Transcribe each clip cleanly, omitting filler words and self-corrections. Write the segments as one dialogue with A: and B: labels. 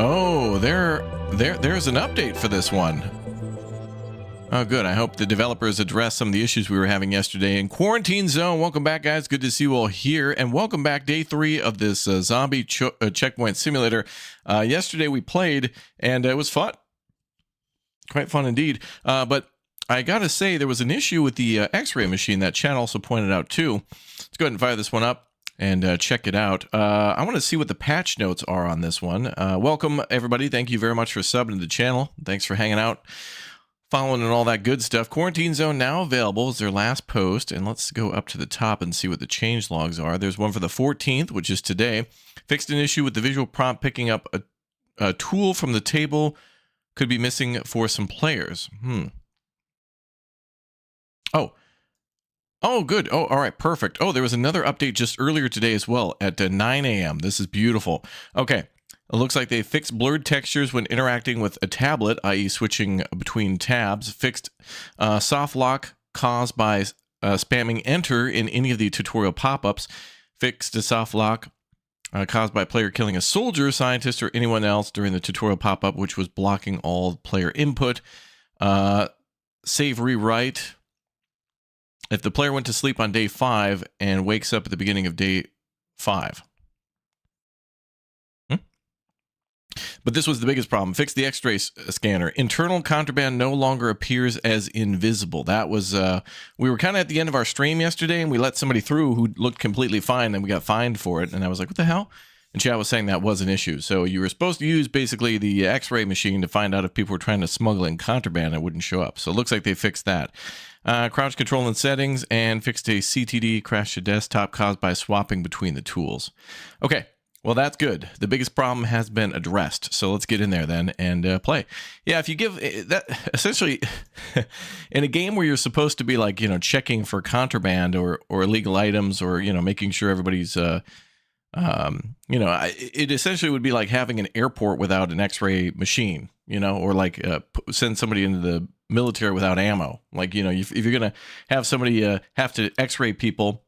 A: Oh, there's an update for this one. Oh, good. I hope the developers address some of the issues we were having yesterday in Quarantine Zone. Welcome back, guys. Good to see you all here. And welcome back, day 3 of this zombie checkpoint simulator. Yesterday we played, and it was fun. Quite fun indeed. But I got to say, there was an issue with the X-ray machine that Chad also pointed out, too. Let's go ahead and fire this one up and check it out. I want to see what the patch notes are on this one. Welcome, everybody. Thank you very much for subbing to the channel. Thanks for hanging out, following and all that good stuff. Quarantine Zone now available is their last post, and let's go up to the top and see what the change logs are. There's one for the 14th, which is today. Fixed an issue with the visual prompt picking up a tool from the table. Could be missing for some players. Oh, good. Oh, all right, perfect. Oh, there was another update just earlier today as well at 9 a.m. This is beautiful. Okay, it looks like they fixed blurred textures when interacting with a tablet, i.e. switching between tabs. Fixed soft lock caused by spamming enter in any of the tutorial pop-ups. Fixed a soft lock caused by player killing a soldier, scientist, or anyone else during the tutorial pop-up, which was blocking all player input. Save rewrite. If the player went to sleep on day 5 and wakes up at the beginning of day 5. But this was the biggest problem. Fix the X-ray scanner. Internal contraband no longer appears as invisible. That was, we were kind of at the end of our stream yesterday, and we let somebody through who looked completely fine, and we got fined for it. And I was like, what the hell? And Chad was saying that was an issue. So you were supposed to use basically the X-ray machine to find out if people were trying to smuggle in contraband. It wouldn't show up. So it looks like they fixed that. Crouch control and settings, and fixed a CTD crash to desktop caused by swapping between the tools. Okay, well, that's good. The biggest problem has been addressed. So let's get in there then and play. Yeah, if you give that, essentially, in a game where you're supposed to be like, checking for contraband or illegal items, or, making sure everybody's, it essentially would be like having an airport without an X-ray machine, or like send somebody into the military without ammo. Like, if you're going to have somebody have to X-ray people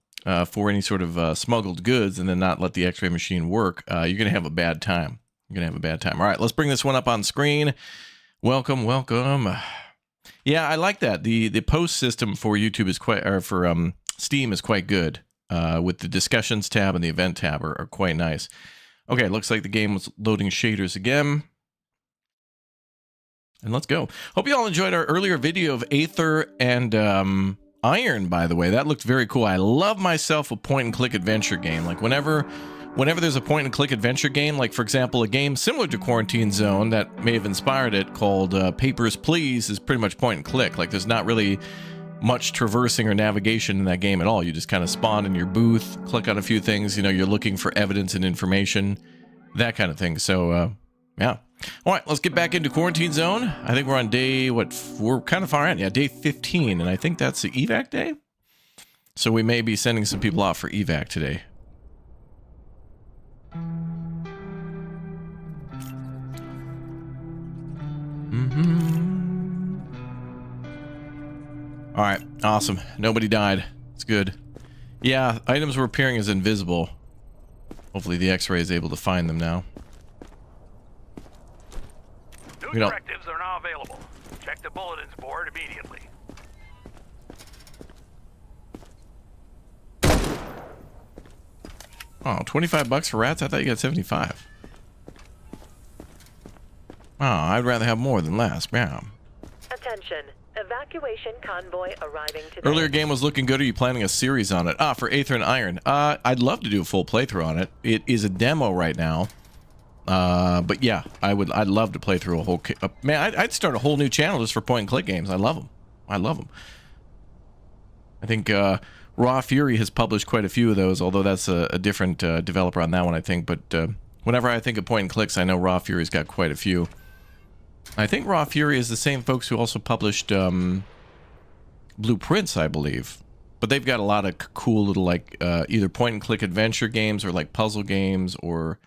A: for any sort of smuggled goods and then not let the X-ray machine work, you're going to have a bad time. All right, let's bring this one up on screen. Welcome. Yeah, I like that. The post system for YouTube is quite, or for Steam is quite good. With the discussions tab and the event tab are quite nice. Okay, looks like the game was loading shaders again. And let's go. Hope you all enjoyed our earlier video of Aether and Iron, by the way. That looked very cool. I love myself a point-and-click adventure game. Like, whenever there's a point-and-click adventure game, like, for example, a game similar to Quarantine Zone that may have inspired it called Papers, Please is pretty much point-and-click. Like, there's not really much traversing or navigation in that game at all. You just kind of spawn in your booth, click on a few things, you know, you're looking for evidence and information, that kind of thing. So, yeah. All right, let's get back into Quarantine Zone. I think we're on day, we're kind of far in. Yeah, day 15, and I think that's the evac day. So we may be sending some people out for evac today. All right, awesome. Nobody died. It's good. Yeah, items were appearing as invisible. Hopefully the X-ray is able to find them now.
B: New directives are now available. Check the bulletins board immediately.
A: Oh, 25 bucks for rats? I thought you got 75. Oh, I'd rather have more than less. Yeah.
C: Attention. Evacuation convoy arriving today.
A: Earlier game was looking good. Are you planning a series on it? Ah, for Aether and Iron. I'd love to do a full playthrough on it. It is a demo right now. But yeah, I'd love to play through a whole... man, I'd start a whole new channel just for point-and-click games. I love them. I love them. I think Raw Fury has published quite a few of those, although that's a different developer on that one, I think. But whenever I think of point-and-clicks, I know Raw Fury's got quite a few. I think Raw Fury is the same folks who also published Blueprints, I believe. But they've got a lot of cool little, like, either point-and-click adventure games or, like, puzzle games or...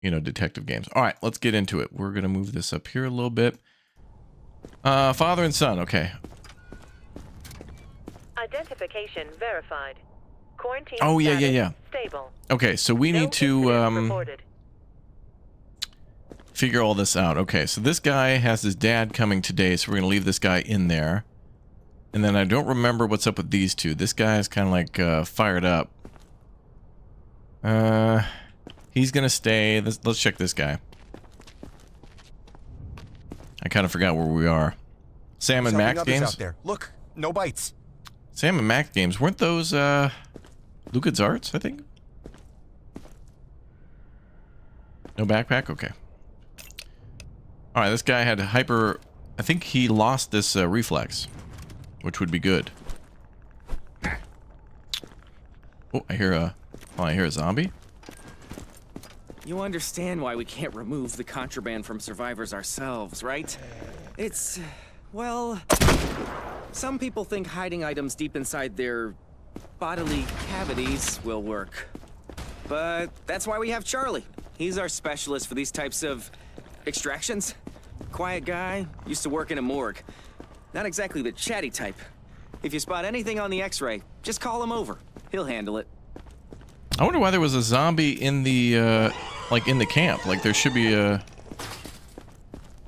A: you know, detective games. All right, let's get into it. We're going to move this up here a little bit. Father and son, okay.
C: Identification verified. Quarantine
A: yeah.
C: stable.
A: Okay, so we need to figure all this out. Okay, so this guy has his dad coming today, so we're going to leave this guy in there. And then I don't remember what's up with these two. This guy is kind of like fired up. He's gonna stay. Let's check this guy. I kind of forgot where we are. Sam and Max games.
D: Out there. Look, no bites.
A: Sam and Max games, weren't those Lucas Arts? I think. No backpack. Okay. All right, this guy had hyper. I think he lost this reflex, which would be good. Oh, I hear a zombie.
E: You understand why we can't remove the contraband from survivors ourselves, right? It's... well... some people think hiding items deep inside their bodily cavities will work. But that's why we have Charlie. He's our specialist for these types of extractions. Quiet guy, used to work in a morgue. Not exactly the chatty type. If you spot anything on the X-ray, just call him over. He'll handle it.
A: I wonder why there was a zombie in the, like, in the camp. Like, there should be a...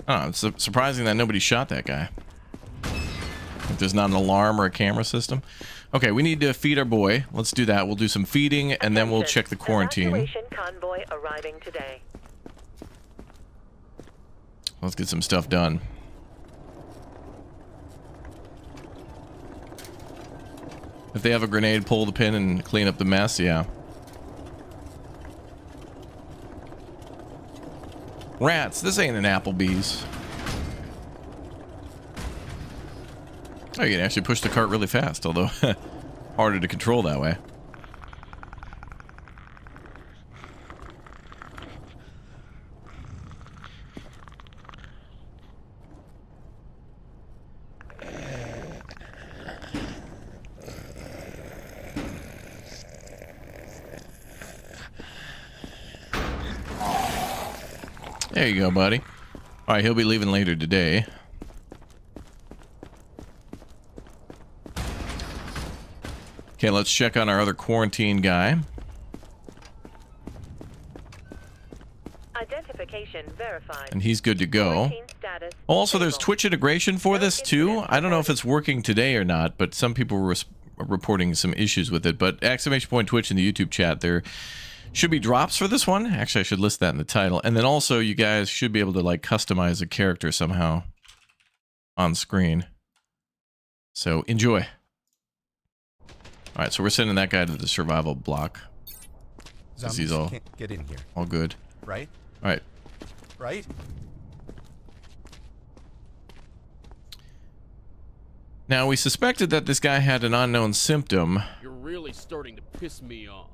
A: I don't know, it's surprising that nobody shot that guy. Like, there's not an alarm or a camera system. Okay, we need to feed our boy. Let's do that. We'll do some feeding, and then we'll check the quarantine.
C: Evacuation convoy arriving today.
A: Let's get some stuff done. If they have a grenade, pull the pin and clean up the mess, yeah. Rats, this ain't an Applebee's. Oh, you can actually push the cart really fast, although harder to control that way. There you go, buddy. All right, he'll be leaving later today. Okay, let's check on our other quarantine guy.
C: Identification verified.
A: And he's good to go. Also, there's Twitch integration for this too. I don't know if it's working today or not, but some people were reporting some issues with it. But exclamation point Twitch in the YouTube chat, there should be drops for this one. Actually, I should list that in the title. And then also, you guys should be able to like customize a character somehow. on screen. So enjoy. All right, so we're sending that guy to the survival block.
D: Zombies
A: He's all
D: can't get in here,
A: all good.
D: right?
A: All right.
D: Right?
A: Now we suspected that this guy had an unknown symptom.
F: You're really starting to piss me off.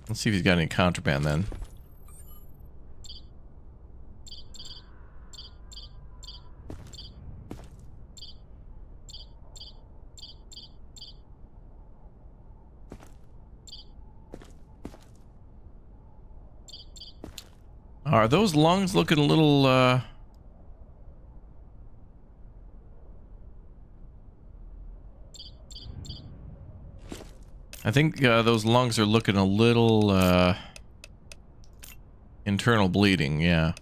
A: Let's see if he's got any contraband then. Are those lungs looking a little, I think those lungs are looking a little, internal bleeding, yeah.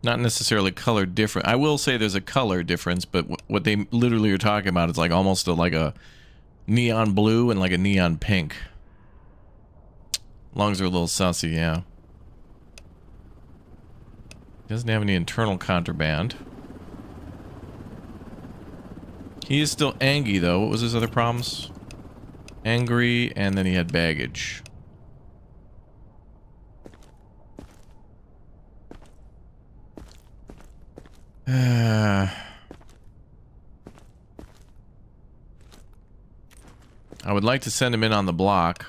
A: Not necessarily color different. I will say there's a color difference, but what they literally are talking about is like almost like a neon blue and like a neon pink. Lungs are a little sussy, yeah. Doesn't have any internal contraband. He is still angry, though. What was his other problems? Angry, and then he had baggage. I would like to send him in on the block.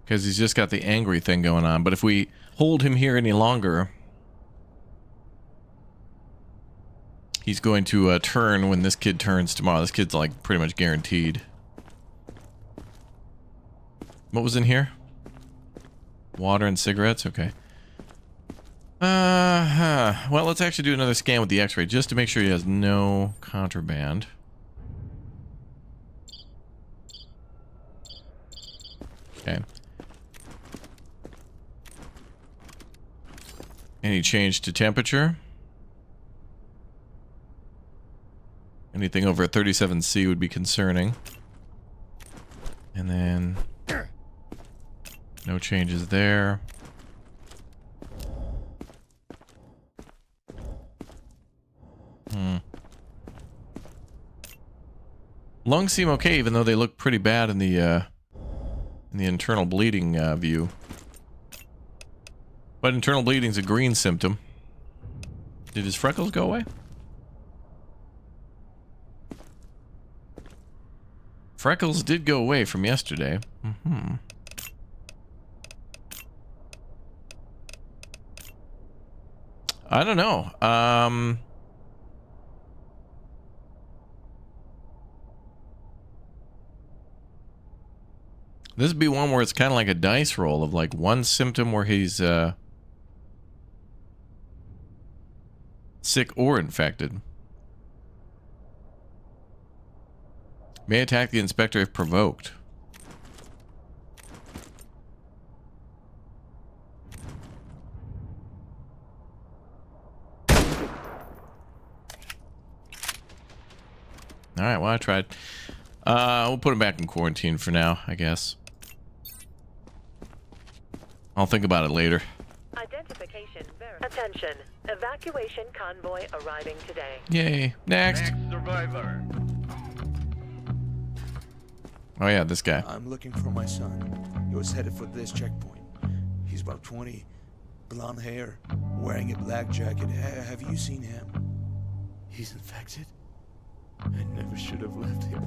A: Because he's just got the angry thing going on. But if we hold him here any longer, he's going to turn when this kid turns tomorrow. This kid's like pretty much guaranteed. What was in here? Water and cigarettes? Okay. Well, let's actually do another scan with the x-ray just to make sure he has no contraband. Okay. Any change to temperature? Anything over 37°C would be concerning. And then no changes there. Lungs seem okay, even though they look pretty bad in the internal bleeding view. But internal bleeding's a green symptom. Did his freckles go away? Freckles did go away from yesterday. I don't know. This would be one where it's kind of like a dice roll of like one symptom where he's sick or infected. May attack the inspector if provoked. Alright, well I tried. We'll put him back in quarantine for now, I guess. I'll think about it later.
C: Identification verified. Attention. Evacuation convoy arriving today.
A: Yay. Next.
B: Survivor.
A: Oh yeah, this guy.
G: I'm looking for my son. He was headed for this checkpoint. He's about 20, blonde hair, wearing a black jacket. Have you seen him? He's infected? I never should have left him.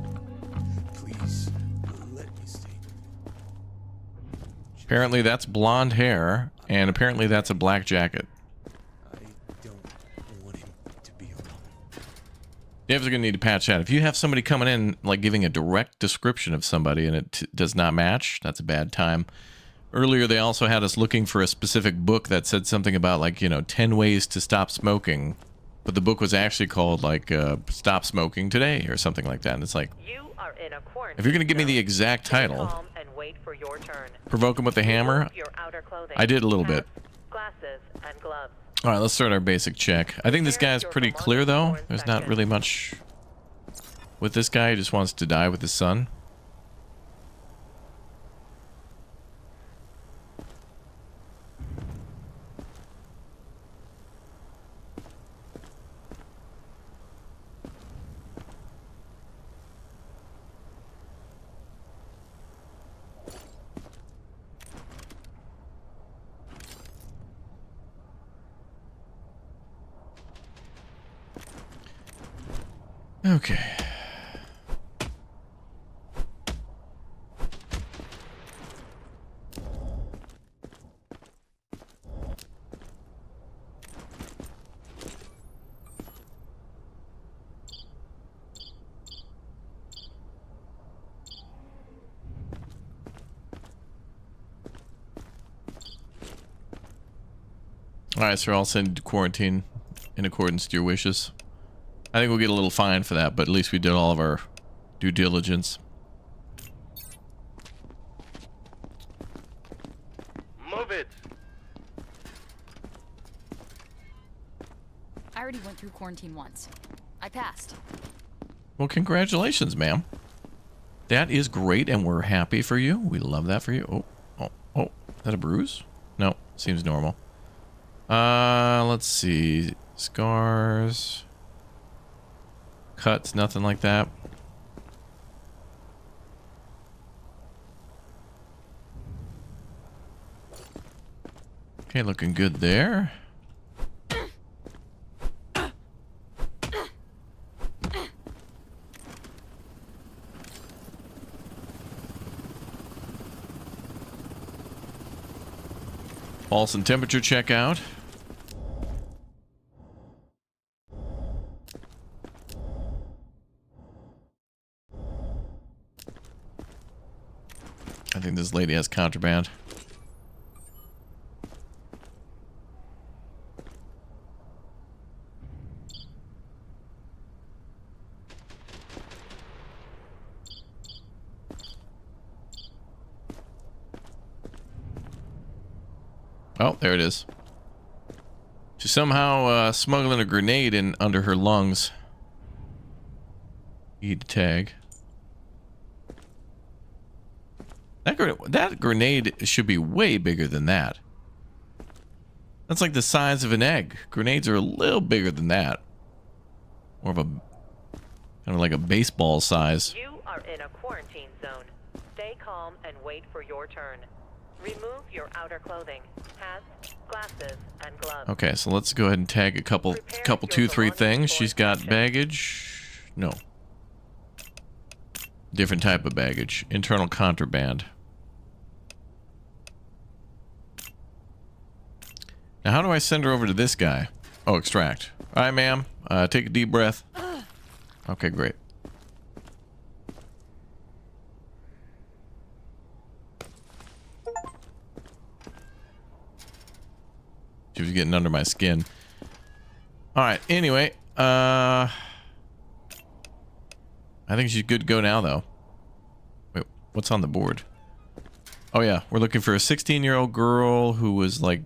G: Please, let me stay.
A: Apparently that's blonde hair, and apparently that's a black jacket.
G: I don't want him to be alone.
A: Devs are going to need to patch that. If you have somebody coming in, like giving a direct description of somebody and it does not match, that's a bad time. Earlier, they also had us looking for a specific book that said something about, like, 10 ways to stop smoking. But the book was actually called, like, Stop Smoking Today or something like that. And it's like,
C: You are in a quarantine.
A: if you're going to give me the exact
C: Stay
A: title,
C: calm and wait for your turn.
A: provoke him with a hammer,
C: Remove your outer clothing,
A: I did a little bit.
C: hats, glasses, and gloves.
A: All right, let's start our basic check. I think this guy's pretty clear, though. There's not really much with this guy. He just wants to die with his son. Okay. Alright, so I'll send you to quarantine in accordance to your wishes. I think we'll get a little fine for that, but at least we did all of our due diligence.
B: Move it.
H: I already went through quarantine once. I passed.
A: Well, congratulations, ma'am. That is great, and we're happy for you. We love that for you. Oh. Is that a bruise? No, seems normal. Let's see. Scars. Cuts, nothing like that. Okay, looking good there. Pulse and temperature check out. I think this lady has contraband. Oh, there it is. She's somehow smuggling a grenade in under her lungs. Need to tag. That grenade should be way bigger than that. That's like the size of an egg. Grenades are a little bigger than that. More of a kind of like a baseball size.
C: You are in a quarantine zone. Stay calm and wait for your turn. Remove your outer clothing, hats, glasses, and gloves.
A: Okay, so let's go ahead and tag a couple, two, three things. She's got baggage. No. Different type of baggage. Internal contraband. Now, how do I send her over to this guy? Oh, extract. All right, ma'am. Take a deep breath. Okay, great. She was getting under my skin. All right. Anyway, I think she's good to go now, though. Wait, what's on the board? Oh yeah, we're looking for a 16-year-old girl who was like,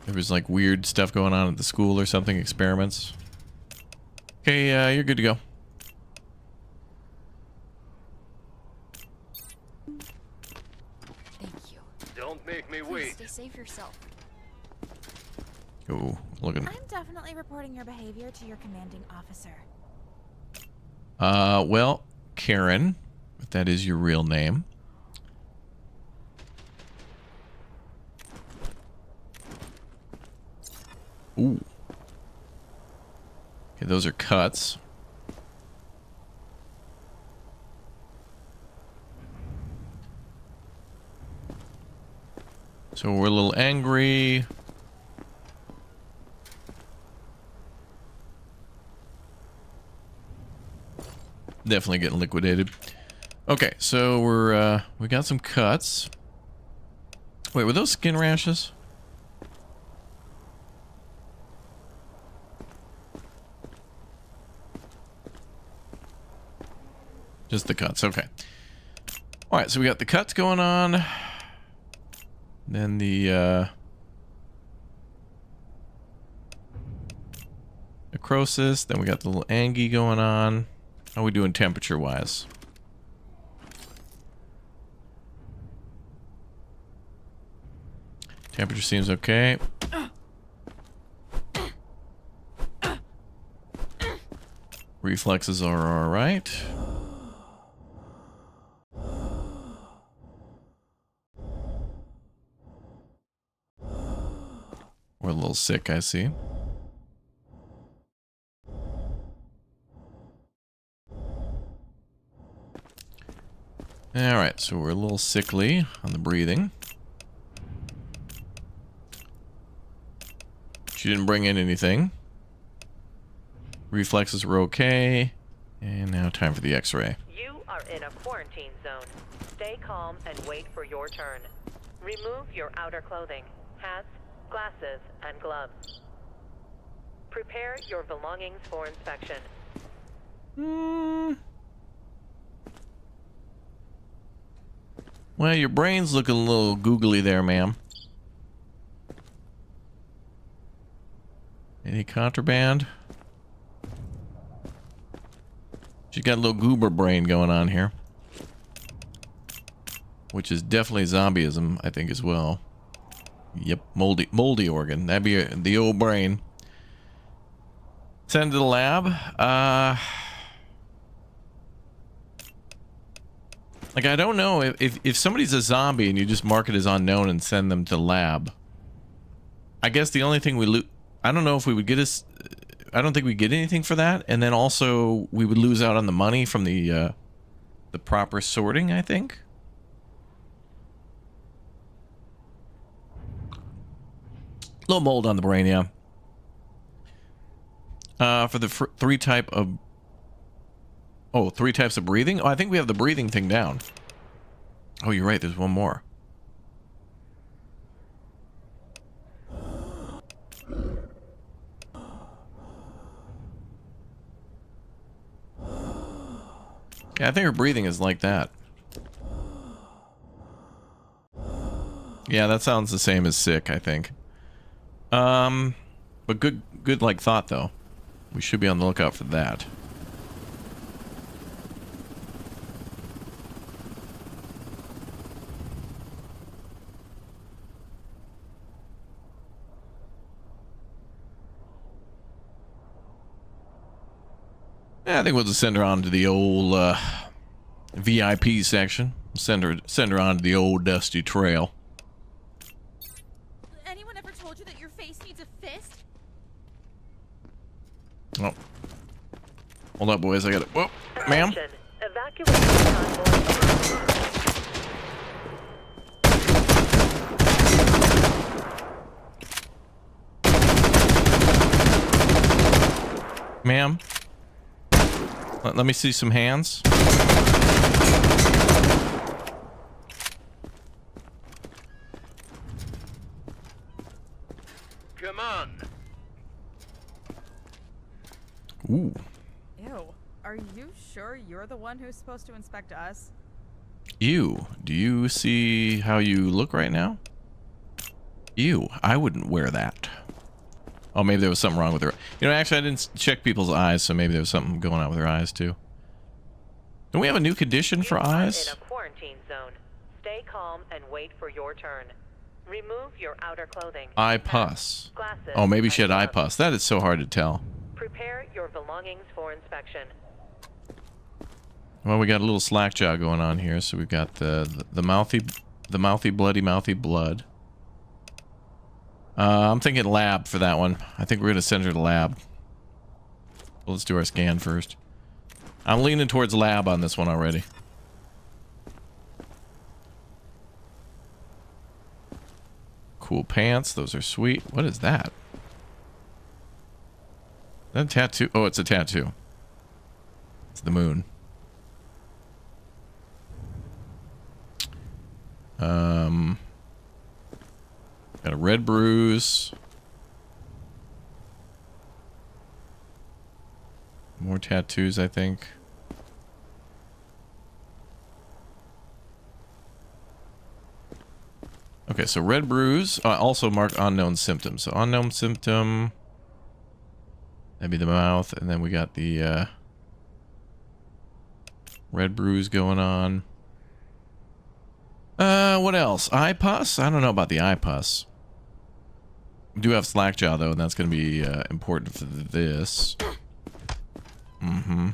A: there was like weird stuff going on at the school or something, experiments. Okay, you're good to go.
H: Thank you.
B: Don't make me
H: Please
B: wait.
H: stay safe yourself.
A: Ooh, looking.
I: I'm definitely reporting your behavior to your commanding officer.
A: Well, Karen, if that is your real name. Ooh. Okay, those are cuts. So we're a little angry. Definitely getting liquidated. Okay, so we're we got some cuts. Wait, were those skin rashes? Just the cuts, okay. Alright, so we got the cuts going on. Then the necrosis. Then we got the little angie going on. How are we doing temperature-wise? Temperature seems okay. Reflexes are alright. We're a little sick, I see. Alright, so we're a little sickly on the breathing. She didn't bring in anything. Reflexes were okay. And now time for the x-ray.
C: You are in a quarantine zone. Stay calm and wait for your turn. Remove your outer clothing, hats, glasses, and gloves. Prepare your belongings for inspection.
A: Well, your brain's looking a little googly there, ma'am. Any contraband? She's got a little goober brain going on here. Which is definitely zombieism, I think, as well. Yep, moldy organ. That'd be the old brain. Send to the lab. Like, I don't know if somebody's a zombie and you just mark it as unknown and send them to the lab. I guess the only thing we I don't know if we would get I don't think we get anything for that, and then also we would lose out on the money from the proper sorting, I think. A little mold on the brain, yeah. For the three types of breathing? Oh, I think we have the breathing thing down. Oh, you're right, there's one more. Yeah, I think her breathing is like that. Yeah, that sounds the same as sick, I think. But good like thought though. We should be on the lookout for that. Yeah, I think we'll just send her on to the old VIP section. Send her on to the old dusty trail.
I: Anyone ever told you that your face needs a fist?
A: Oh. Hold up, boys. I got it. Whoa, ma'am.
C: Attention. Evacuation convoy.
A: Ma'am. Let me see some hands.
B: Come on.
A: Ooh.
J: Ew. Are you sure you're the one who's supposed to inspect us?
A: Ew. Do you see how you look right now? Ew. I wouldn't wear that. Oh, maybe there was something wrong with her. You know, actually, I didn't check people's eyes, so maybe there was something going on with her eyes, too. Don't we have a new condition for eyes?
C: In a quarantine zone. Stay calm and wait for your turn. Remove your outer clothing.
A: Eye pus.
C: Glasses,
A: Oh, maybe she had
C: and
A: eye
C: gloves.
A: pus. That is so hard to tell.
C: Prepare your belongings for inspection.
A: Well, we got a little slackjaw going on here, so we've got the mouthy blood. I'm thinking lab for that one. I think we're gonna send her to lab. Well, let's do our scan first. I'm leaning towards lab on this one already. Cool pants. Those are sweet. What is that? Is that a tattoo? Oh, it's a tattoo. It's the moon. Got a red bruise. More tattoos, I think. Okay, so red bruise. Also mark unknown symptoms. So unknown symptom. That'd be the mouth. And then we got the red bruise going on. What else? Eye pus? I don't know about the eye pus. We do have slackjaw, though, and that's going to be important for this. Mm-hmm.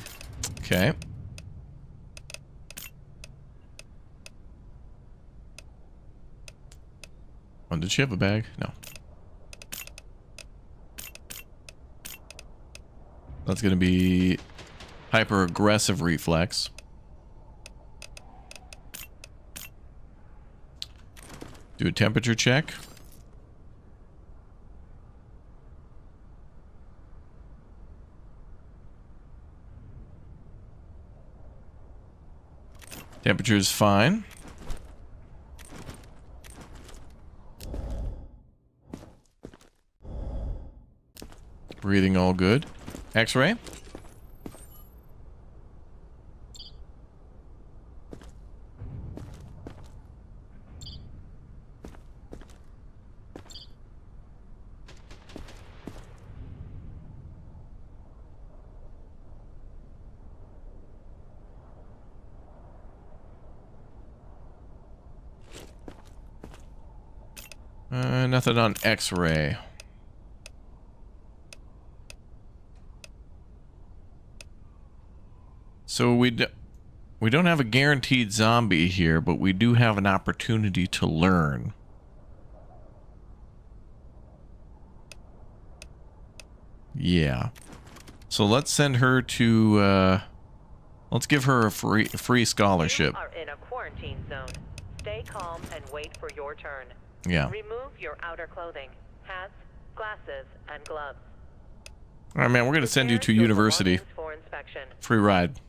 A: Okay. Oh, did she have a bag? No. That's going to be hyper-aggressive reflex. Do a temperature check. Temperature is fine. Breathing all good. X-ray. Nothing on X-ray. So we don't have a guaranteed zombie here, but we do have an opportunity to learn. Yeah. So let's send her to let's give her a free scholarship.
C: You are in a quarantine zone. Stay calm and wait for your turn.
A: Yeah.
C: Remove your outer clothing, hats, glasses, and gloves.
A: All right, man, we're going to send you to university.
C: For inspection.
A: Free ride.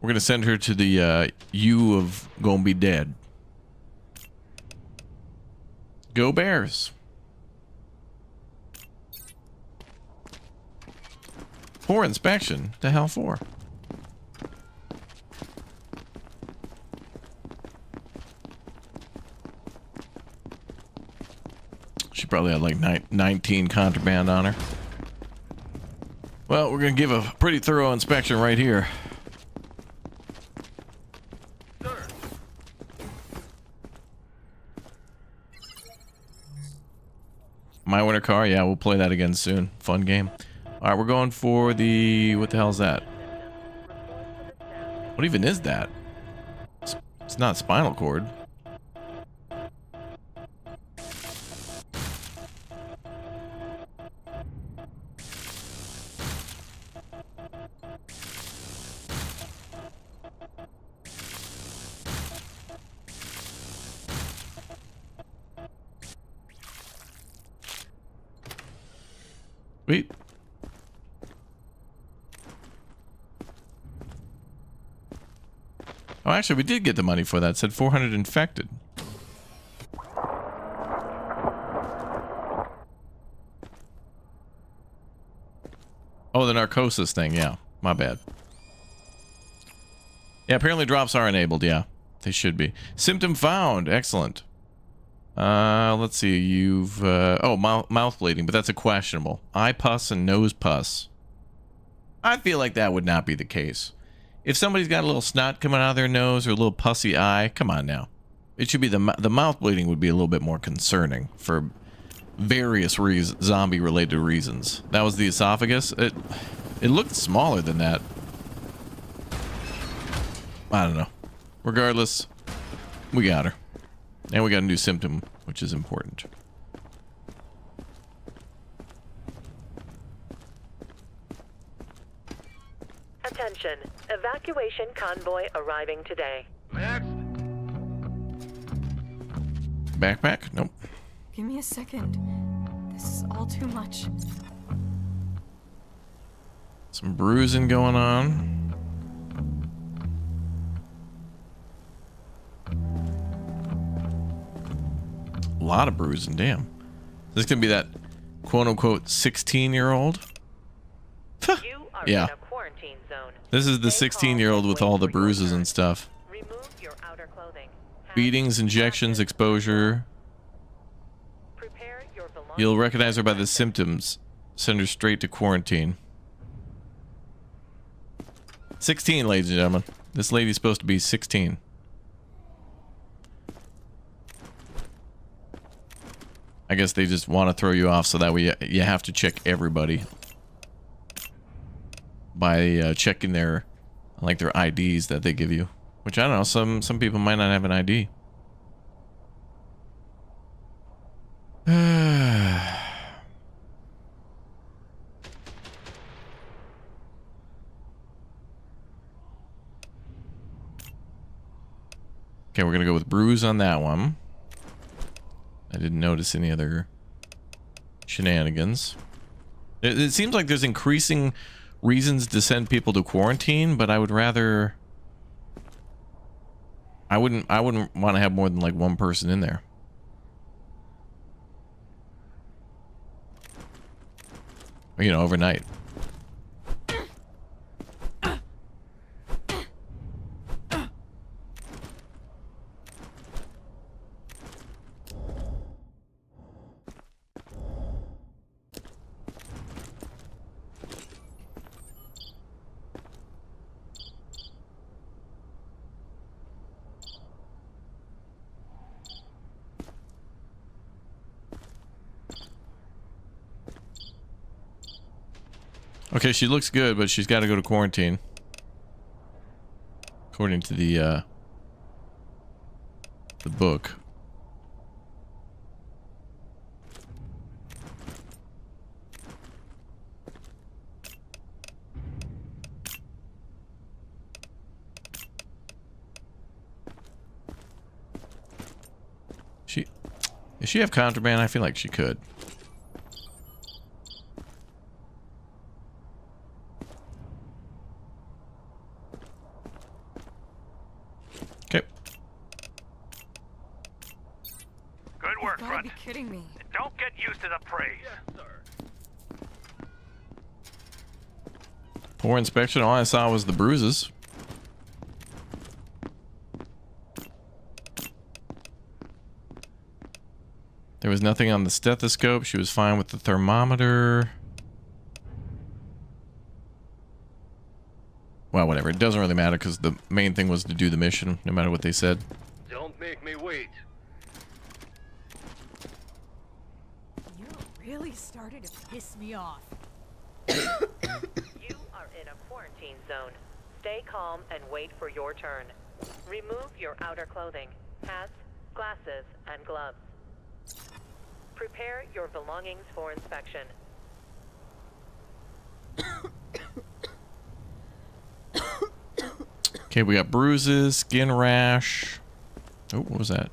A: We're going to send her to the U of gonna be dead. Go Bears. For inspection? The hell for? She probably had like 19 contraband on her. Well, we're going to give a pretty thorough inspection right here. My Winter Car? Yeah, we'll play that again soon. Fun game. Alright, we're going for the... What the hell is that? What even is that? It's not spinal cord. Wait. Oh, actually, we did get the money for that. It said 400 infected. Oh, the Necrosis thing. Yeah, my bad. Yeah, apparently drops are enabled. Yeah, they should be. Symptom found. Excellent. Let's see. You've oh, mouth bleeding, but that's a questionable. Eye pus and nose pus. I feel like that would not be the case. If somebody's got a little snot coming out of their nose or a little pussy eye, come on now. It should be the mouth bleeding would be a little bit more concerning for various zombie-related reasons. That was the esophagus. It looked smaller than that. I don't know. Regardless, we got her. And we got a new symptom, which is important.
C: Attention. Evacuation convoy arriving today.
B: Next.
A: Backpack? Nope.
H: Give me a second. This is all too much.
A: Some bruising going on. A lot of bruising, damn. This is gonna be that quote-unquote 16-year-old?
C: You are
A: Yeah.
C: in a quarantine zone.
A: This is the 16-year-old with all the bruises and stuff.
C: Remove your outer clothing.
A: Beatings, injections, exposure.
C: Prepare your belongings.
A: You'll recognize her by the symptoms. Send her straight to quarantine. 16, ladies and gentlemen. This lady's supposed to be 16. I guess they just want to throw you off so that way you have to check everybody by checking their IDs that they give you. Which, I don't know, some people might not have an ID. Okay, we're gonna go with bruise on that one. I didn't notice any other shenanigans. It seems like there's increasing reasons to send people to quarantine, but I would rather... I wouldn't want to have more than like one person in there. You know, overnight. Okay, she looks good, but she's got to go to quarantine. According to the book. Does she have contraband? I feel like she could. Okay.
B: Good work,
H: You've gotta
B: Front.
H: be kidding me.
B: Don't get used to the praise.
A: Poor inspection. All I saw was the bruises. There was nothing on the stethoscope. She was fine with the thermometer. Well, whatever. It doesn't really matter because the main thing was to do the mission, no matter what they said.
B: Don't make me wait.
J: You really started to piss me off.
C: You are in a quarantine zone. Stay calm and wait for your turn. Remove your outer clothing, hats, glasses, and gloves. Prepare your belongings for inspection.
A: Okay, we got bruises, skin rash. Oh, what was that?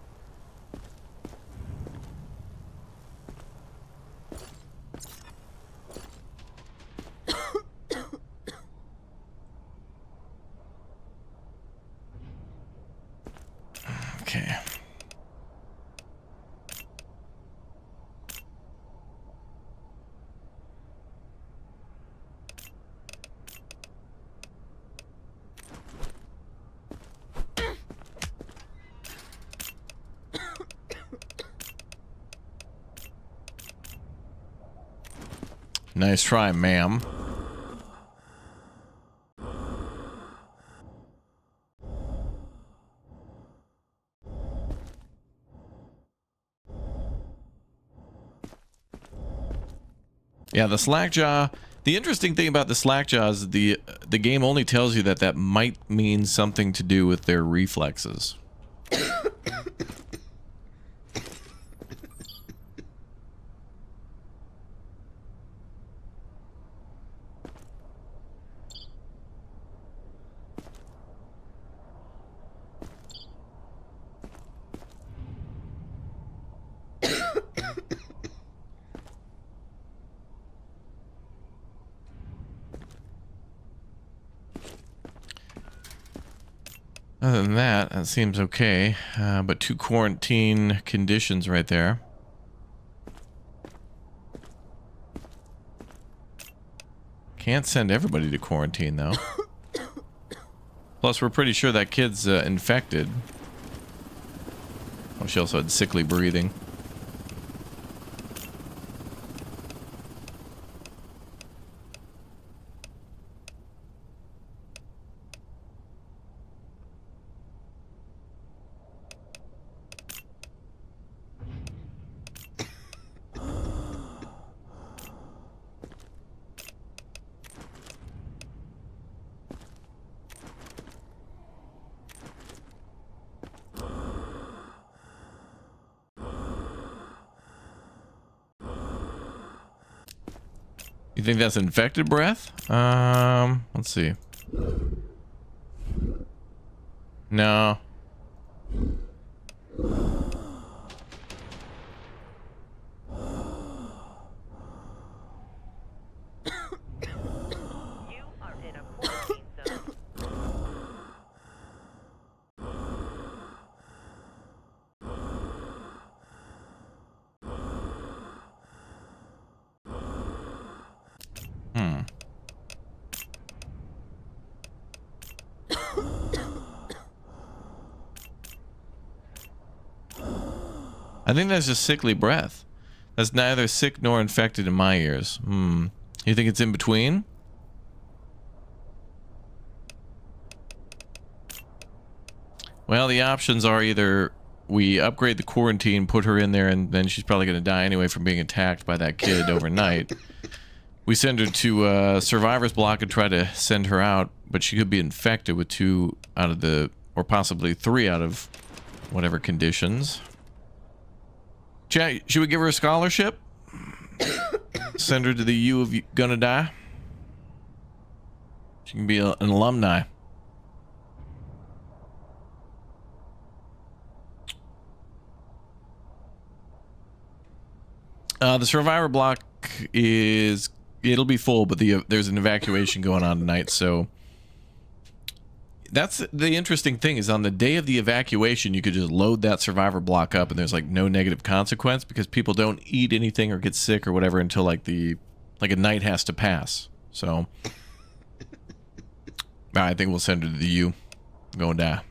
A: Okay. Nice try, ma'am. Yeah, the slackjaw. The interesting thing about the slackjaw is the game only tells you that that might mean something to do with their reflexes. Other than that, that seems okay. But 2 quarantine conditions right there. Can't send everybody to quarantine, though. Plus, we're pretty sure that kid's infected. Oh, she also had sickly breathing. You think that's infected breath? Let's see. No. I think that's just sickly breath. That's neither sick nor infected in my ears. You think it's in between? Well, the options are either we upgrade the quarantine, put her in there, and then she's probably going to die anyway from being attacked by that kid overnight. We send her to survivor's block and try to send her out, but she could be infected with 2 out of the, or possibly 3 out of whatever conditions. Chat, should we give her a scholarship? Send her to the U of Gonna Die? She can be an alumni. The survivor block is, it'll be full, but there's an evacuation going on tonight, so that's the interesting thing is on the day of the evacuation, you could just load that survivor block up and there's like no negative consequence because people don't eat anything or get sick or whatever until like a night has to pass. So I think we'll send her to the U. Go and die.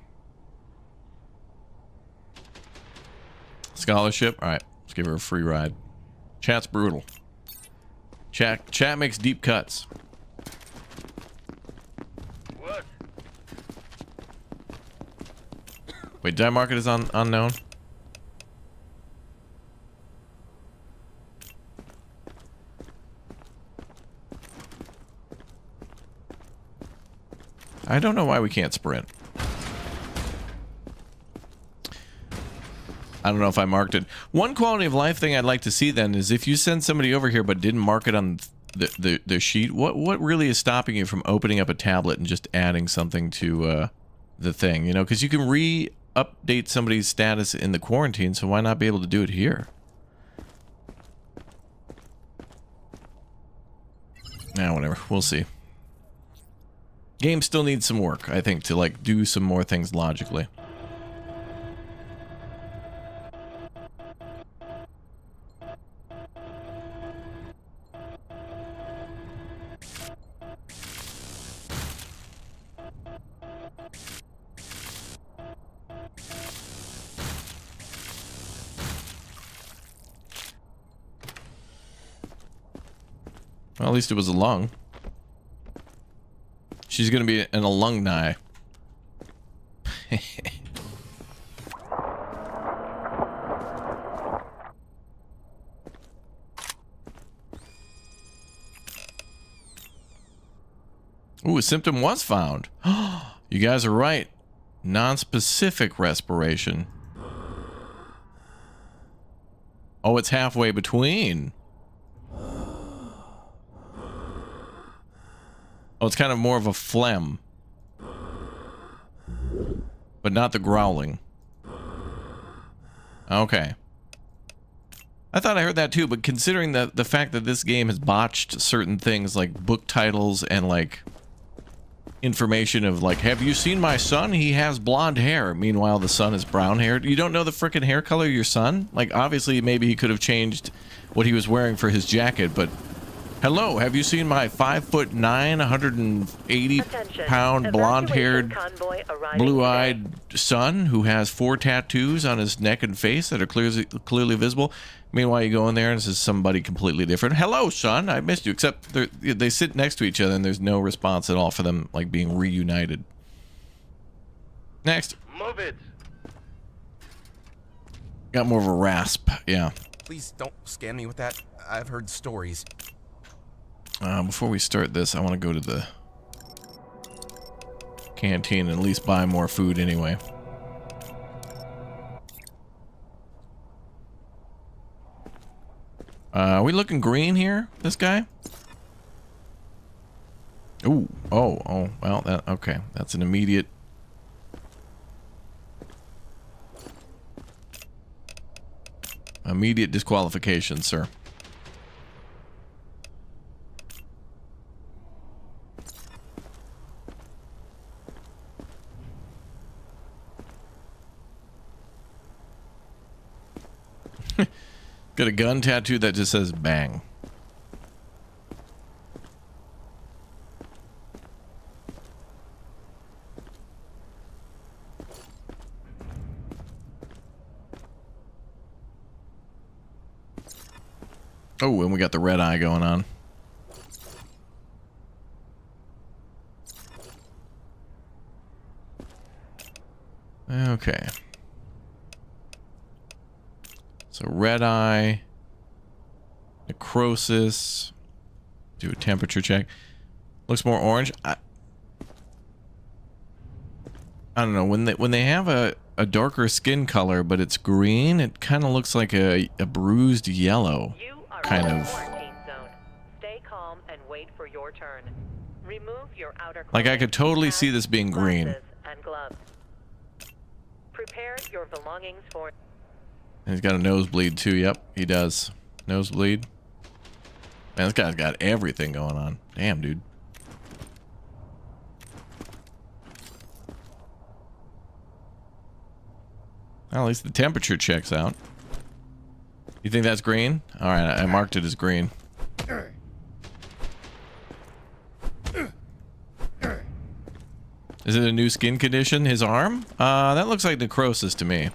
A: Scholarship? Alright, let's give her a free ride. Chat's brutal. Chat makes deep cuts.
B: What?
A: Wait, did I mark it as unknown? I don't know why we can't sprint. I don't know if I marked it. One quality of life thing I'd like to see then is if you send somebody over here but didn't mark it on the sheet, what really is stopping you from opening up a tablet and just adding something to the thing, you know? Because you can re-update somebody's status in the quarantine, so why not be able to do it here? Nah, whatever. We'll see. Game still needs some work, I think, to like do some more things logically. Well, at least it was a lung. She's gonna be an alumni. Ooh, a symptom was found. You guys are right. Non-specific respiration. Oh, it's halfway between. Oh, it's kind of more of a phlegm. But not the growling. Okay. I thought I heard that too, but considering the fact that this game has botched certain things like book titles and like information of like, have you seen my son? He has blonde hair. Meanwhile, the son is brown haired. You don't know the frickin' hair color of your son? Like, obviously, maybe he could have changed what he was wearing for his jacket, but hello, have you seen my 5'9", 180-pound, blonde-haired, blue-eyed son who has 4 tattoos on his neck and face that are clearly visible? Meanwhile, you go in there and this is somebody completely different. Hello, son, I missed you. Except they sit next to each other and there's no response at all for them like being reunited. Next.
B: Move it.
A: Got more of a rasp, yeah.
K: Please don't scan me with that. I've heard stories.
A: Before we start this, I want to go to the canteen and at least buy more food anyway. Are we looking green here, this guy? Ooh, oh, well, that, okay. That's an immediate... Immediate disqualification, sir. Got a gun tattoo that just says bang. Oh, and we got the red eye going on. Okay. So red eye, necrosis. Do a temperature check. Looks more orange. I don't know, when they have a darker skin color, but it's green, it kind of looks like a bruised yellow kind of.
C: Quarantine zone. Stay calm and wait for your turn. Remove your outer
A: Like I
C: clothing,
A: could totally
C: hats,
A: see this being green.
C: glasses, and gloves. Prepare your belongings for.
A: And he's got a nosebleed too. Yep, he does. Nosebleed. Man, this guy's got everything going on. Damn, dude. Well, at least the temperature checks out. You think that's green? All right, I marked it as green. Is it a new skin condition? His arm? That looks like necrosis to me.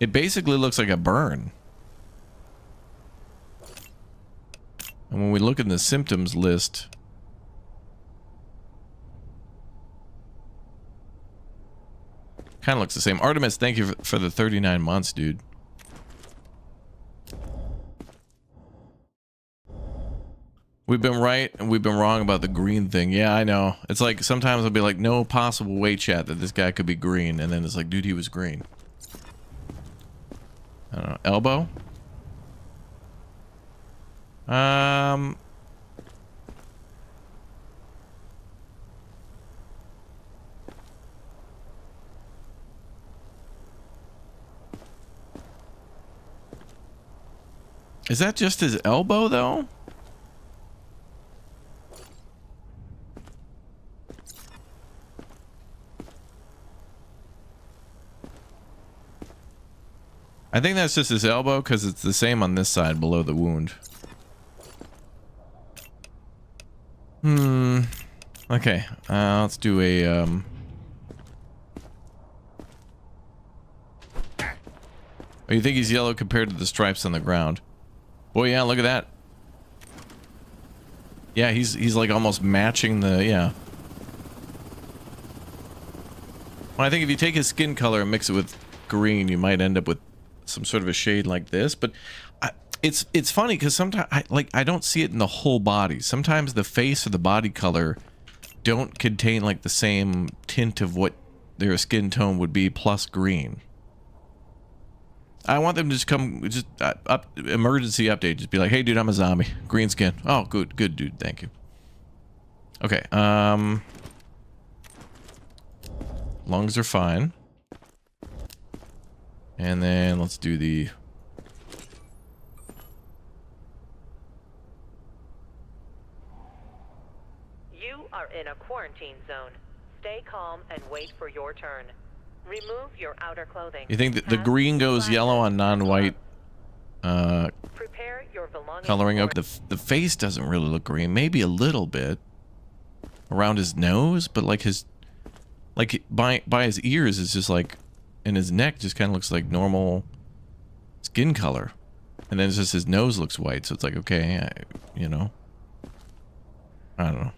A: It basically looks like a burn. And when we look in the symptoms list, kind of looks the same. Artemis, thank you for the 39 months, dude. We've been right and we've been wrong about the green thing. Yeah, I know. It's like sometimes I'll be like, no possible way, chat, that this guy could be green. And then it's like, dude, he was green. I don't know. Elbow? Is that just his elbow, though? I think that's just his elbow because it's the same on this side below the wound. Okay. Let's do a Oh, you think he's yellow compared to the stripes on the ground? Boy, yeah, look at that. Yeah, he's like almost matching the, yeah. Well, I think if you take his skin color and mix it with green, you might end up with some sort of a shade like this. But it's funny because sometimes I don't see it in the whole body. Sometimes the face or the body color don't contain like the same tint of what their skin tone would be plus green. I want them to just come, just emergency update. Just be like, hey, dude, I'm a zombie. Green skin. Oh, good, dude. Thank you. Okay. Lungs are fine. And then let's do the...
C: You are in a quarantine zone. Stay calm and wait for your turn. Remove your outer clothing.
A: You think that the green goes yellow on non-white
C: Prepare your belongings
A: coloring? Okay, the face doesn't really look green. Maybe a little bit around his nose, but like his, like by his ears is just like, and his neck just kind of looks like normal skin color, and then it's just his nose looks white. So it's like, okay, you know, I don't know.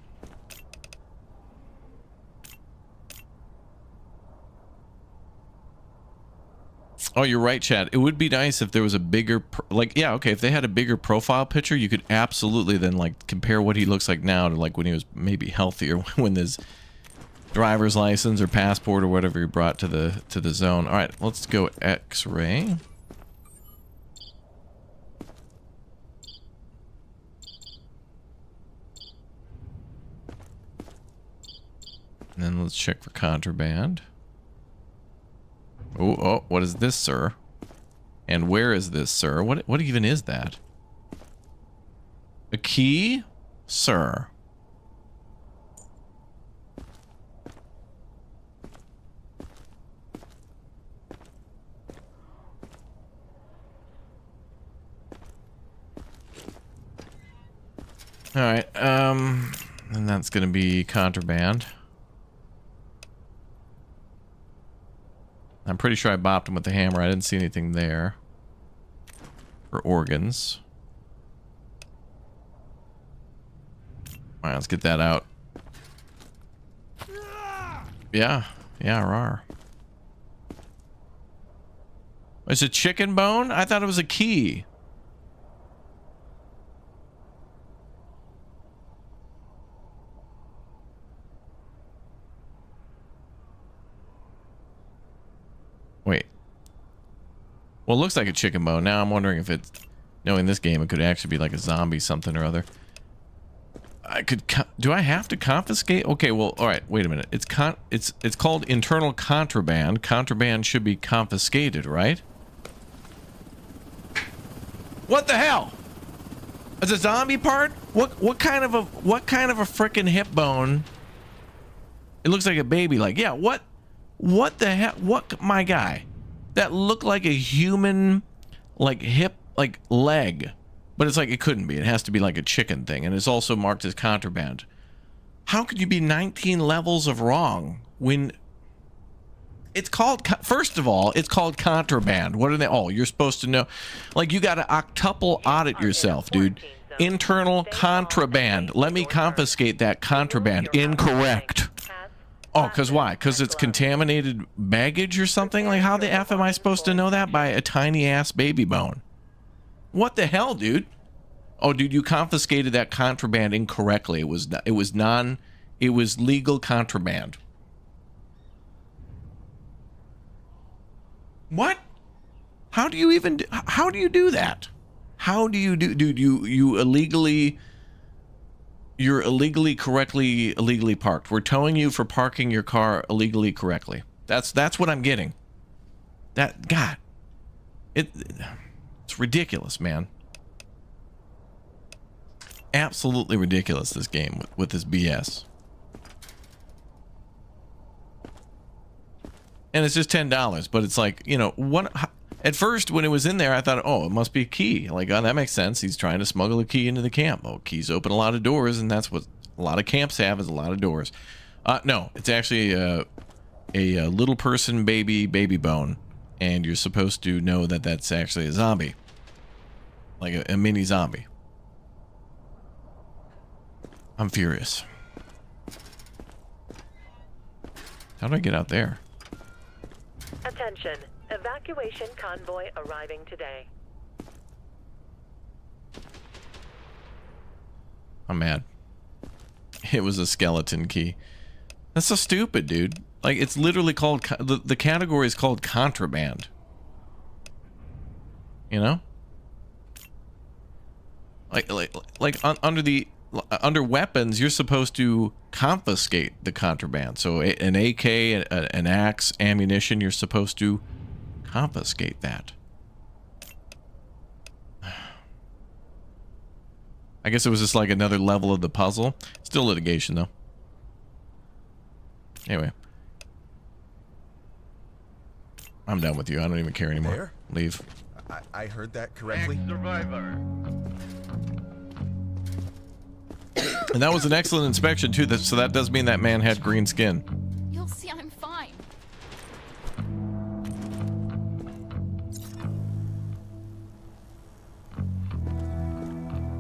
A: Oh, you're right, Chad. It would be nice if there was a bigger, like, yeah, okay, if they had a bigger profile picture, you could absolutely then, like, compare what he looks like now to, like, when he was maybe healthier, when his driver's license or passport or whatever he brought to the zone. All right, let's go X-ray. And then let's check for contraband. Oh, what is this, sir? And where is this, sir? What even is that? A key? Sir. Alright, and that's gonna be contraband. I'm pretty sure I bopped him with the hammer. I didn't see anything there. For organs. Alright, let's get that out. Yeah. Yeah, rawr. It's a chicken bone? I thought it was a key. Wait. Well, it looks like a chicken bone. Now I'm wondering if it's... Knowing this game, it could actually be like a zombie something or other. I could... Do I have to confiscate? Okay, well, alright, wait a minute. It's called internal contraband. Contraband should be confiscated, right? What the hell? It's a zombie part? What kind of a frickin' hip bone? It looks like a baby. Like, yeah, what the hell? What, my guy? That looked like a human, like, hip, like, leg. But it's like, it couldn't be. It has to be like a chicken thing. And it's also marked as contraband. How could you be 19 levels of wrong when... It's called... First of all, it's called contraband. What are they... Oh, you're supposed to know. Like, you got to octuple audit yourself, dude. Internal contraband. Let me confiscate that contraband. Incorrect. Oh, because why? Because it's contaminated baggage or something? Like, how the F am I supposed to know that? By a tiny-ass baby bone. What the hell, dude? Oh, dude, you confiscated that contraband incorrectly. It was legal contraband. What? How do you even do that? How do you do, dude, you're illegally illegally parked. We're towing you for parking your car illegally correctly. That's what I'm getting. That, God, it's ridiculous, man. Absolutely ridiculous, this game with this BS. And it's just $10, but it's like, you know, at first when it was in there, I thought, oh, it must be a key. Like, oh, that makes sense. He's trying to smuggle a key into the camp. Oh, keys open a lot of doors, and that's what a lot of camps have, is a lot of doors. No, it's actually a little person baby bone, and you're supposed to know that that's actually a zombie. Like a mini zombie. I'm furious. How do I get out there?
C: Attention. Evacuation convoy arriving today.
A: I'm mad. It was a skeleton key. That's so stupid, dude. Like, it's literally called... The category is called contraband. You know? Under weapons, you're supposed to confiscate the contraband. So an AK, an axe, ammunition, you're supposed to confiscate that. I guess it was just like another level of the puzzle. Still litigation, though. Anyway. I'm done with you. I don't even care anymore.
K: There?
A: Leave.
K: I heard that correctly.
B: Survivor.
A: And that was an excellent inspection, too. So that does mean that man had green skin.
I: You'll see I'm fine.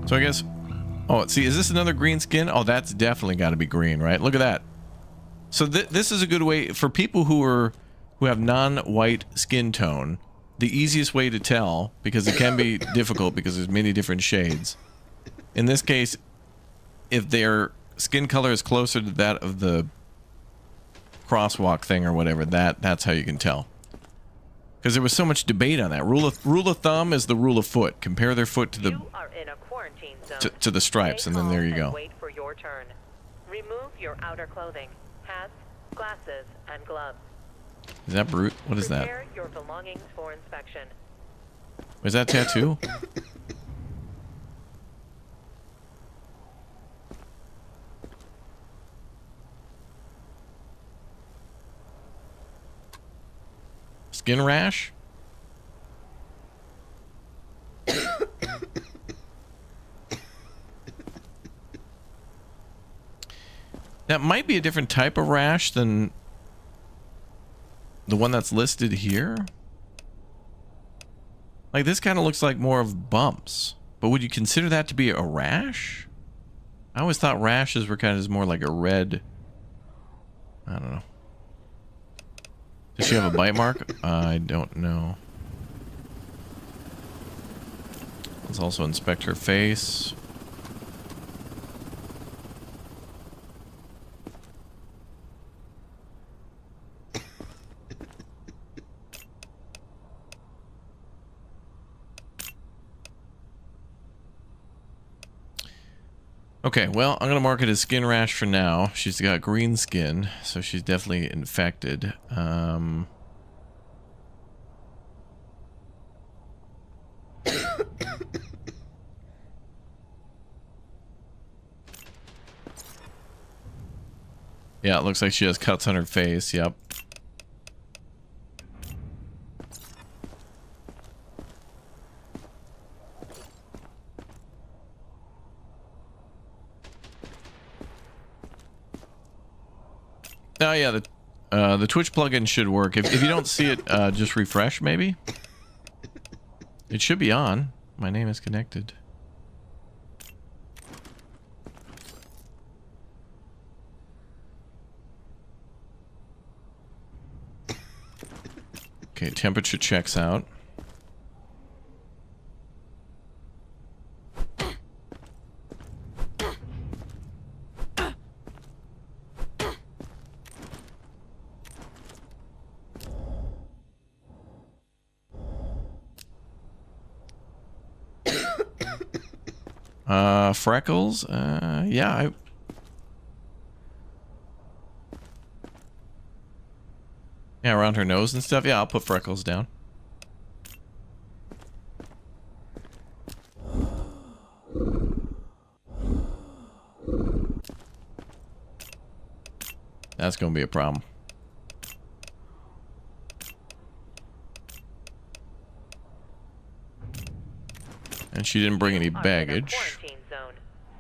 A: So I guess... Oh, see, is this another green skin? Oh, that's definitely got to be green, right? Look at that. So this is a good way for people who have non-white skin tone. The easiest way to tell, because it can be difficult because there's many different shades. In this case, if their skin color is closer to that of the crosswalk thing or whatever, that's how you can tell. Because there was so much debate on that. Rule of thumb is the rule of foot. Compare their foot to the to the stripes, and then there you go.
C: Wait for your turn. Remove your outer clothing, hats, glasses, and gloves.
A: Is that brute? What is that?
C: Prepare your belongings for inspection.
A: Was that tattoo? Skin rash? That might be a different type of rash than the one that's listed here? Like, this kind of looks like more of bumps. But would you consider that to be a rash? I always thought rashes were kind of more like a red... I don't know. Does she have a bite mark? I don't know. Let's also inspect her face. Okay, well, I'm going to mark it as skin rash for now. She's got green skin, so she's definitely infected. Yeah, it looks like she has cuts on her face, yep. Oh yeah, the Twitch plugin should work. If you don't see it, just refresh maybe. It should be on. My name is connected. Okay, temperature checks out. Freckles? Yeah, yeah, around her nose and stuff. Yeah, I'll put freckles down. That's gonna be a problem. And she didn't bring any baggage.
C: Quarantine zone.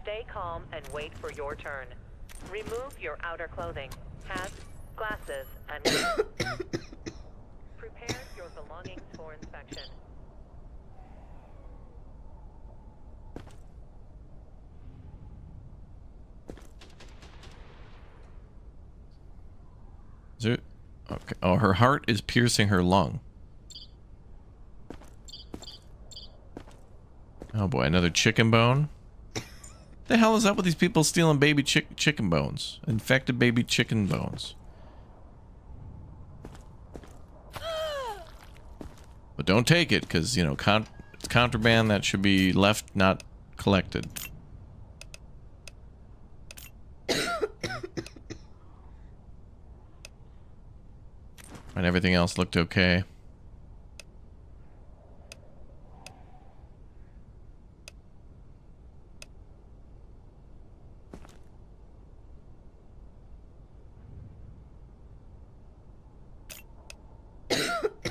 C: Stay calm and wait for your turn. Remove your outer clothing, hats, glasses, and prepare your belongings for inspection.
A: Is it? Okay. Oh, her heart is piercing her lung. Oh boy, another chicken bone. The hell is up with these people stealing baby chicken bones? Infected baby chicken bones. But don't take it, because, you know, it's contraband that should be left, not collected. And everything else looked okay.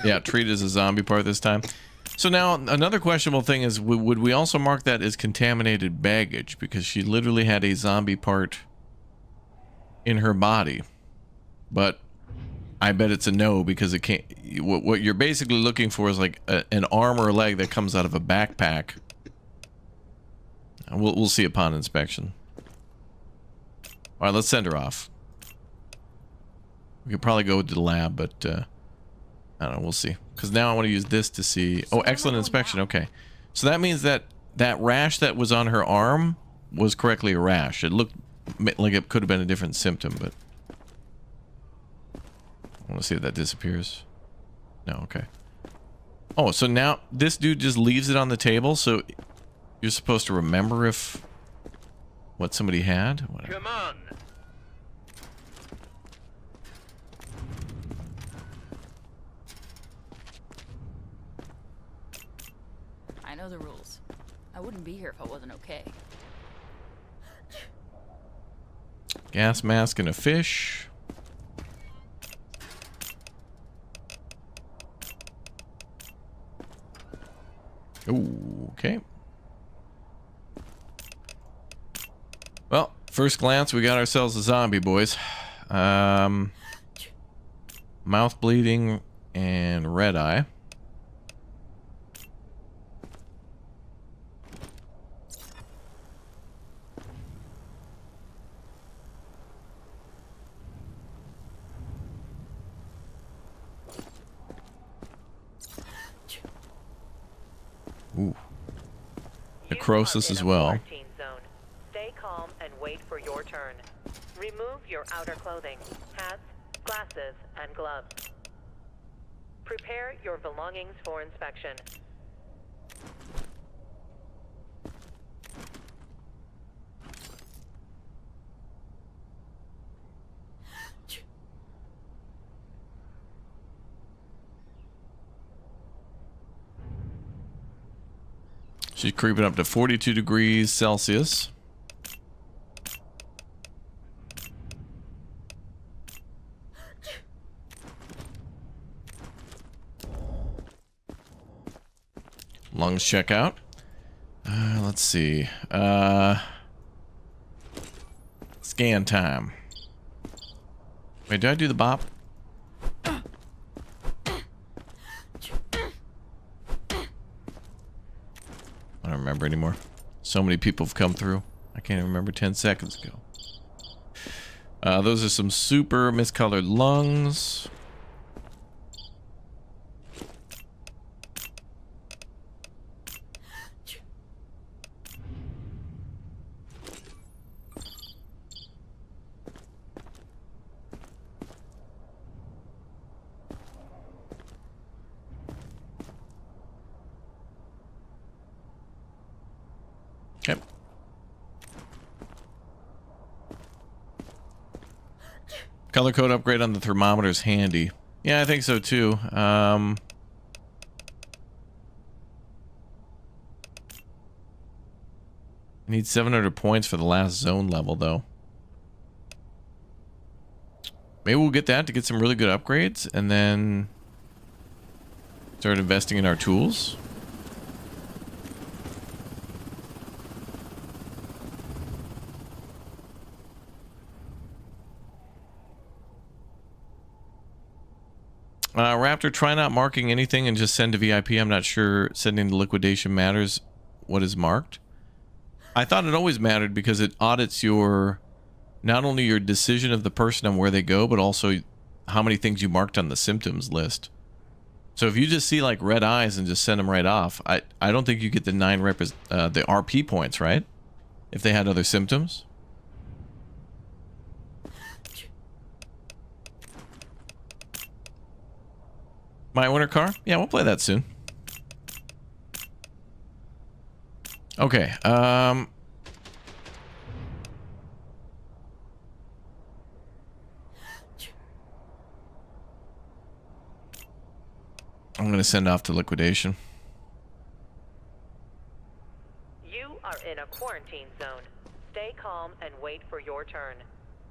A: Yeah, treat it as a zombie part this time. So now, another questionable thing is, would we also mark that as contaminated baggage? Because she literally had a zombie part in her body. But I bet it's a no, because it can't... What you're basically looking for is like an arm or a leg that comes out of a backpack. We'll see upon inspection. Alright, let's send her off. We could probably go to the lab, but... I don't know, we'll see. Because now I want to use this to see... Oh, excellent inspection, okay. So that means that that rash that was on her arm was correctly a rash. It looked like it could have been a different symptom, but... I want to see if that disappears. No, okay. Oh, so now this dude just leaves it on the table, so you're supposed to remember if... what somebody had? Whatever.
B: Come on.
I: I know the rules. I wouldn't be here if I wasn't okay.
A: Gas mask and a fish. Ooh, okay. Well, first glance, we got ourselves a zombie, boys. mouth bleeding, and red eye. Ooh. Necrosis as well.
C: Zone. Stay calm and wait for your turn. Remove your outer clothing, hats, glasses, and gloves. Prepare your belongings for inspection.
A: She's creeping up to 42 degrees Celsius. Lungs check out. Let's see. Scan time. Wait, did I do the bop? I don't remember anymore. So many people have come through. I can't even remember 10 seconds ago. Those are some super miscolored lungs. Okay. Color code upgrade on the thermometer is handy. Yeah, I think so too. Need 700 points for the last zone level though. Maybe we'll get that to get some really good upgrades and then start investing in our tools. Raptor, try not marking anything and just send to VIP. I'm not sure sending to liquidation matters what is marked. I thought it always mattered because it audits your, not only your decision of the person on where they go, but also how many things you marked on the symptoms list. So if you just see like red eyes and just send them right off, I don't think you get the the RP points, right? If they had other symptoms. My winter car? Yeah, we'll play that soon. Okay, I'm gonna send off to liquidation.
C: You are in a quarantine zone. Stay calm and wait for your turn.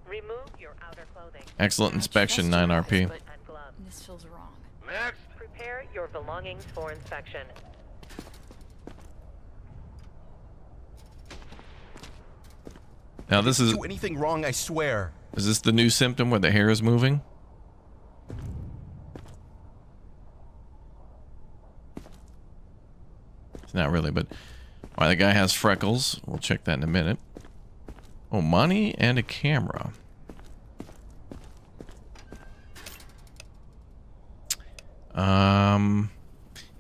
C: Remove your outer clothing.
A: Excellent inspection, 9 RP.
I: This feels wrong.
B: Next.
C: Prepare your belongings for inspection.
A: Now this is...
K: Do anything wrong, I swear.
A: Is this the new symptom where the hair is moving? It's not really, but... Alright, the guy has freckles. We'll check that in a minute. Oh, money and a camera.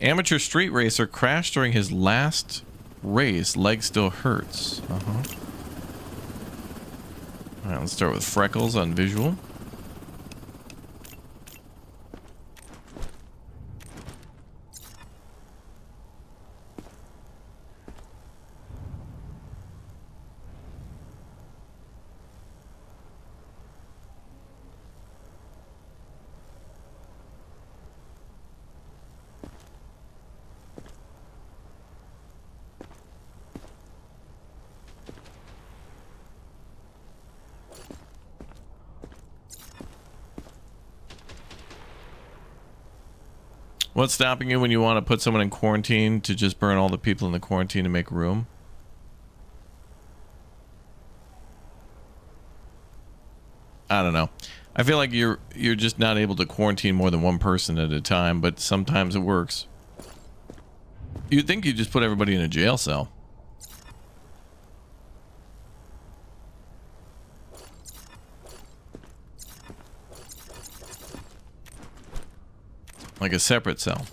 A: Amateur street racer crashed during his last race. Leg still hurts. Alright, let's start with freckles on visual. What's stopping you when you want to put someone in quarantine to just burn all the people in the quarantine to make room? I don't know. I feel like you're just not able to quarantine more than one person at a time, but sometimes it works. You'd think you'd just put everybody in a jail cell. Like a separate cell.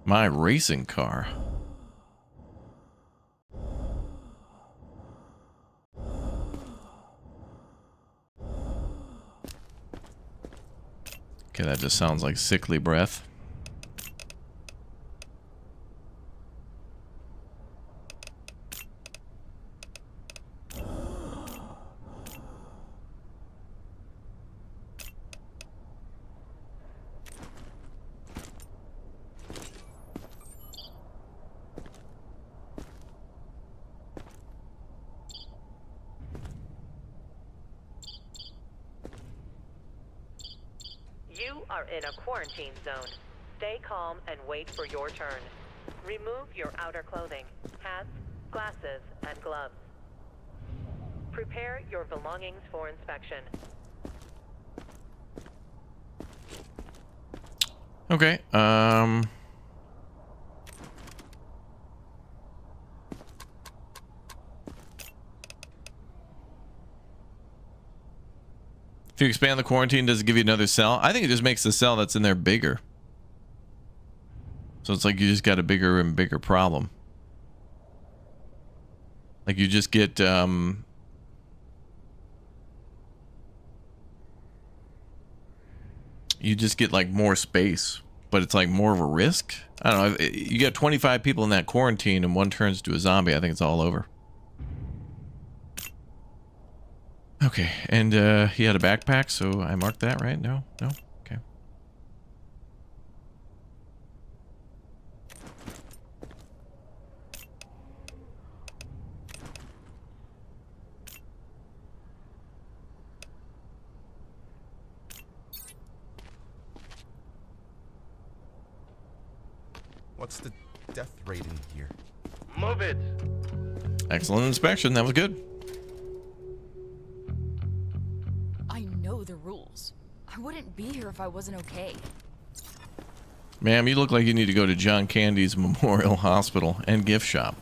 A: My racing car. Okay, that just sounds like sickly breath.
C: You are in a quarantine zone. Stay calm and wait for your turn. Remove your outer clothing, hats, glasses, and gloves. Prepare your belongings for inspection.
A: Okay, if you expand the quarantine, does it give you another cell? I think it just makes the cell that's in there bigger. So it's like you just got a bigger and bigger problem. Like you just get, like more space, but it's like more of a risk. I don't know. You got 25 people in that quarantine and one turns to a zombie. I think it's all over. Okay, and he had a backpack, so I marked that, right? No? No? Okay.
K: What's the death rate in here?
B: Move it.
A: Excellent inspection. That was good.
I: I know the rules. I wouldn't be here if I wasn't okay.
A: Ma'am, you look like you need to go to John Candy's Memorial Hospital and gift shop.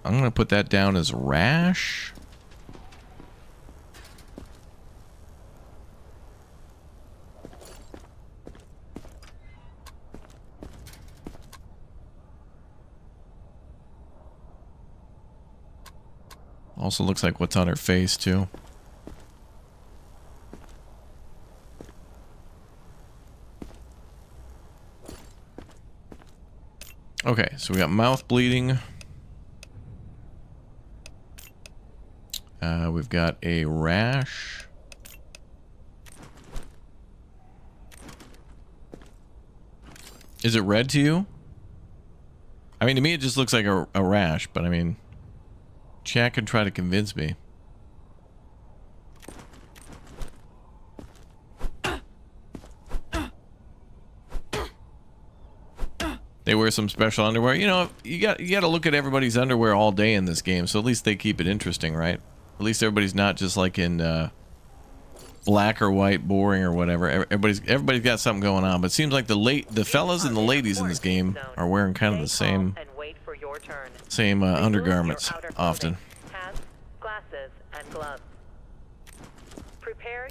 A: I'm gonna put that down as rash. Also looks like what's on her face too. Okay, so we got mouth bleeding. We've got a rash. Is it red to you? I mean, to me it just looks like a rash, but I mean, chat can try to convince me. They wear some special underwear. You know, you got to look at everybody's underwear all day in this game, so at least they keep it interesting, right? At least everybody's not just like in black or white, boring or whatever. Everybody's got something going on. But it seems like the fellas and the ladies in this game are wearing kind of the same undergarments often.
C: Hats, glasses, and gloves. Prepare.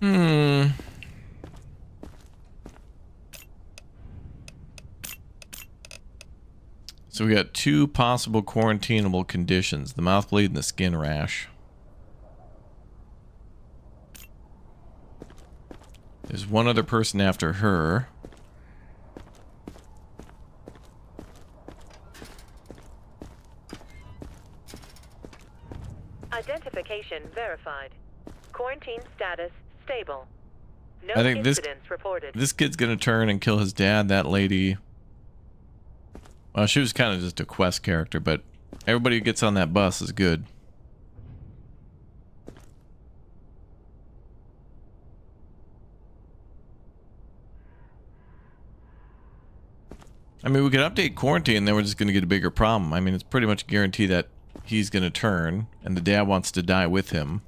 A: So we got 2 possible quarantinable conditions, the mouth bleed and the skin rash. There's one other person after her.
C: Identification verified. Quarantine status stable. No
A: I think
C: incidents reported.
A: this kid's gonna turn and kill his dad. That lady, well, she was kind of just a quest character, but everybody who gets on that bus is good. I mean, we could update quarantine, and then we're just going to get a bigger problem. I mean, it's pretty much guaranteed that he's going to turn, and the dad wants to die with him.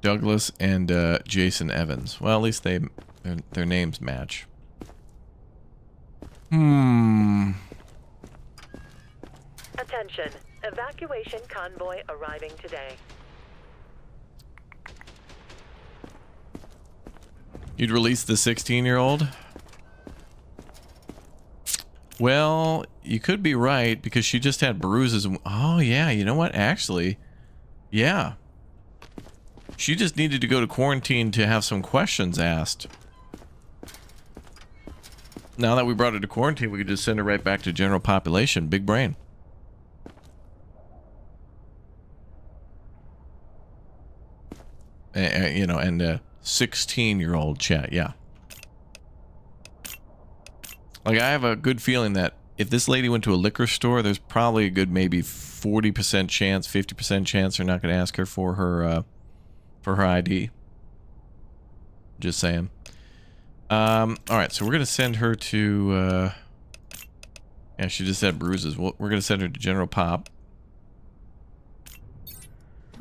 A: Douglas and Jason Evans. Well, at least their names match.
C: Attention. Evacuation convoy arriving today.
A: You'd release the 16-year-old? Well, you could be right, because she just had bruises. Oh, yeah, you know what? Actually, yeah. She just needed to go to quarantine to have some questions asked. Now that we brought her to quarantine, we could just send her right back to general population. Big brain. You know, and 16-year-old chat, yeah. Like, I have a good feeling that if this lady went to a liquor store, there's probably a good maybe 40% chance, 50% chance they're not going to ask her for her ID. Just saying. Alright, so we're going to send her to, yeah, she just had bruises. We're going to send her to General Pop.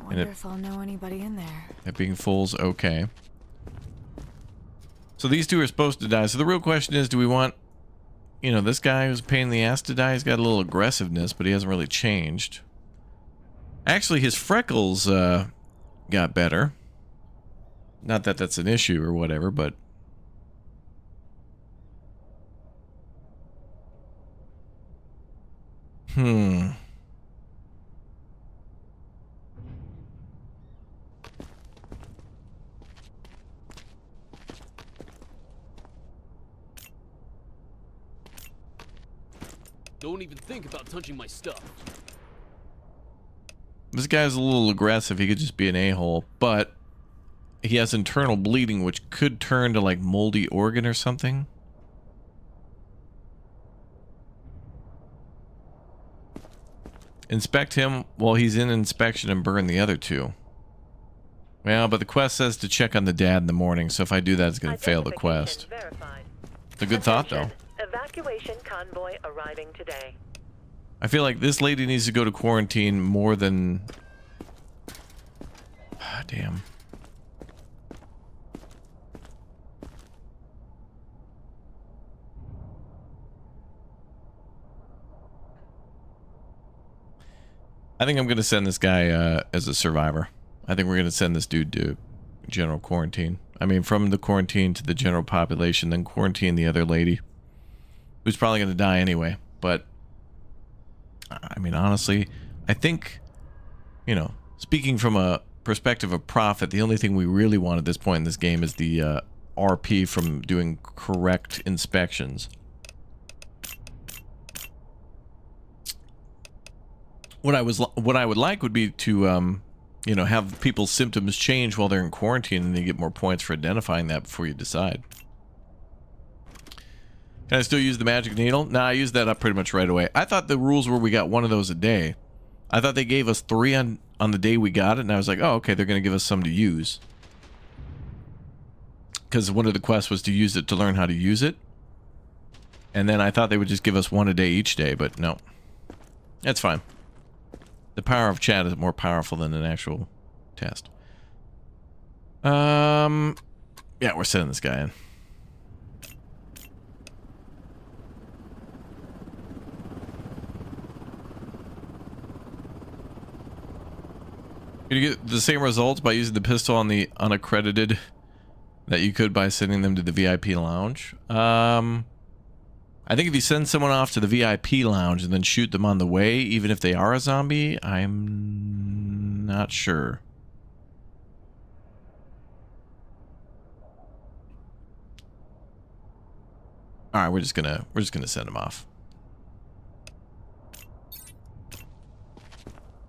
H: I wonder if I'll know anybody in there.
A: That being full's okay. So these two are supposed to die. So the real question is, do we want, you know, this guy who's a pain in the ass to die? He's got a little aggressiveness, but he hasn't really changed. Actually, his freckles, got better. Not that that's an issue or whatever, but
F: Don't even think about touching my stuff.
A: this guy's a little aggressive. He could just be an a-hole, but he has internal bleeding, which could turn to like moldy organ or something. Inspect him while he's in inspection and burn the other two. Well, but the quest says to check on the dad in the morning, so if I do that, it's going to fail the quest. It's a good thought, though.
C: Evacuation convoy arriving today.
A: I feel like this lady needs to go to quarantine more than... damn. I think I'm going to send this guy as a survivor. I think we're going to send this dude to general quarantine. I mean, from the quarantine to the general population, then quarantine the other lady, who's probably going to die anyway. But, I mean, honestly, I think, you know, speaking from a perspective of profit, the only thing we really want at this point in this game is the RP from doing correct inspections. What I would like would be to, you know, have people's symptoms change while they're in quarantine, and you get more points for identifying that before you decide. Can I still use the magic needle? Nah, I used that up pretty much right away. I thought the rules were we got one of those a day. I thought they gave us 3 on the day we got it, and I was like, oh, okay, they're going to give us some to use. Because one of the quests was to use it to learn how to use it. And then I thought they would just give us 1 a day each day, but no. That's fine. The power of chat is more powerful than an actual test. Yeah, we're sending this guy in. You get the same results by using the pistol on the unaccredited that you could by sending them to the VIP lounge. I think if you send someone off to the VIP lounge and then shoot them on the way, even if they are a zombie, I'm not sure. All right, we're just gonna send them off.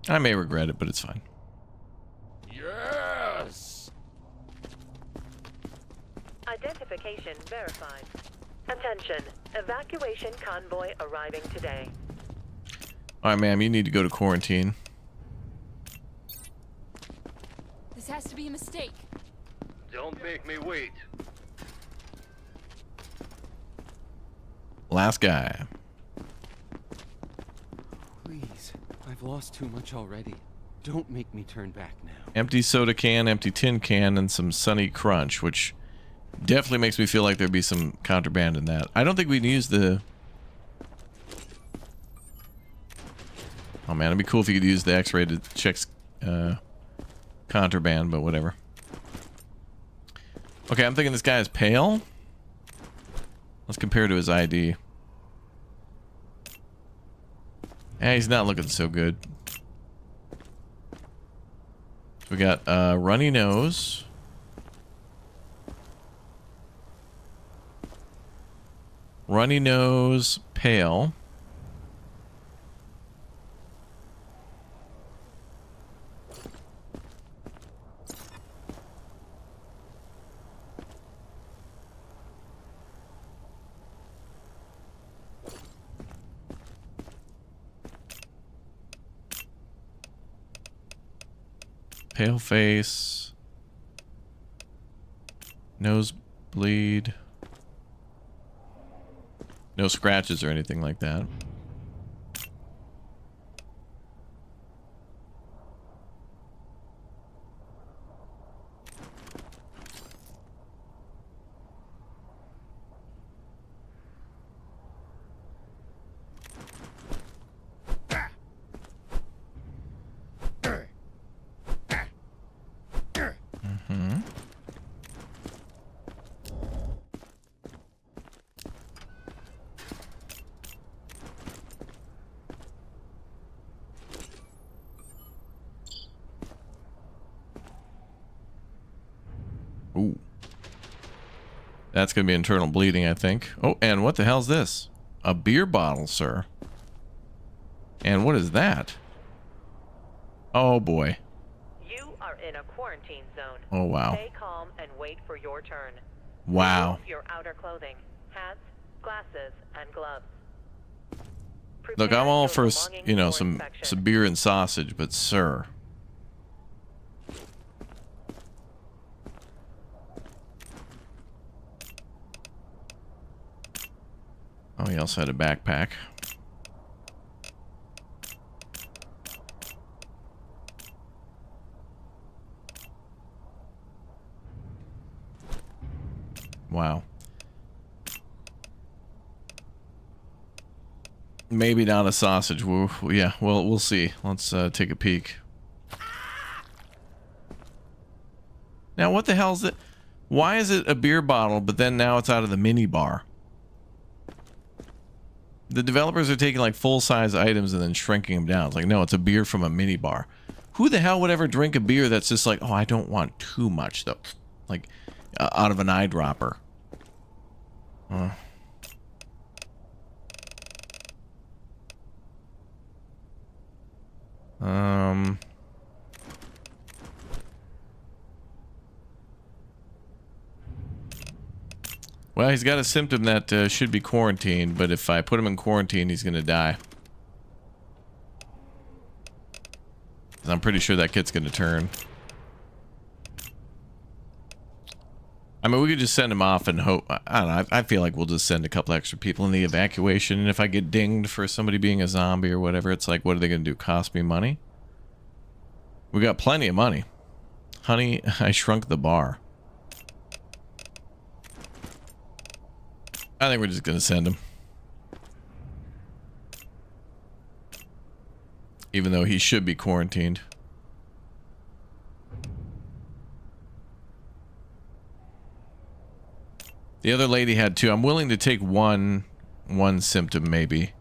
A: I may regret it, but it's fine.
B: Yes!
C: Identification verified. Attention, evacuation convoy arriving today.
A: All right, ma'am, you need to go to quarantine.
I: This has to be a mistake.
B: Don't make me wait.
A: Last guy.
F: Please, I've lost too much already. Don't make me turn back now.
A: Empty soda can, empty tin can, and some Sunny Crunch, which definitely makes me feel like there'd be some contraband in that. I don't think we can use the... Oh man, it'd be cool if you could use the X-ray to check contraband, but whatever. Okay, I'm thinking this guy is pale. Let's compare to his ID. Yeah, he's not looking so good. We got runny nose. Runny nose, pale. Pale face. Nose bleed. No scratches or anything like that. Ooh. That's going to be internal bleeding, I think. Oh, and what the hell's this? A beer bottle, sir. And what is that? Oh, boy.
C: You are in a quarantine zone.
A: Oh, wow.
C: Stay calm and wait for your turn.
A: Wow.
C: Remove your outer clothing, hats, glasses, and gloves.
A: Look,
C: Prepare
A: I'm all
C: your
A: for,
C: belongings
A: you know,
C: for
A: some
C: inspection.
A: beer and sausage, but sir. Oh, he also had a backpack. Wow. Maybe not a sausage. Yeah, well, we'll see. Let's take a peek. Now, what the hell is it? Why is it a beer bottle, but then now it's out of the mini bar? The developers are taking like full-size items and then shrinking them down. It's like, no, it's a beer from a mini bar. Who the hell would ever drink a beer that's just like, oh, I don't want too much, though? Like, out of an eyedropper. Well, he's got a symptom that should be quarantined, but if I put him in quarantine, he's going to die. I'm pretty sure that kid's going to turn. I mean, we could just send him off and hope. I don't know. I feel like we'll just send a couple extra people in the evacuation. And if I get dinged for somebody being a zombie or whatever, it's like, what are they going to do? Cost me money? We got plenty of money. Honey, I shrunk the bar. I think we're just going to send him. Even though he should be quarantined. The other lady had 2. I'm willing to take one symptom, maybe.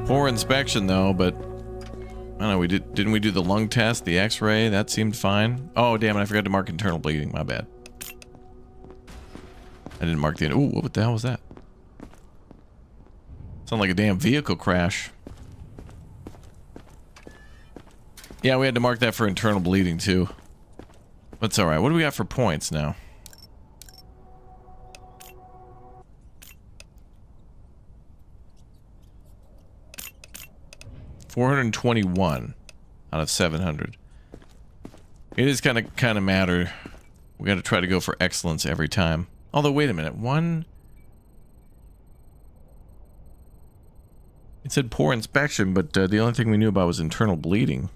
A: Poor inspection though, but I don't know, didn't we do the lung test, the x-ray? That seemed fine. Oh damn it, I forgot to mark internal bleeding, my bad. I didn't mark the... Ooh, what the hell was that? Sounded like a damn vehicle crash. Yeah, we had to mark that for internal bleeding too. That's alright. What do we got for points now? $421 out of 700. It is kind of matter. We got to try to go for excellence every time. Although, wait a minute. It said poor inspection, but the only thing we knew about was internal bleeding.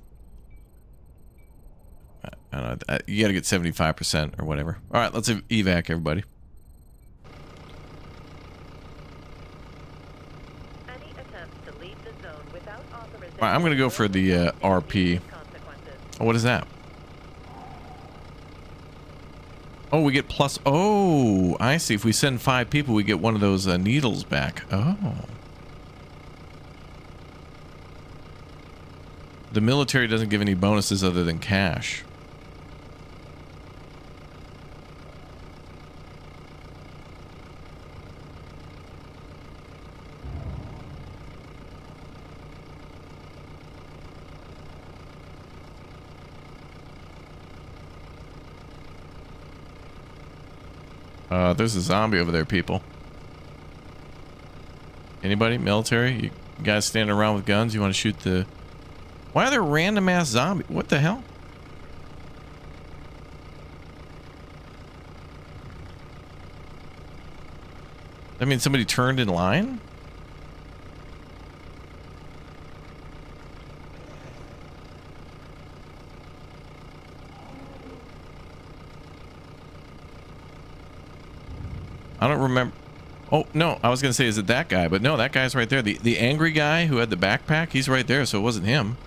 A: I don't know. You got to get 75% or whatever. All right, let's evac everybody. All right, I'm going to go for the RP. Oh, what is that? Oh, we get plus... Oh, I see. If we send 5 people, we get one of those needles back. Oh. The military doesn't give any bonuses other than cash. There's a zombie over there, people. Anybody? Military? You guys standing around with guns? You want to shoot the... Why are there random ass zombies? What the hell? I mean, somebody turned in line? I don't remember. Oh, no. I was going to say, is it that guy? But no, that guy's right there. The angry guy who had the backpack, he's right there, so it wasn't him.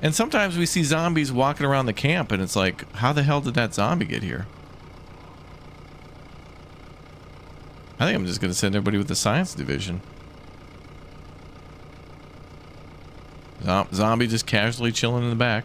A: And sometimes we see zombies walking around the camp, and it's like, how the hell did that zombie get here? I think I'm just going to send everybody with the science division. Zombie just casually chilling in the back.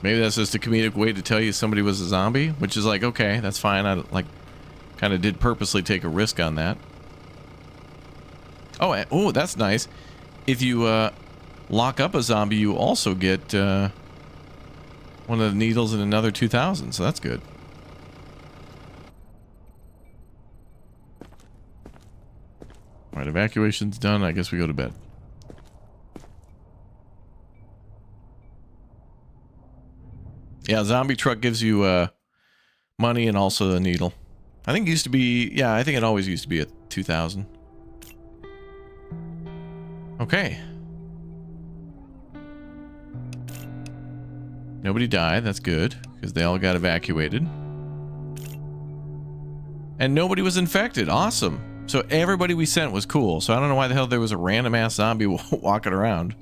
A: Maybe that's just a comedic way to tell you somebody was a zombie, which is like, okay, that's fine. I like kind of did purposely take a risk on that. Oh, oh, that's nice. If you lock up a zombie, you also get one of the needles and another 2,000, so that's good. All right, evacuation's done. I guess we go to bed. Yeah, zombie truck gives you money and also a needle. I think it used to be, yeah, I think it always used to be at 2,000. Okay. Nobody died, that's good, because they all got evacuated. And nobody was infected, awesome. So everybody we sent was cool, so I don't know why the hell there was a random ass zombie walking around.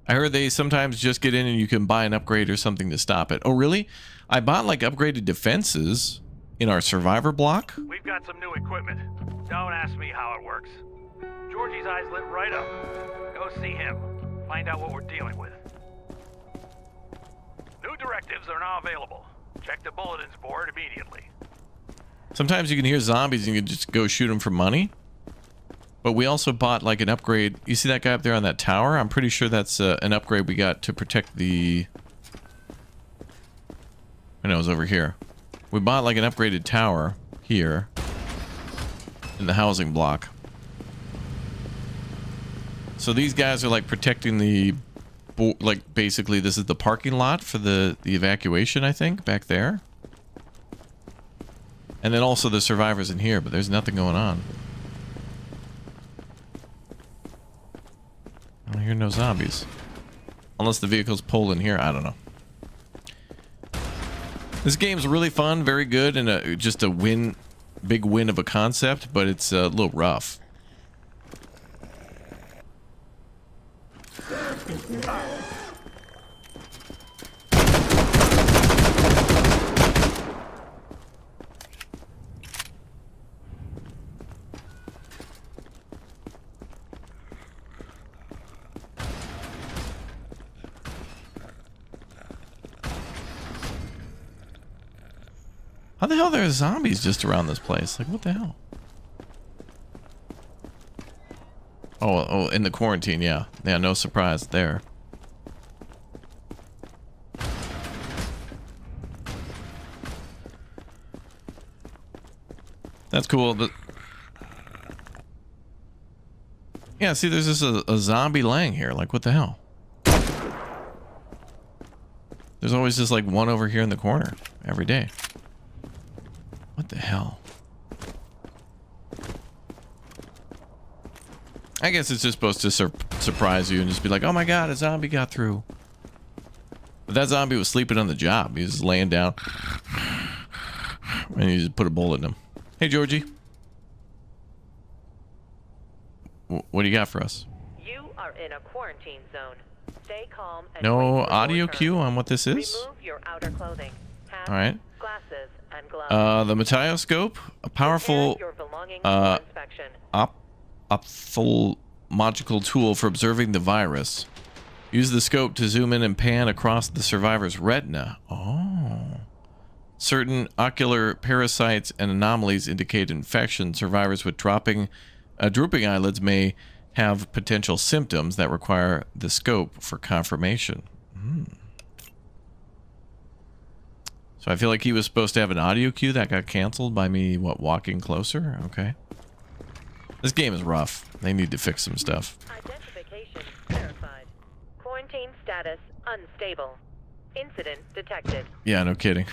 A: I heard they sometimes just get in and you can buy an upgrade or something to stop it. Oh, really? I bought like upgraded defenses in our survivor block.
B: We've got some new equipment. Don't ask me how it works. Georgie's eyes lit right up. Go see him. Find out what we're dealing with. New directives are now available. Check the bulletins board immediately.
A: Sometimes you can hear zombies and you can just go shoot them for money. But we also bought like an upgrade. You see that guy up there on that tower? I'm pretty sure that's an upgrade we got to protect the... I know, it was over here. We bought like an upgraded tower here in the housing block. So these guys are like protecting the... Like basically this is the parking lot for the evacuation, I think, back there. And then also the survivors in here, but there's nothing going on. I don't hear no zombies. Unless the vehicle's pulled in here, I don't know. This game's really fun, very good, and just a big win of a concept, but it's a little rough. How the hell are there zombies just around this place? Like, what the hell? Oh, in the quarantine, yeah. Yeah, no surprise there. That's cool. Yeah, see, there's just a zombie laying here. Like, what the hell? There's always just like one over here in the corner every day. What the hell? I guess it's just supposed to surprise you and just be like, oh my god, a zombie got through. But that zombie was sleeping on the job. He was just laying down. And you just put a bullet in him. Hey, Georgie. What do you got for us?
C: You are in a quarantine zone. Stay calm and
A: No
C: wait for
A: audio
C: your turn.
A: cue on what this is?
C: Remove your outer clothing. Hats,
A: All right.
C: glasses, and gloves.
A: The Metioscope, a powerful
C: Prepare your belongings for inspection.
A: ophthalmological tool for observing the virus. Use the scope to zoom in and pan across the survivor's retina. Oh. Certain ocular parasites and anomalies indicate infection. Survivors with drooping eyelids may have potential symptoms that require the scope for confirmation. So I feel like he was supposed to have an audio cue that got canceled by me, walking closer? Okay. This game is rough. They need to fix some stuff.
C: Identification verified. Quarantine status unstable. Incident detected.
A: Yeah, no kidding.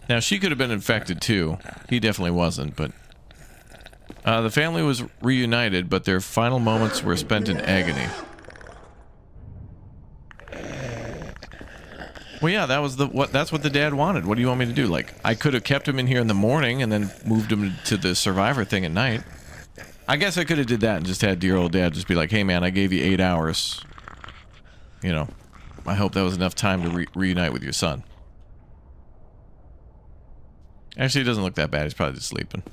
A: Now, she could have been infected too. He definitely wasn't, but... the family was reunited, but their final moments were spent in agony. Well, yeah, that's what the dad wanted. What do you want me to do? Like, I could have kept him in here in the morning and then moved him to the survivor thing at night. I guess I could have did that and just had dear old dad just be like, hey man, I gave you 8 hours. You know, I hope that was enough time to reunite with your son. Actually, he doesn't look that bad. He's probably just sleeping.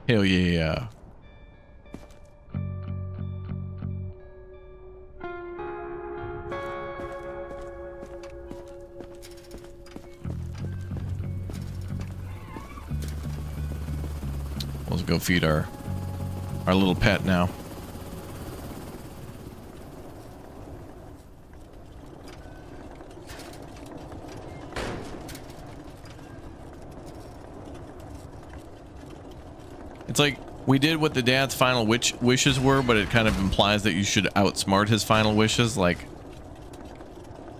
A: Hell yeah. Let's go feed our little pet now. It's like we did what the dad's final wishes were, but it kind of implies that you should outsmart his final wishes, like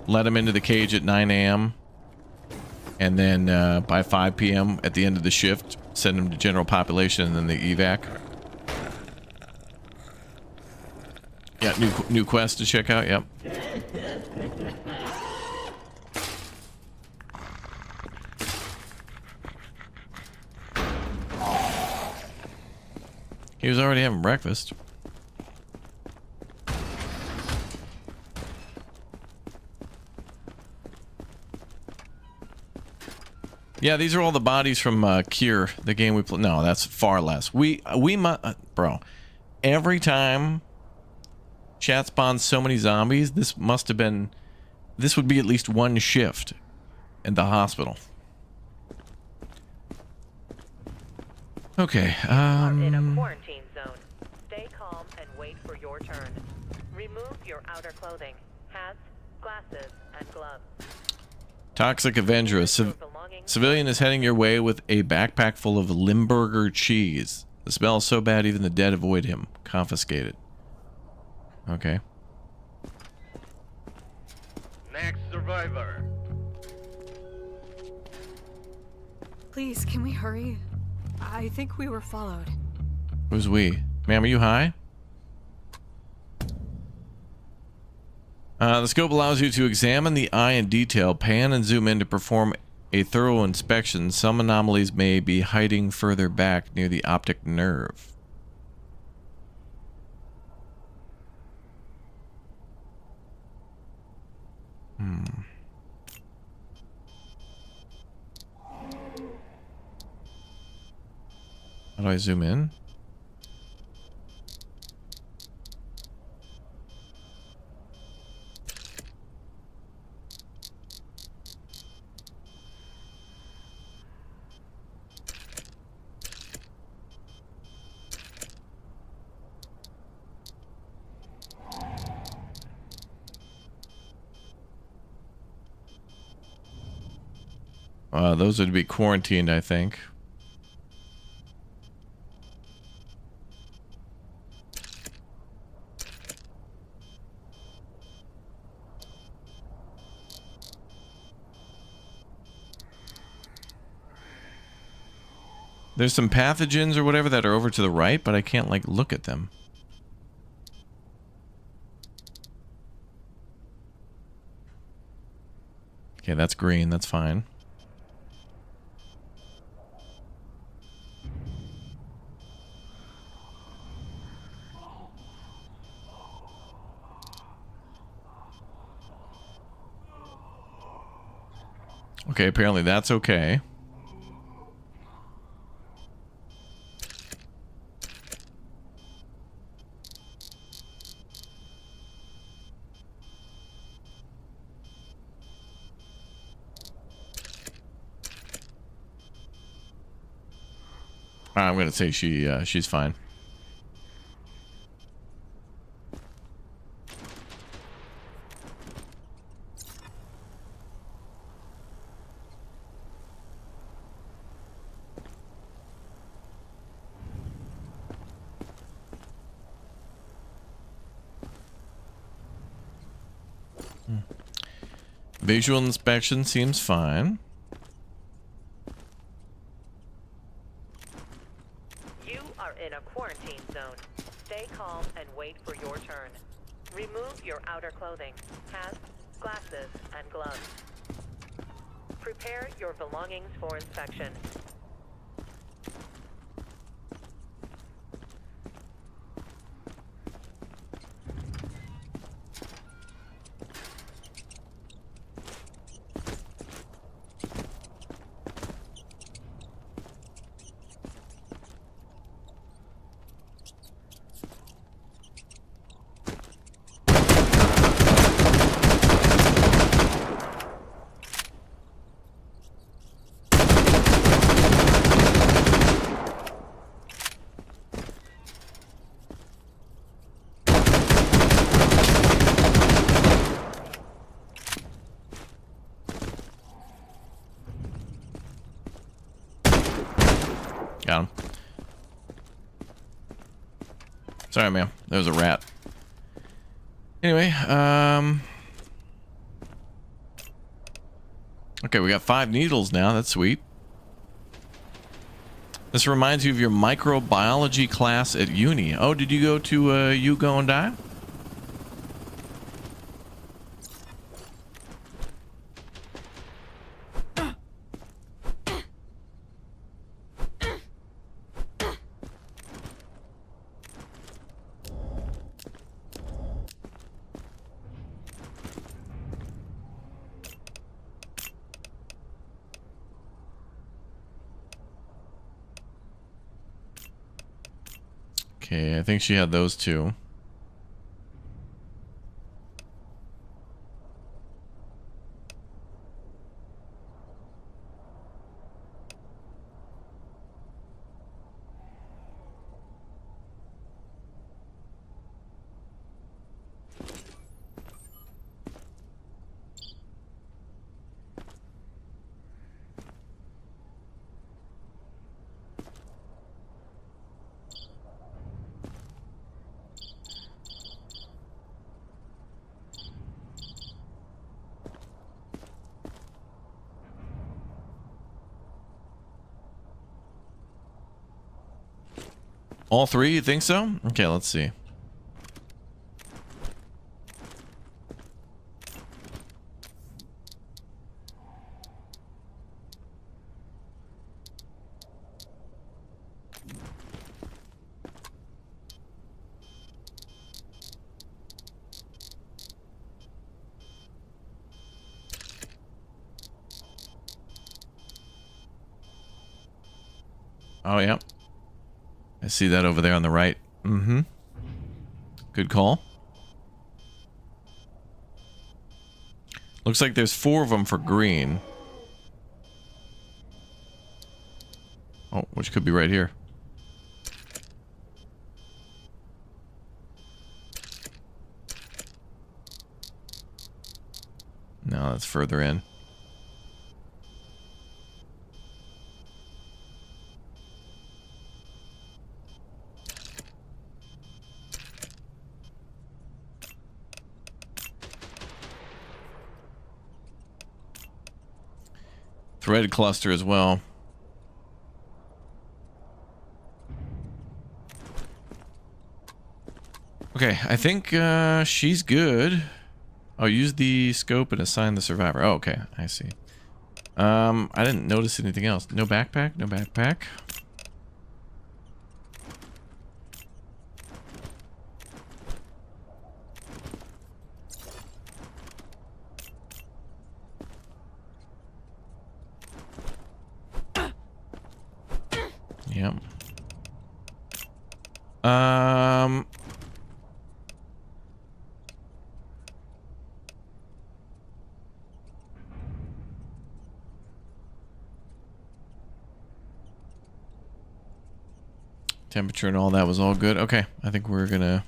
A: let him into the cage at 9 a.m. and then by 5 p.m. at the end of the shift, send him to general population and then the evac. Yeah, new quest to check out. Yep. He was already having breakfast. Yeah, these are all the bodies from Cure, the game we play. No, that's far less. We bro, every time chat spawns so many zombies, this would be at least one shift in the hospital. Okay,
C: You are in a quarantine zone. Stay calm and wait for your turn. Remove your outer clothing, hats, glasses, and gloves.
A: Toxic Avenger. A civilian is heading your way with a backpack full of Limburger cheese. The smell is so bad even the dead avoid him. Confiscate it. Okay.
B: Next survivor.
H: Please, can we hurry? I think we were followed.
A: Who's we? Ma'am, are you high? The scope allows you to examine the eye in detail, pan and zoom in to perform a thorough inspection. Some anomalies may be hiding further back near the optic nerve. How do I zoom in? Those would be quarantined, I think. There's some pathogens or whatever that are over to the right, but I can't, like, look at them. Okay, that's green. That's fine. Okay, apparently that's okay. I'm gonna say she's fine. Visual inspection seems fine.
C: You are in a quarantine zone. Stay calm and wait for your turn. Remove your outer clothing, hats, glasses, and gloves. Prepare your belongings for inspection.
A: Got him. Sorry, ma'am. There was a rat. Anyway, okay, we got 5 needles now. That's sweet. This reminds you of your microbiology class at uni. Oh, did you go to You Go and Die? Okay, I think she had those two. All three, you think so? Okay, let's see. Oh, yeah. I see that over there on the right. Mm-hmm. Good call. Looks like there's 4 of them for green. Oh, which could be right here. No, that's further in. Thread cluster as well. Okay, I think she's good. Oh, use the scope and assign the survivor. Oh, okay, I see. I didn't notice anything else. No backpack, no backpack. Yep. Temperature and all that was all good. Okay, I think we're gonna...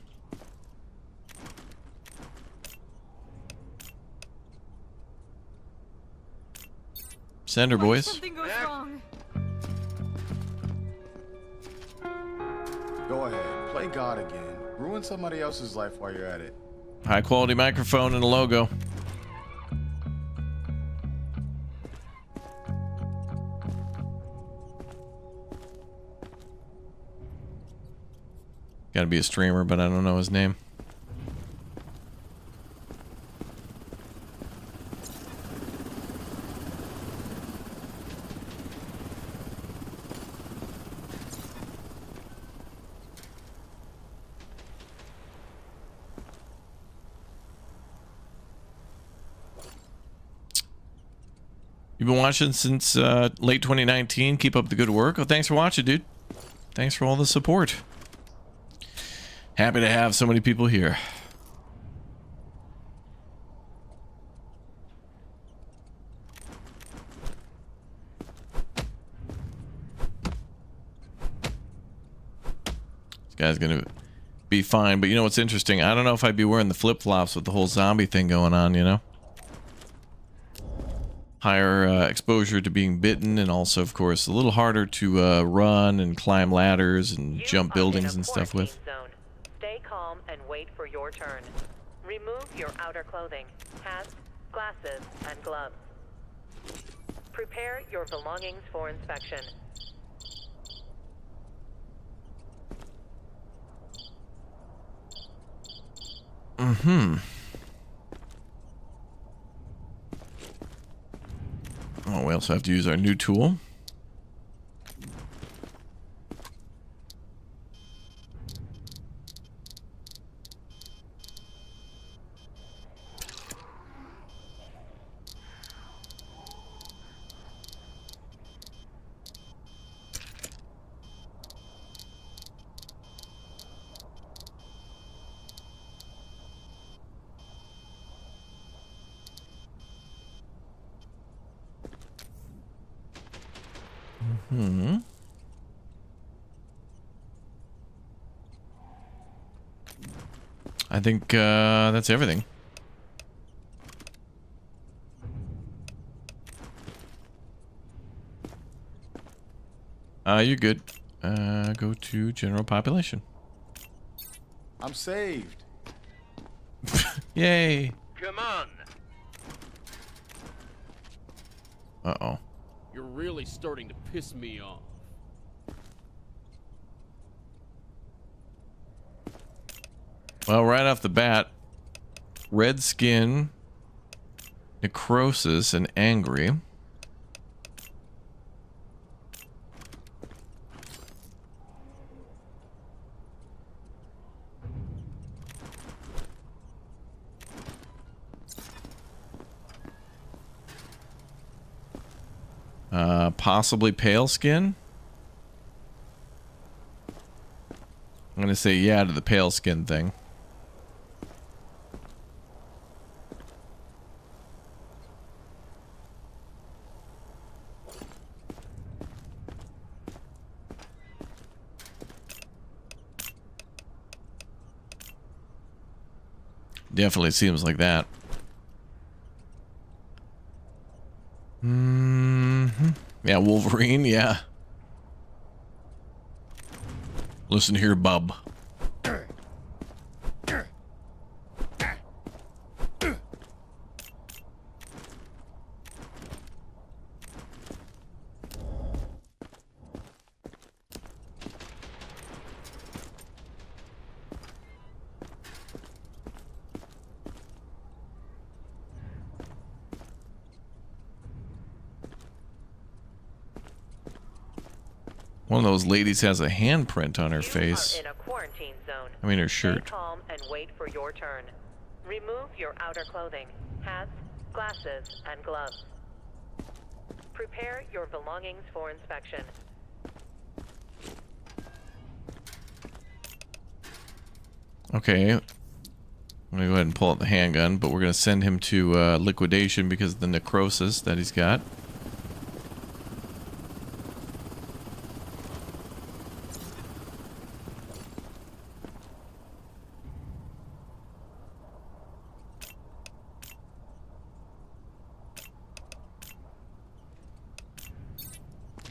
A: Send her, boys.
H: Something goes wrong.
L: Go ahead, play God again. Ruin somebody else's life while you're at it.
A: High quality microphone and a logo. Gotta be a streamer, but I don't know his name. You've been watching since late 2019. Keep up the good work. Oh, thanks for watching, dude. Thanks for all the support. Happy to have so many people here. This guy's gonna be fine, but you know what's interesting? I don't know if I'd be wearing the flip-flops with the whole zombie thing going on, you know? Higher exposure to being bitten, and also, of course, a little harder to run and climb ladders and jump buildings and stuff with.
C: Zone. Stay calm and wait for your turn. Remove your outer clothing, hats, glasses, and gloves. Prepare your belongings for inspection.
A: Mm-hmm. Oh, we also have to use our new tool. Hmm. I think that's everything. You're good. Go to general population.
L: I'm saved.
A: Yay.
B: Come on.
A: Uh-oh.
M: You're really starting to piss me off.
A: Well, right off the bat, red skin, necrosis, and angry. Possibly pale skin. I'm gonna say yeah to the pale skin thing. Definitely seems like that. Mm-hmm. Yeah, Wolverine, yeah. Listen here, bub. One of those ladies has a handprint on her face.
C: In a quarantine zone.
A: I mean her shirt.
C: Stay calm and wait for your turn. Remove your outer clothing, hats, glasses, and gloves. Prepare your belongings for inspection.
A: Okay. I'm gonna go ahead and pull out the handgun, but we're gonna send him to liquidation because of the necrosis that he's got.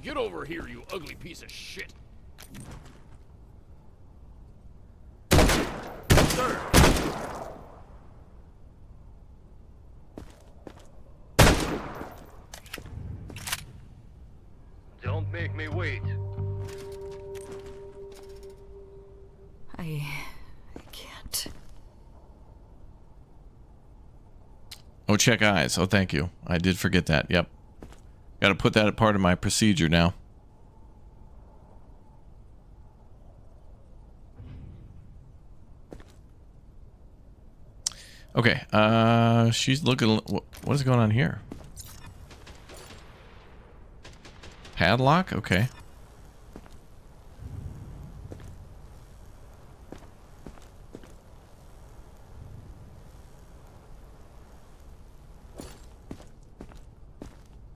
M: Get over here, you ugly piece of shit.
B: Sir. Don't make me wait.
H: I can't.
A: Oh, check eyes. Oh, thank you. I did forget that. Yep. Got to put that as part of my procedure now. Okay. She's looking. What is going on here? Padlock? Okay.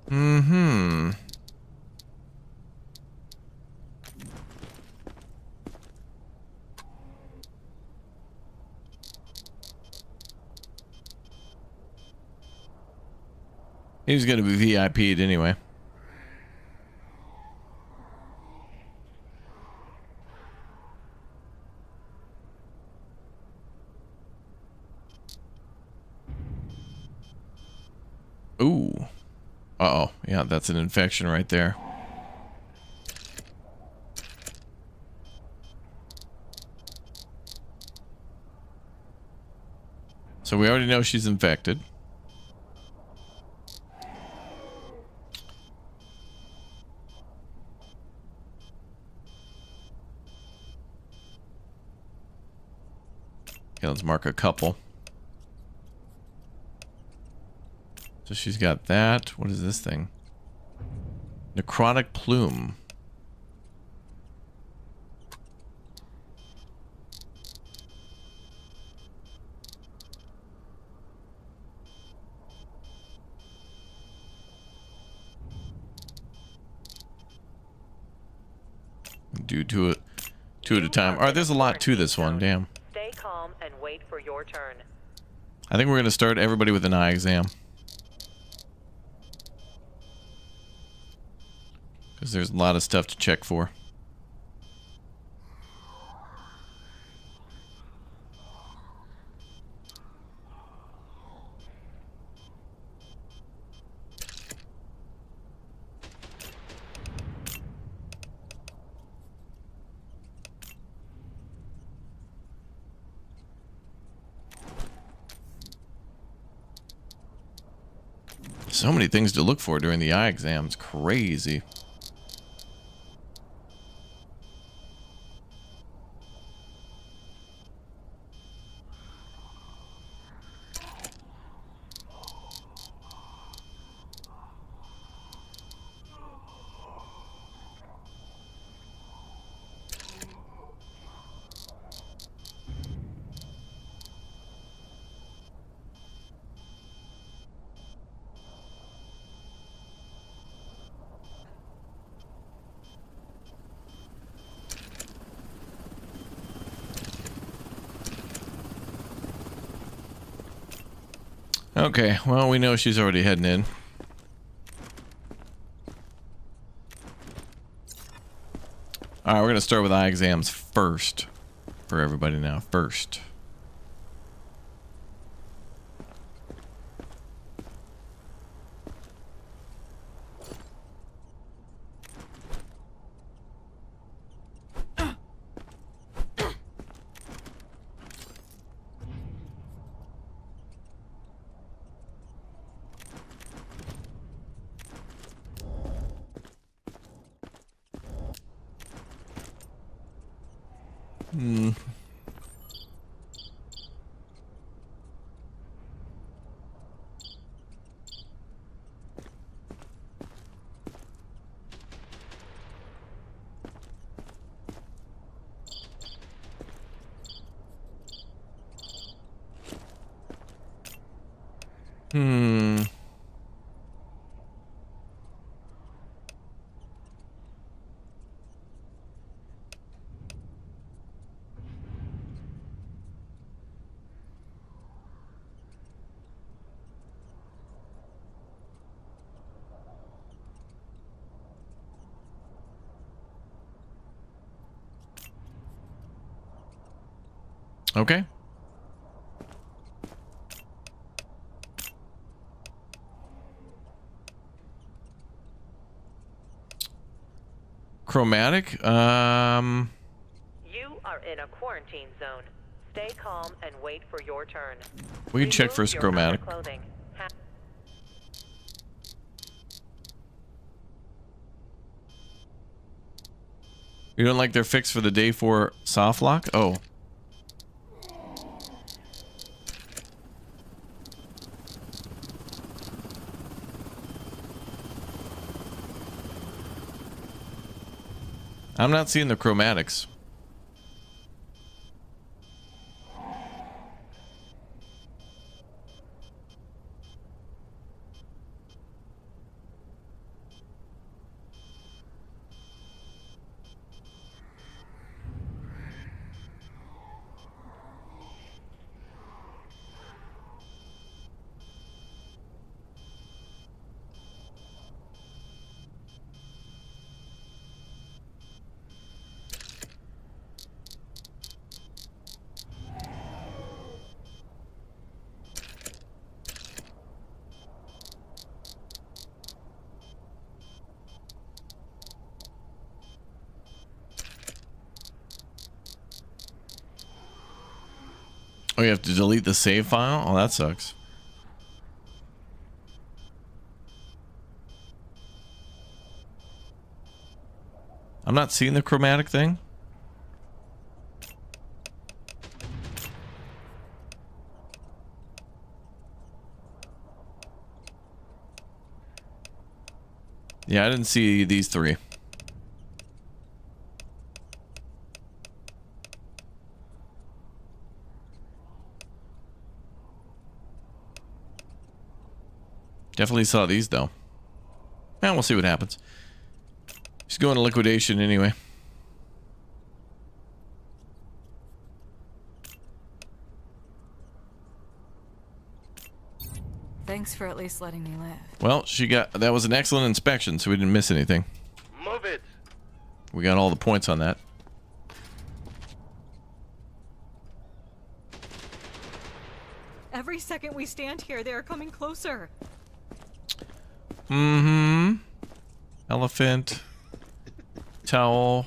A: Mm-hmm. He's going to be VIP'd anyway. Ooh. Uh-oh. Yeah, that's an infection right there. So we already know she's infected. Okay, let's mark a couple. So she's got that. What is this thing? Necrotic plume. do two at a time. All right, there's a lot to this one. Damn.
C: Stay calm and wait for your turn.
A: I think we're gonna start everybody with an eye exam. Because there's a lot of stuff to check for. So many things to look for during the eye exams. Crazy. Okay, well, we know she's already heading in. Alright, we're going to start with eye exams first. For everybody now. First. Okay. Chromatic.
C: You are in a quarantine zone. Stay calm and wait for your turn.
A: We can check first chromatic. You don't like their fix for the day 4 soft lock? Oh. I'm not seeing the chromatics. Oh, you have to delete the save file? Oh, that sucks. I'm not seeing the chromatic thing. Yeah, I didn't see these three. Definitely saw these, though. Well, we'll see what happens. She's going to liquidation anyway.
H: Thanks for at least letting me live.
A: Well, that was an excellent inspection, so we didn't miss anything.
M: Move it.
A: We got all the points on that.
H: Every second we stand here, they are coming closer.
A: Mm-hmm. Elephant, towel,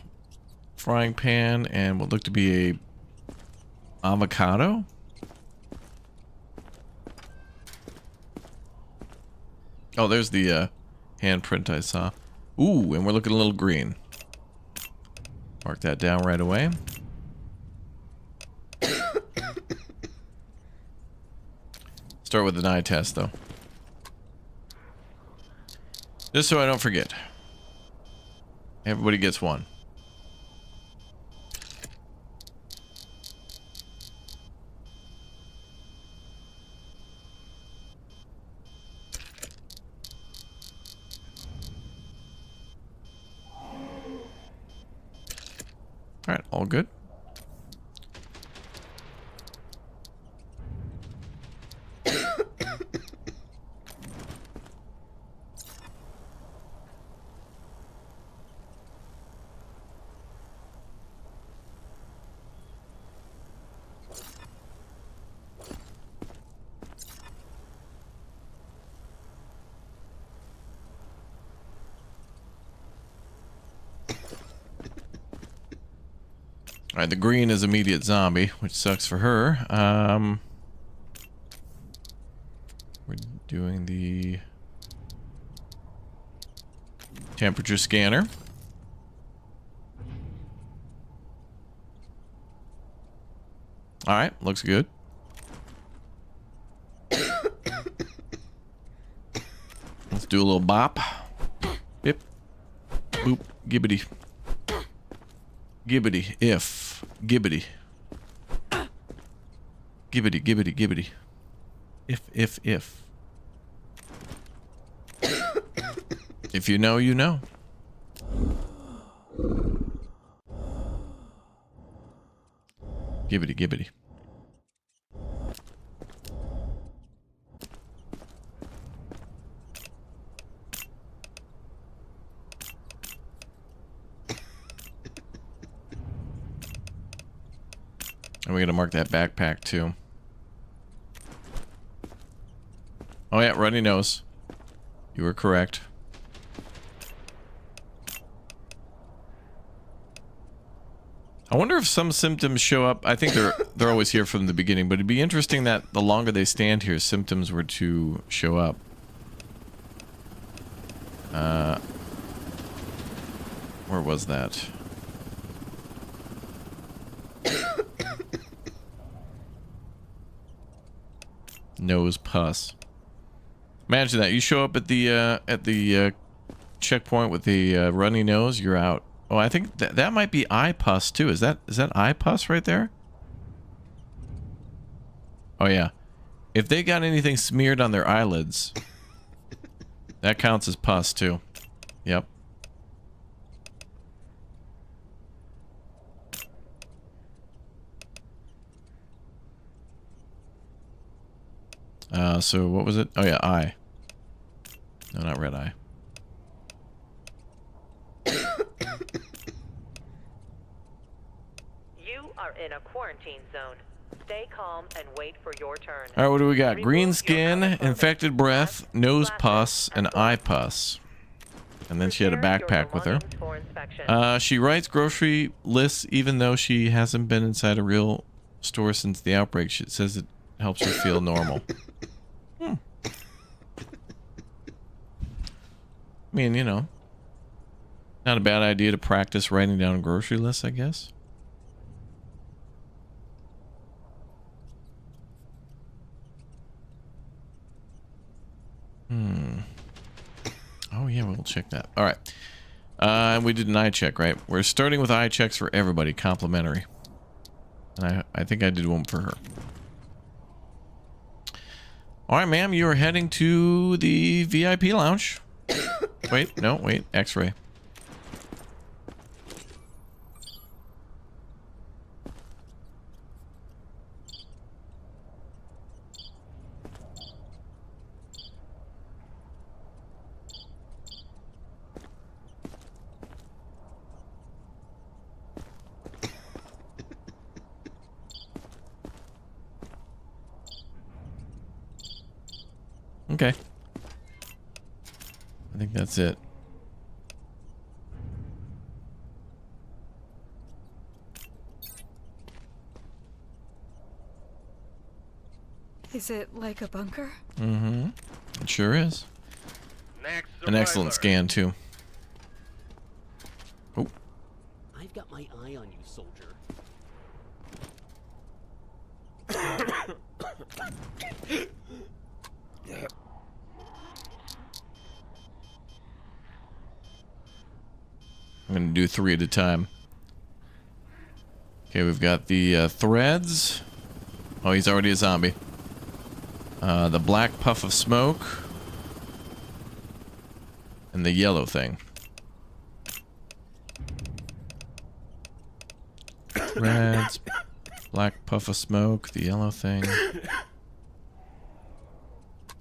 A: frying pan, and what looked to be a avocado. Oh, there's the handprint I saw. Ooh, and we're looking a little green. Mark that down right away. Start with an eye test, though. Just so I don't forget. Everybody gets one. All right, all good. Alright, the green is immediate zombie, which sucks for her. We're doing the temperature scanner. Alright, looks good. Let's do a little bop. Bip. Boop. Gibbity. Gibbity. If. Gibbity. Gibbity, gibbity, gibbity. If. If you know, you know. Gibbity, gibbity. And we're gonna mark that backpack too. Oh yeah, runny nose. You were correct. I wonder if some symptoms show up. I think they're always here from the beginning, but it'd be interesting that the longer they stand here, symptoms were to show up. Where was that? Nose pus. Imagine that. You show up at the checkpoint with the runny nose, you're out. Oh, I think that might be eye pus too. Is that eye pus right there? Oh yeah. If they got anything smeared on their eyelids, that counts as pus too. Yep. So what was it? Oh yeah, eye. No, not red eye.
C: You are in a quarantine zone. Stay calm and wait for your turn.
A: All right, what do we got? Green skin, infected breath, nose pus, and eye pus. And then she had a backpack with her. She writes grocery lists even though she hasn't been inside a real store since the outbreak. She says it helps her feel normal. I mean, you know, not a bad idea to practice writing down grocery lists, I guess. Oh yeah, we'll check that. All right. We did an eye check, right? We're starting with eye checks for everybody, complimentary. And I think I did one for her. All right, ma'am, you are heading to the VIP lounge. Wait, no, wait, X-ray. Okay. I think that's it.
H: Is it like a bunker?
A: Mm-hmm. It sure is.
B: Next
A: An excellent scan, too. Oh.
N: I've got my eye on you, soldier.
A: I'm going to do 3 at a time. Okay, we've got the threads. Oh, he's already a zombie. The black puff of smoke. And the yellow thing. Threads. Black puff of smoke. The yellow thing.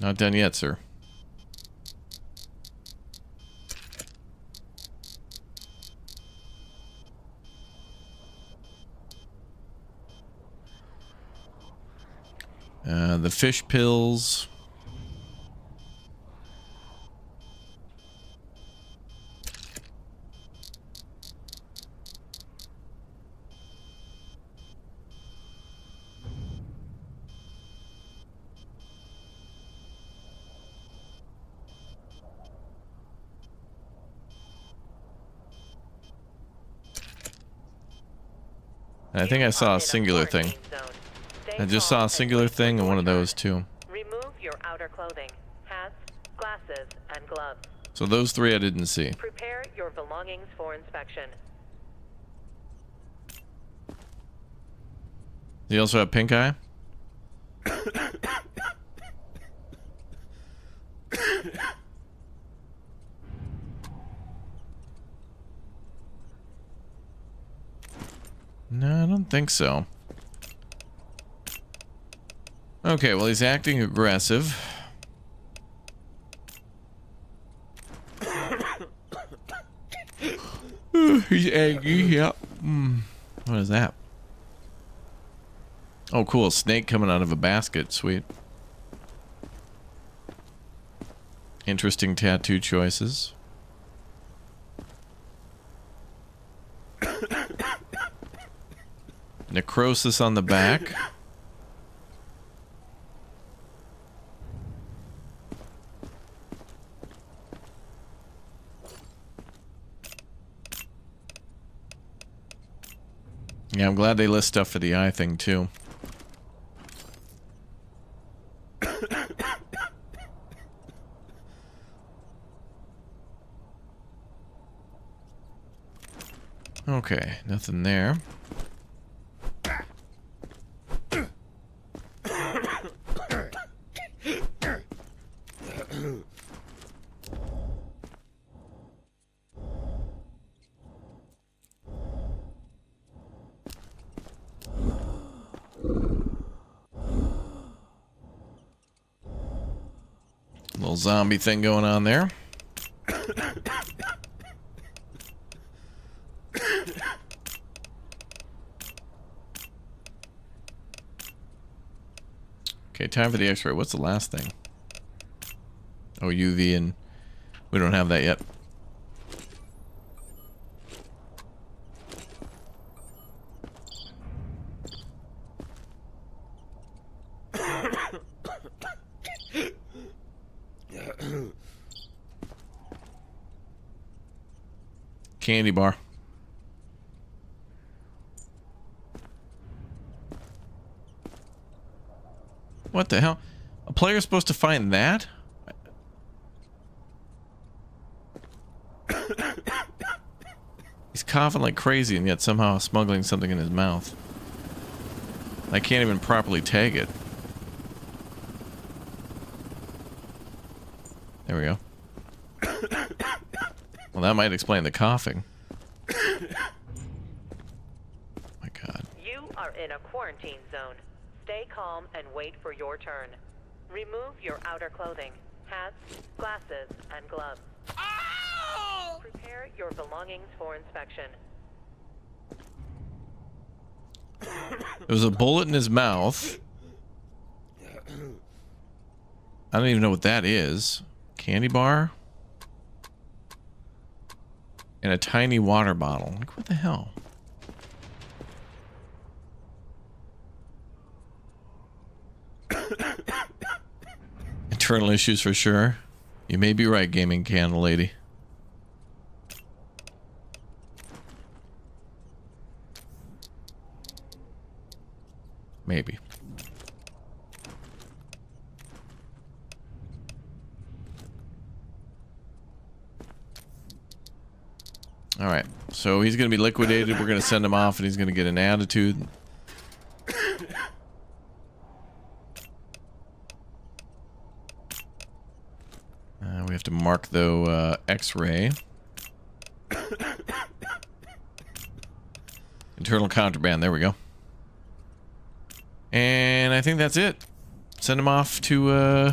A: Not done yet, sir. The fish pills. I think I saw a singular thing. I just saw a singular thing and one of those too.
C: Remove your outer clothing, hats, glasses, and gloves.
A: So those 3 I didn't see.
C: Prepare your belongings for inspection.
A: Do you also have pink eye? No, I don't think so. Okay, well, he's acting aggressive. He's angry, yep. What is that? Oh, cool. Snake coming out of a basket. Sweet. Interesting tattoo choices. Necrosis on the back. Yeah, I'm glad they list stuff for the eye thing too. Okay, nothing there. Little zombie thing going on there. Okay, time for the X-ray. What's the last thing? Oh, UV, and we don't have that yet. Candy bar. What the hell? A player's supposed to find that? He's coughing like crazy and yet somehow smuggling something in his mouth. I can't even properly tag it. There we go. Well, that might explain the coughing. My God.
C: You are in a quarantine zone. Stay calm and wait for your turn. Remove your outer clothing, hats, glasses, and gloves. Ow! Prepare your belongings for inspection.
A: There was a bullet in his mouth. I don't even know what that is. Candy bar? And a tiny water bottle. Like, what the hell? Internal issues for sure. You may be right, gaming candle lady. Maybe. All right, so he's going to be liquidated. We're going to send him off, and he's going to get an attitude. We have to mark, though, X-ray. Internal contraband. There we go. And I think that's it. Send him off to,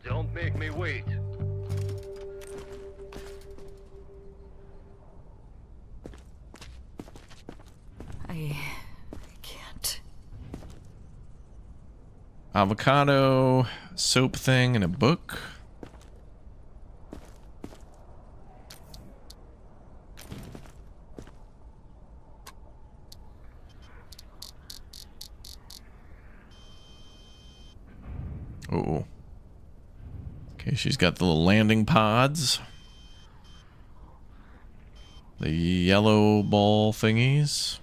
B: Don't make me wait.
H: I can't.
A: avocado, soap thing, and a book. Oh. Okay, she's got the little landing pods. The yellow ball thingies.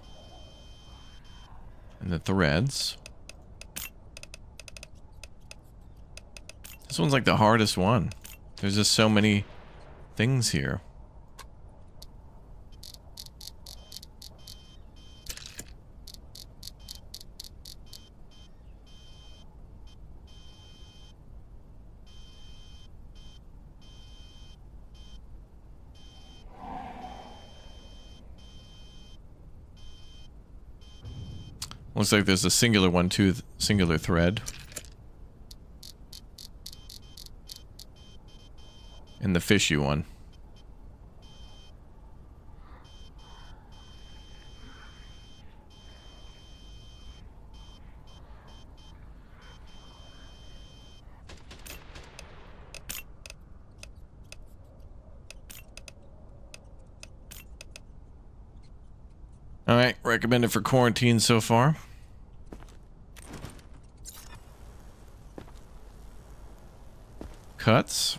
A: And the threads. This one's like the hardest one. There's just so many things here. Looks like there's a singular one too, singular thread. And the fishy one. Alright, recommended for quarantine so far. Cuts.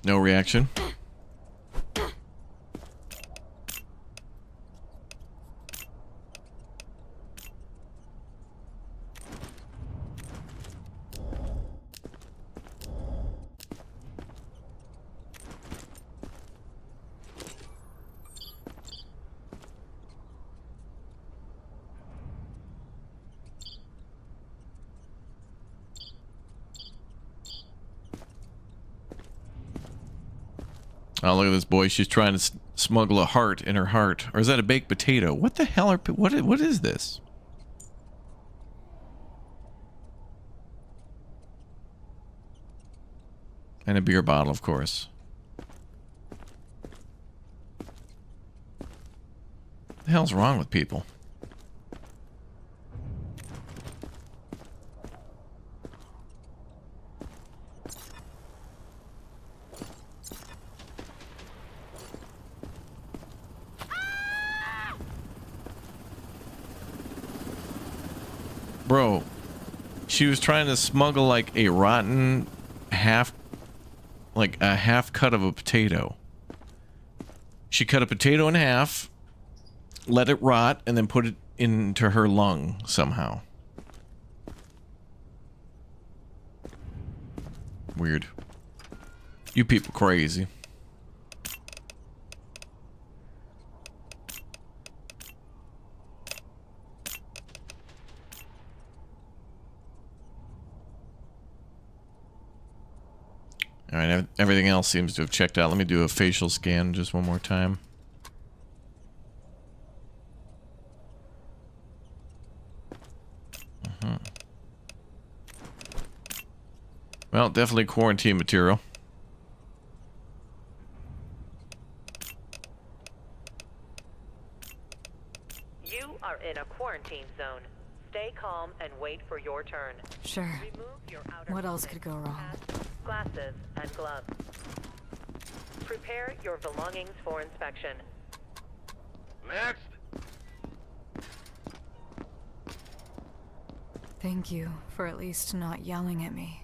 A: No reaction. Oh, look at this boy. She's trying to smuggle a heart in her heart. Or is that a baked potato? What the hell are... What is this? And a beer bottle, of course. What the hell's wrong with people? Bro, she was trying to smuggle like a rotten half cut of a potato. She cut a potato in half, let it rot, and then put it into her lung somehow. Weird. You people crazy. All right, everything else seems to have checked out. Let me do a facial scan just one more time. Well, definitely quarantine material.
C: You are in a quarantine zone. Stay calm and wait for your turn.
H: Sure.
C: Remove your outer
H: What else
C: clothing,
H: could go wrong?
C: hats, glasses, and gloves. Prepare your belongings for inspection.
B: Next.
H: Thank you for at least not yelling at me.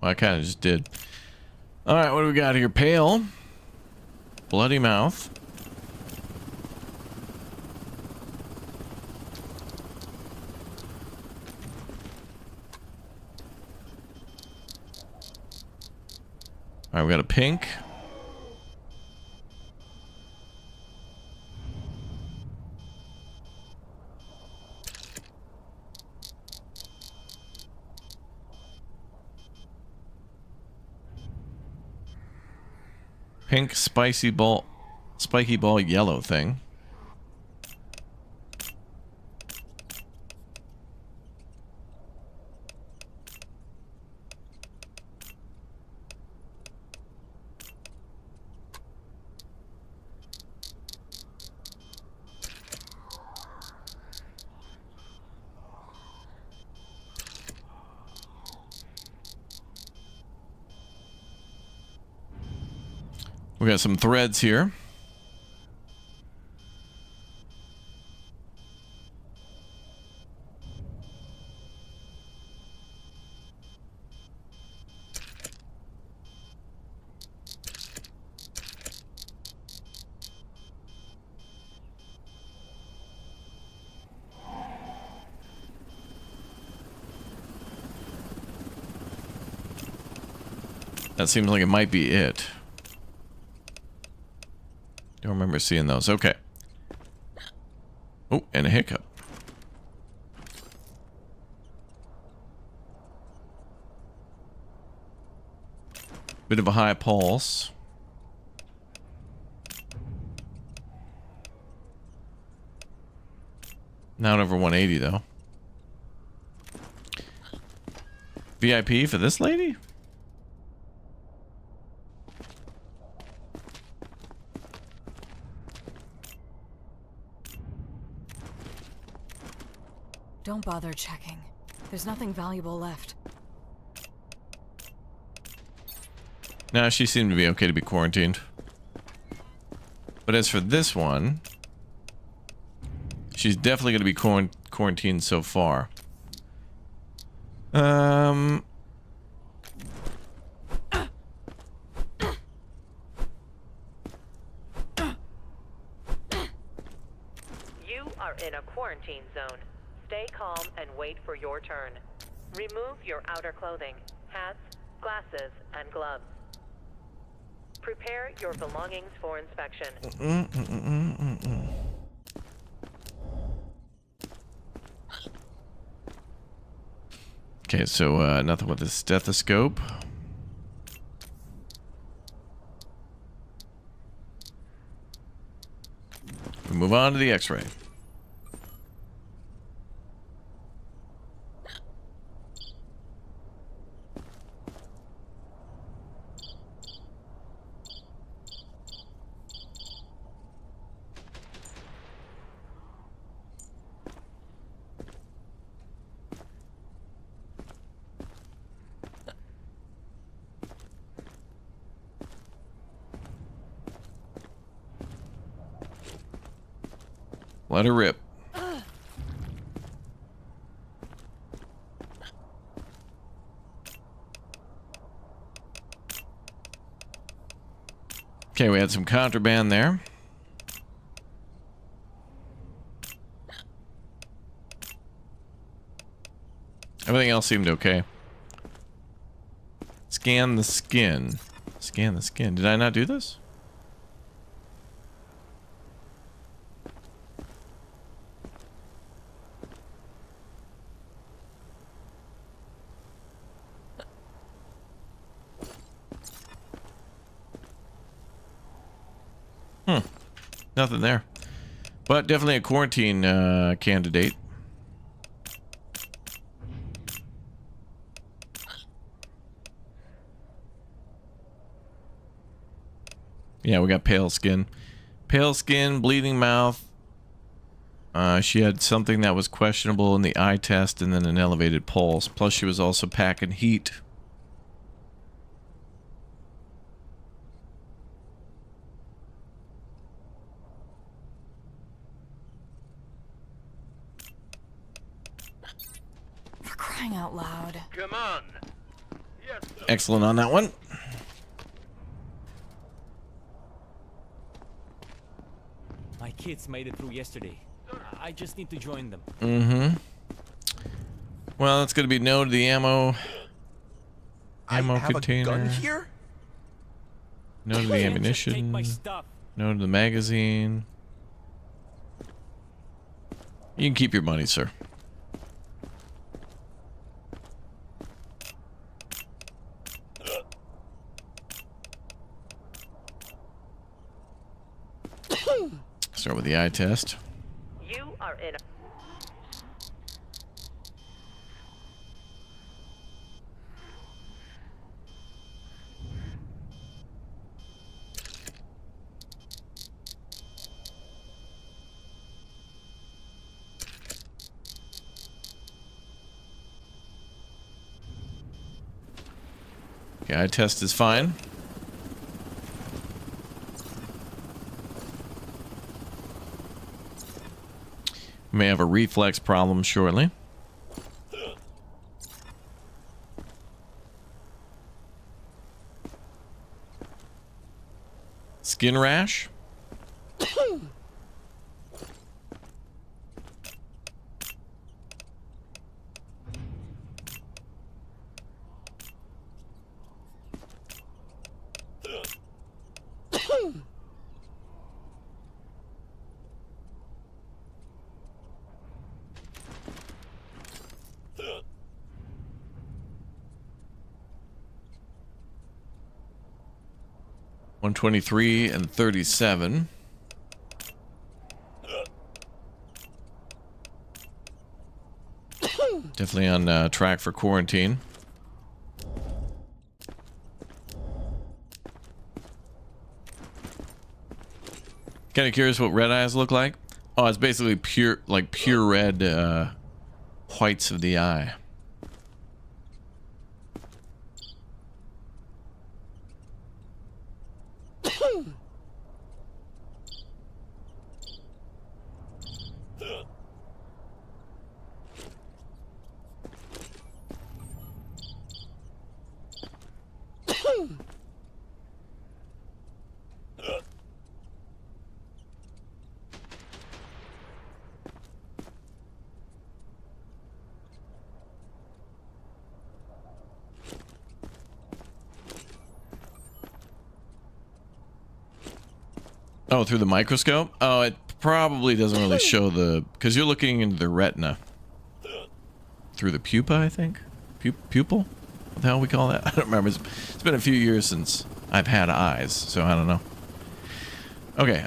A: Well, I kind of just did. All right, what do we got here? Pale. Bloody mouth. All right, we got a pink. Pink spiky ball yellow thing. We got some threads here. That seems like it might be it. Don't remember seeing those. Okay. Oh, and a hiccup. Bit of a high pulse. Not over 180 though. VIP for this lady?
H: Don't bother checking. There's nothing valuable left.
A: No, she seemed to be okay to be quarantined. But as for this one, she's definitely going to be quarantined so far.
C: You are in a quarantine zone. Stay calm and wait for your turn. Remove your outer clothing, hats, glasses, and gloves. Prepare your belongings for inspection.
A: Okay, so nothing with the stethoscope. We move on to the X-ray. Let her rip. Okay, we had some contraband there. Everything else seemed okay. scan the skin. Scan the skin. Did I not do this? Nothing there. But definitely a quarantine candidate. Yeah, we got pale skin. Pale skin, bleeding mouth. She had something that was questionable in the eye test and then an elevated pulse. Plus she was also packing heat.
I: For crying out loud.
B: Come on. Yes,
A: Excellent on that one.
O: My kids made it through yesterday. I just need to join them.
A: Mm-hmm. Well, it's going to be no to the ammo. Ammo container.
K: A gun here?
A: No to the ammunition.
O: Take my stuff.
A: No to the magazine. You can keep your money, sir. Start with the eye test.
C: You are in a...
A: Okay, eye test is fine. May have a reflex problem shortly. Skin rash. $123 and $37. Definitely on track for quarantine. Kind of curious what red eyes look like. Oh, it's basically pure red whites of the eye. Oh, through the microscope? Oh, it probably doesn't really show the... Because you're looking into the retina. Through the pupa, I think? Pupil? What the hell we call that? I don't remember. It's been a few years since I've had eyes, so I don't know. Okay,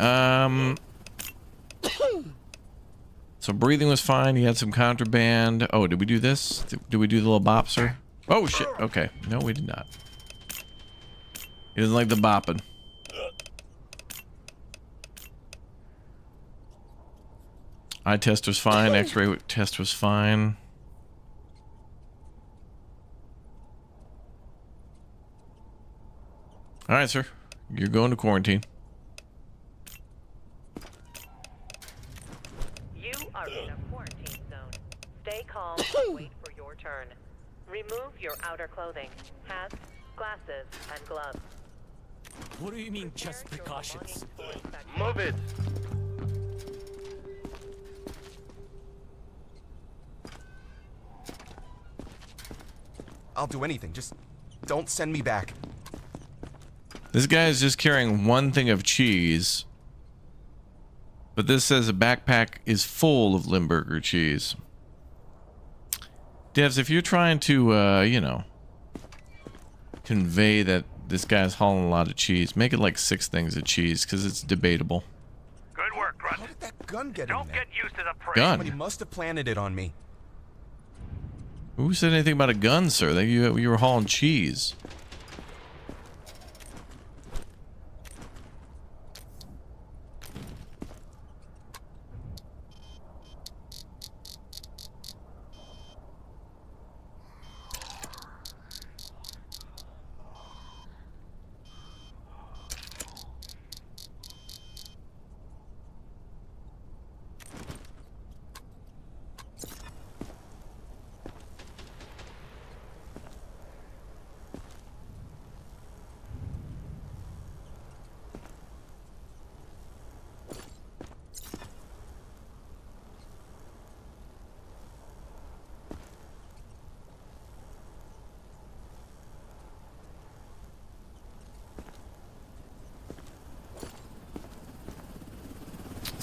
A: so breathing was fine. He had some contraband. Oh, did we do this? Did we do the little bopser? Oh, shit. Okay. No, we did not. He doesn't like the bopping. Eye test was fine. X-ray test was fine. All right, sir. You're going to quarantine.
C: You are in a quarantine zone. Stay calm and wait for your turn. Remove your outer clothing, hats, glasses, and gloves.
O: What do you mean, just precautions?
B: Move it.
K: I'll do anything. Just Don't send me back.
A: This guy is just carrying one thing of cheese. But this says a backpack is full of Limburger cheese. Devs, if you're trying to, you know, convey that this guy's hauling a lot of cheese, make it like 6 things of cheese, because it's debatable.
B: Good work, Grunt.
K: How did that gun get in
B: Don't
K: there?
B: get used to the prey.
A: Gun?
K: Somebody must have planted it on me.
A: Who said anything about a gun, sir? That you were hauling cheese.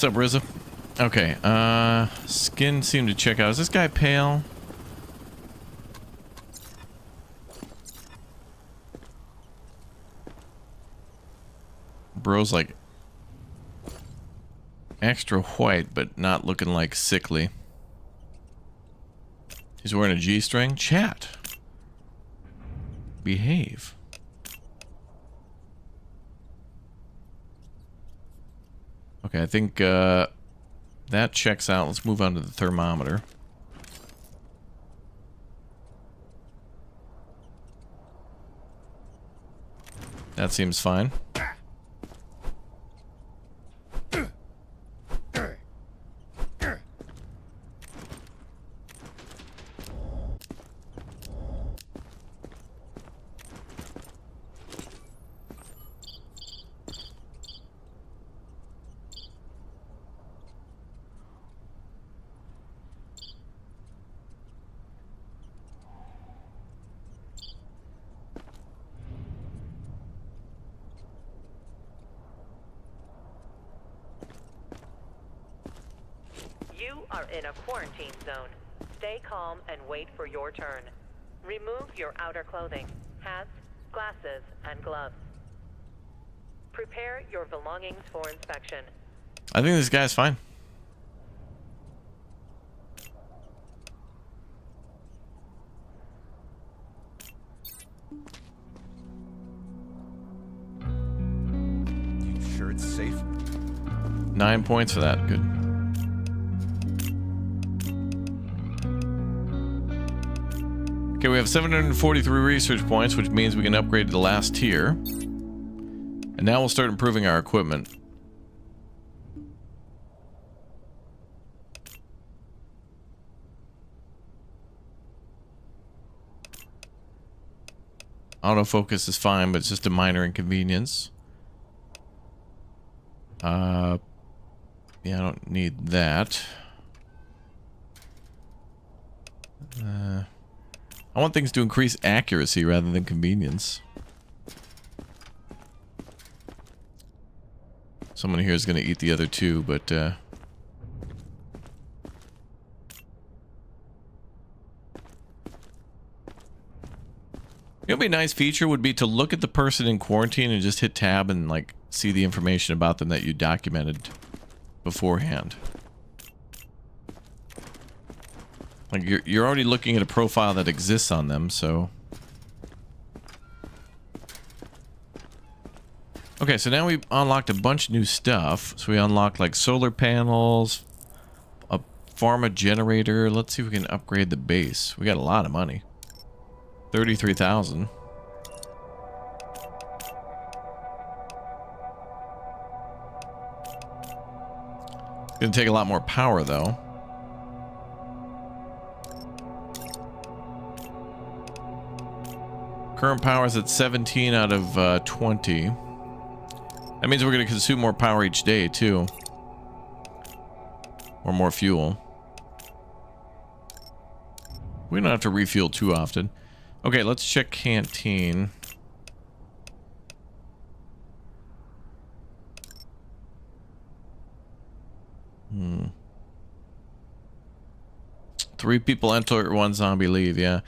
A: What's up, Rizza? Okay, skin seemed to check out. Is this guy pale? Bro's like extra white, but not looking like sickly. He's wearing a G-string. Chat. Behave. Okay, I think that checks out. Let's move on to the thermometer. That seems fine.
C: You are in a quarantine zone. Stay calm and wait for your turn. Remove your outer clothing, hats, glasses, and gloves. Prepare your belongings for inspection.
A: I think this guy's fine.
K: You sure it's safe?
A: 9 points for that. Good. Okay, we have 743 research points, which means we can upgrade to the last tier. And now we'll start improving our equipment. Autofocus is fine, but it's just a minor inconvenience. Yeah, I don't need that. I want things to increase accuracy rather than convenience. Someone here is going to eat the other two, but it would be a nice feature would be to look at the person in quarantine and just hit tab and like see the information about them that you documented beforehand. Like you're already looking at a profile that exists on them, so. Okay, so now we've unlocked a bunch of new stuff. So we unlocked like solar panels, a pharma generator. Let's see if we can upgrade the base. We got a lot of money. 33,000. Gonna take a lot more power though. Current power is at 17 out of 20. That means we're going to consume more power each day, too. Or more fuel. We don't have to refuel too often. Okay, let's check canteen. Hmm. 3 people enter, 1 zombie leave. Yeah.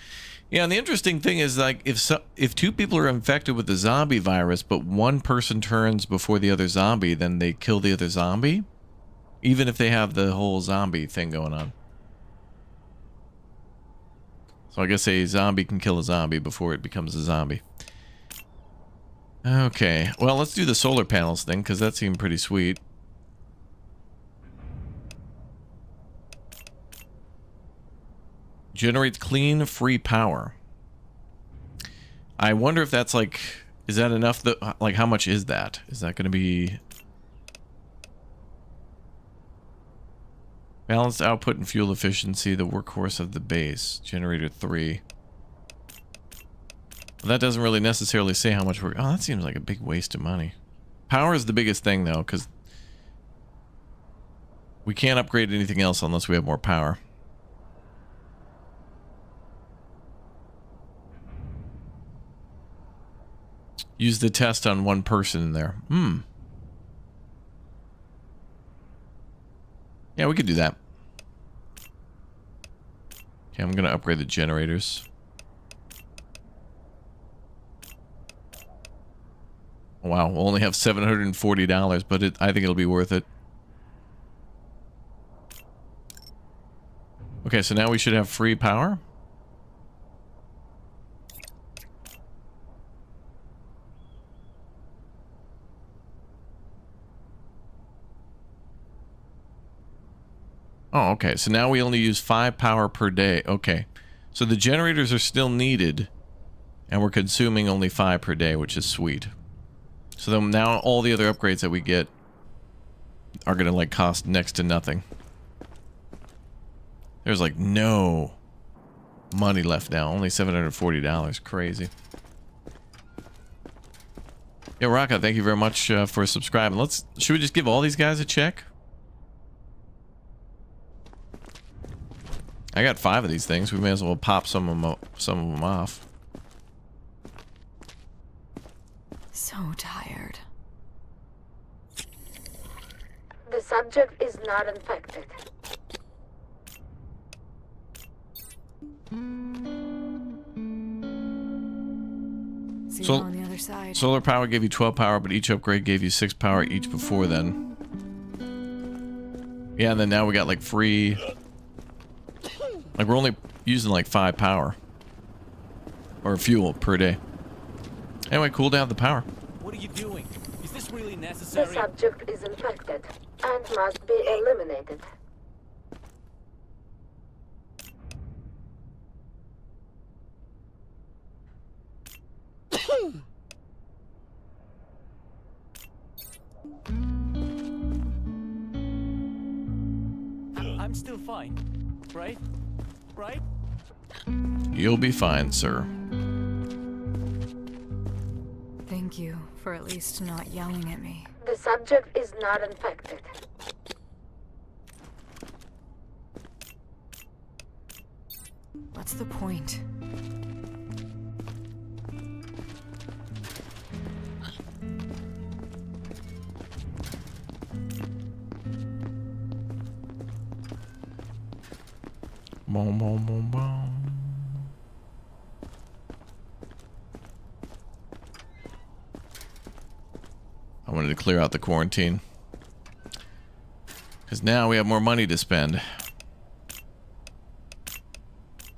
A: Yeah, and the interesting thing is, like, if 2 people are infected with the zombie virus, but 1 person turns before the other zombie, then they kill the other zombie, even if they have the whole zombie thing going on. So I guess a zombie can kill a zombie before it becomes a zombie. Okay, well, let's do the solar panels thing, because that seemed pretty sweet. Generates clean, free power. I wonder if that's like, is that enough? Like, how much is that? Is that going to be balanced output and fuel efficiency? The workhorse of the base. Generator 3. Well, that doesn't really necessarily say how much we're. Oh, that seems like a big waste of money. Power is the biggest thing, though, because we can't upgrade anything else unless we have more power. Use the test on 1 person in there. Yeah, we could do that. Okay, I'm going to upgrade the generators. Wow, we'll only have $740, but I think it'll be worth it. Okay, so now we should have free power. Oh, okay. So now we only use 5 power per day. Okay. So the generators are still needed, and we're consuming only 5 per day, which is sweet. So then now all the other upgrades that we get are going to, like, cost next to nothing. There's, like, no money left now. Only $740. Crazy. Yeah, Raka, thank you very much for subscribing. Should we just give all these guys a check? I got 5 of these things. We may as well pop some of them off.
H: So tired.
P: The subject is not infected.
H: See you on the other side.
A: Solar power gave you 12 power, but each upgrade gave you 6 power each before then. Yeah, and then now we got, like, free. Like, we're only using like 5 power or fuel per day. Anyway, cool down the power.
O: What are you doing? Is this really necessary?
P: The subject is infected and must be eliminated.
O: I'm still fine, right? Right?
A: You'll be fine, sir.
H: Thank you for at least not yelling at me.
P: The subject is not infected.
H: What's the point?
A: Boom, boom, boom, boom. I wanted to clear out the quarantine, because now we have more money to spend.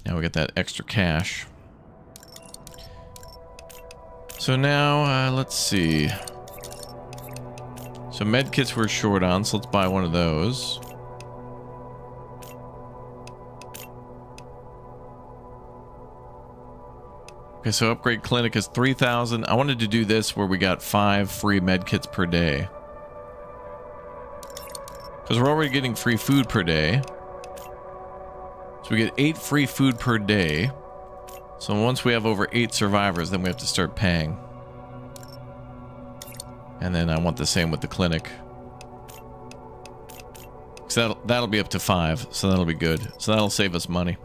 A: Now we get that extra cash. So now, let's see. So med kits we're short on, so let's buy one of those. Okay, so upgrade clinic is 3,000. I wanted to do this where we got 5 free med kits per day. Because we're already getting free food per day. So we get 8 free food per day. So once we have over 8 survivors, then we have to start paying. And then I want the same with the clinic. So that'll be up to 5, so that'll be good. So that'll save us money.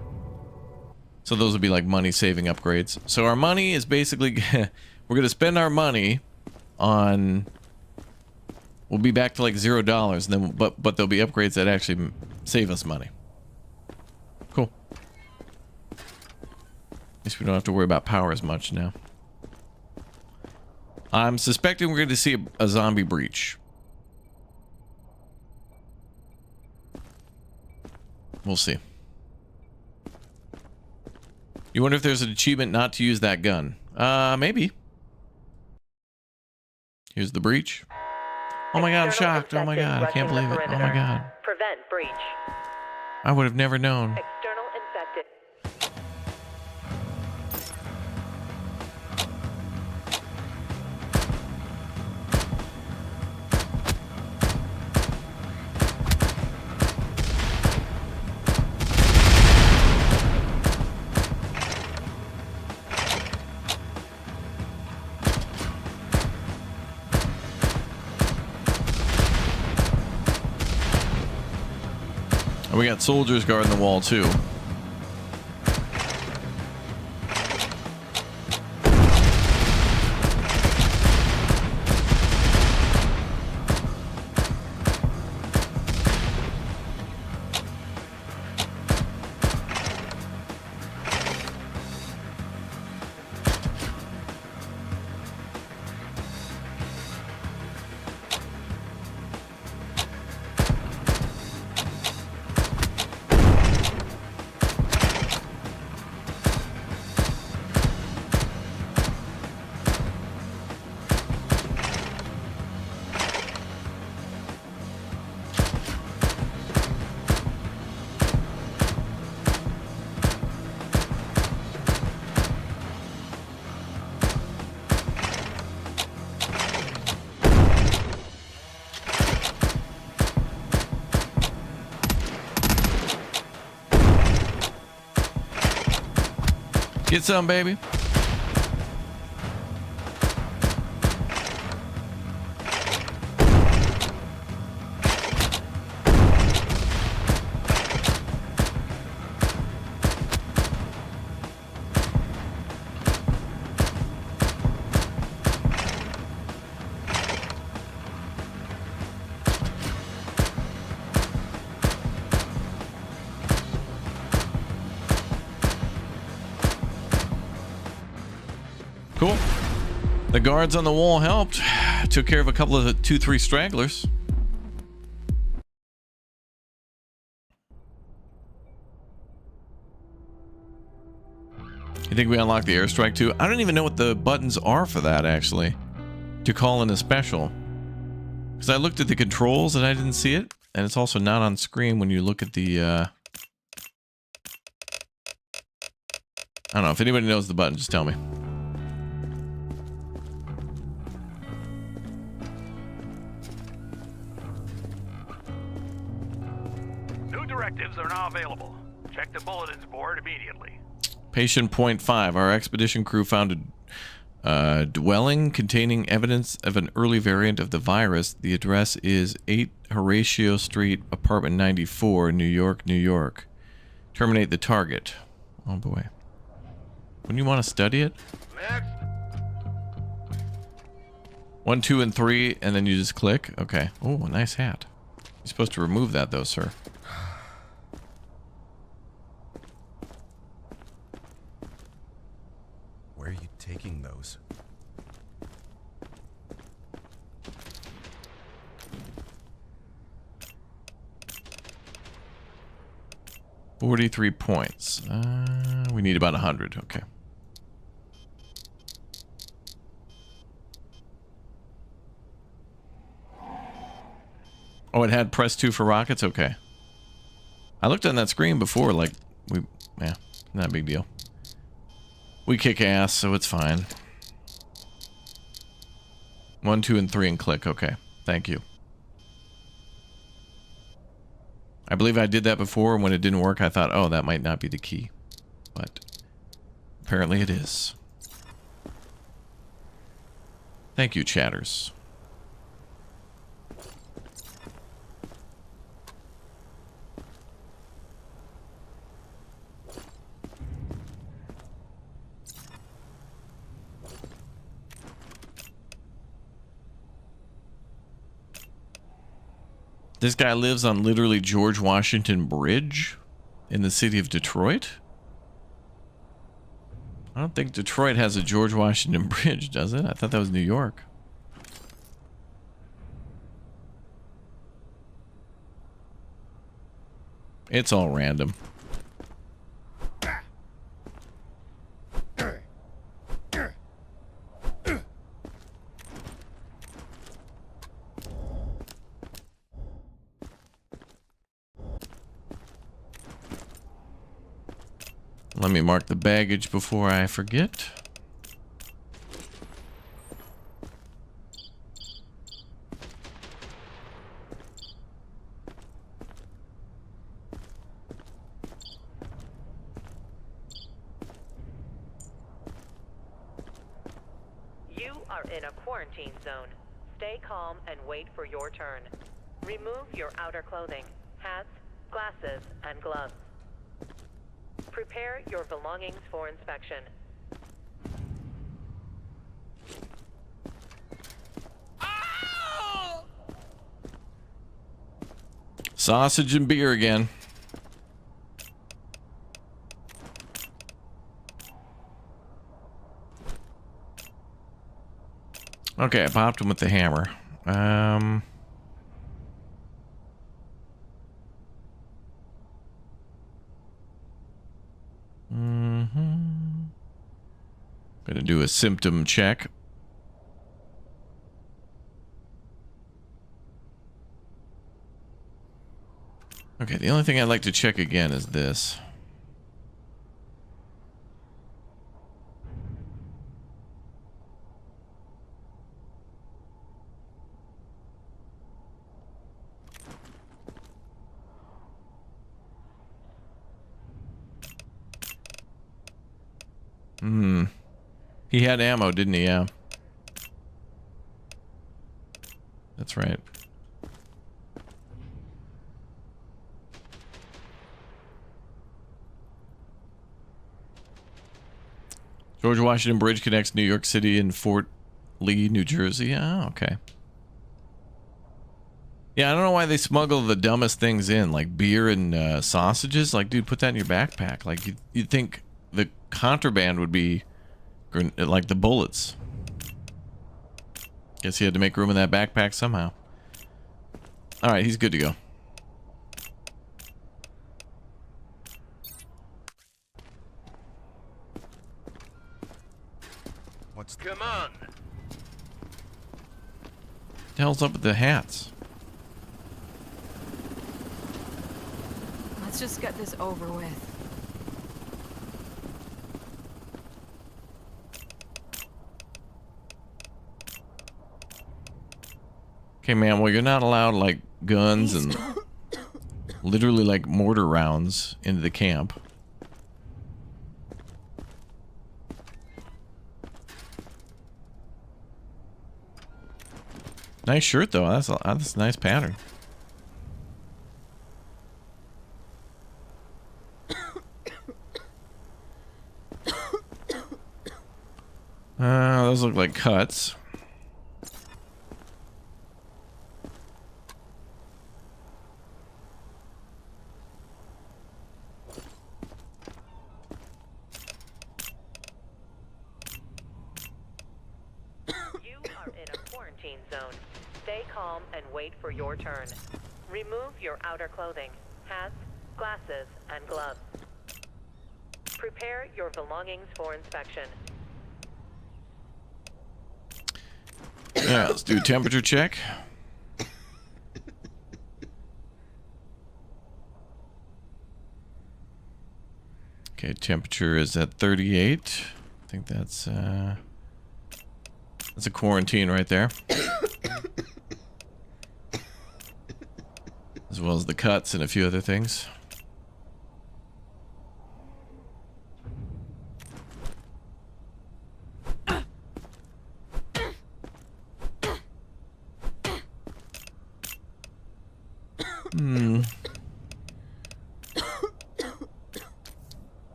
A: So those would be like money saving upgrades. So our money is basically we're gonna spend our money on. We'll be back to like $0, and then but there'll be upgrades that actually save us money. Cool. At least we don't have to worry about power as much now. I'm suspecting we're going to see a zombie breach. We'll see. You wonder if there's an achievement not to use that gun? Maybe. Here's the breach. Oh my god, I'm shocked. Oh my god, I can't believe it. Oh my god.
C: Prevent breach.
A: I would have never known.
C: External infected.
A: And we got soldiers guarding the wall too. Get some, baby. Cool. The guards on the wall helped. Took care of a couple of the 2-3 stragglers. You think we unlocked the airstrike too? I don't even know what the buttons are for that, actually. To call in a special. Because I looked at the controls and I didn't see it. And it's also not on screen when you look at the... I don't know. If anybody knows the button, just tell me.
B: Directives are now available. Check the bulletins board immediately.
A: Patient point 5. Our expedition crew found a dwelling containing evidence of an early variant of the virus. The address is 8 Horatio Street, apartment 94, New York, New York. Terminate the target. Oh boy. Wouldn't you want to study it?
B: Next.
A: 1, 2, and 3, and then you just click? Okay. Oh, a nice hat. You're supposed to remove that though, sir.
K: Where are you taking those? $43 points.
A: We need about 100. Okay. Oh, it had press 2 for rockets? Okay. I looked on that screen before, like, yeah, not a big deal. We kick ass, so it's fine. 1, 2, and 3 and click. Okay. Thank you. I believe I did that before, and when it didn't work, I thought, oh, that might not be the key. But apparently it is. Thank you, chatters. This guy lives on literally George Washington Bridge in the city of Detroit. I don't think Detroit has a George Washington Bridge, does it? I thought that was New York. It's all random. Let me mark the baggage before I forget.
C: You are in a quarantine zone. Stay calm and wait for your turn. Remove your outer clothing, hats, glasses, and gloves. Prepare your belongings for inspection.
A: Sausage and beer again. Okay, I popped him with the hammer. Gonna do a symptom check. Okay, the only thing I'd like to check again is this. He had ammo, didn't he? Yeah. That's right. George Washington Bridge connects New York City and Fort Lee, New Jersey. Oh, okay. Yeah, I don't know why they smuggle the dumbest things in, like beer and sausages. Like, dude, put that in your backpack. Like, you'd think the contraband would be like the bullets. Guess he had to make room in that backpack somehow. All right, he's good to go.
B: Come on.
A: What the hell's up with the hats?
I: Let's just get this over with.
A: Okay, man, well, you're not allowed, like, guns and literally, like, mortar rounds into the camp. Nice shirt, though. That's a nice pattern. Those look like cuts.
C: Wait for your turn. Remove your outer clothing, hats, glasses, and gloves. Prepare your belongings for inspection.
A: Yeah, let's do a temperature check. Okay, temperature is at 38. I think that's a quarantine right there. As well as the cuts and a few other things.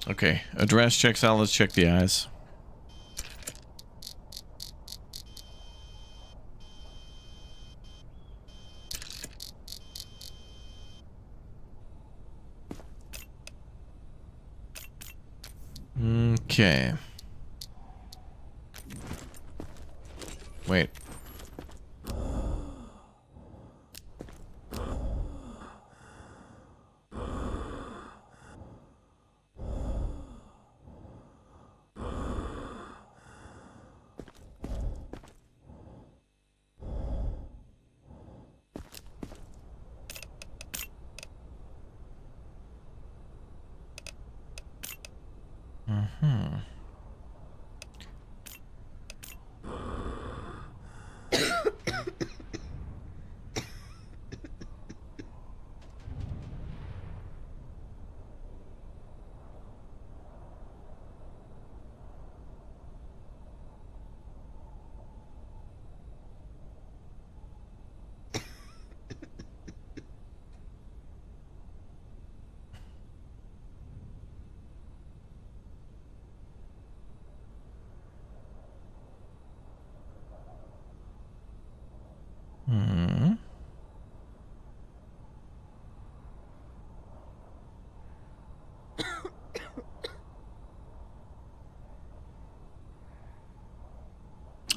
A: Okay, address checks out. Let's check the eyes. Okay. Wait.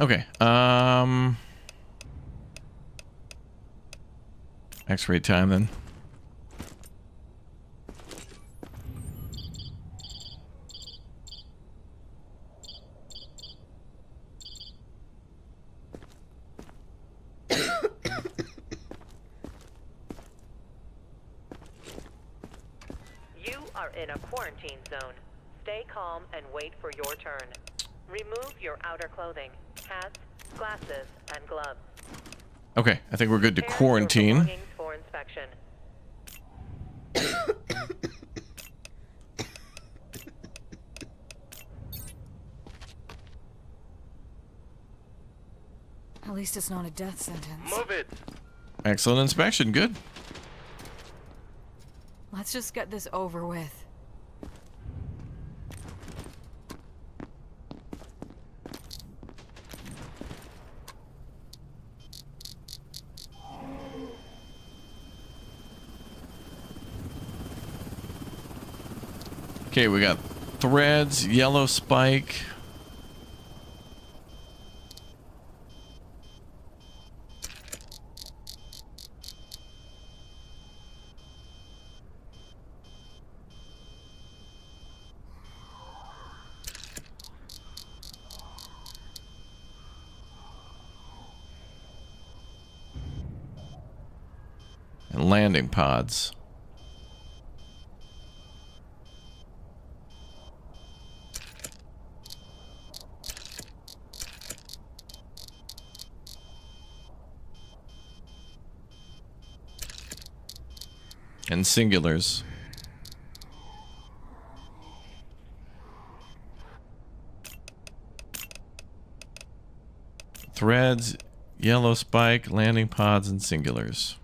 A: Okay. X-ray time then.
C: You are in a quarantine zone. Stay calm and wait for your turn. Remove your outer clothing, hats, glasses, and gloves.
A: Okay, I think we're good to quarantine.
C: Belongings for inspection.
I: At least it's not a death sentence.
B: Move it.
A: Excellent inspection. Good.
I: Let's just get this over with.
A: Okay, we got threads, yellow spike. And landing pods. And singulars. Threads, yellow spike, landing pods, and singulars.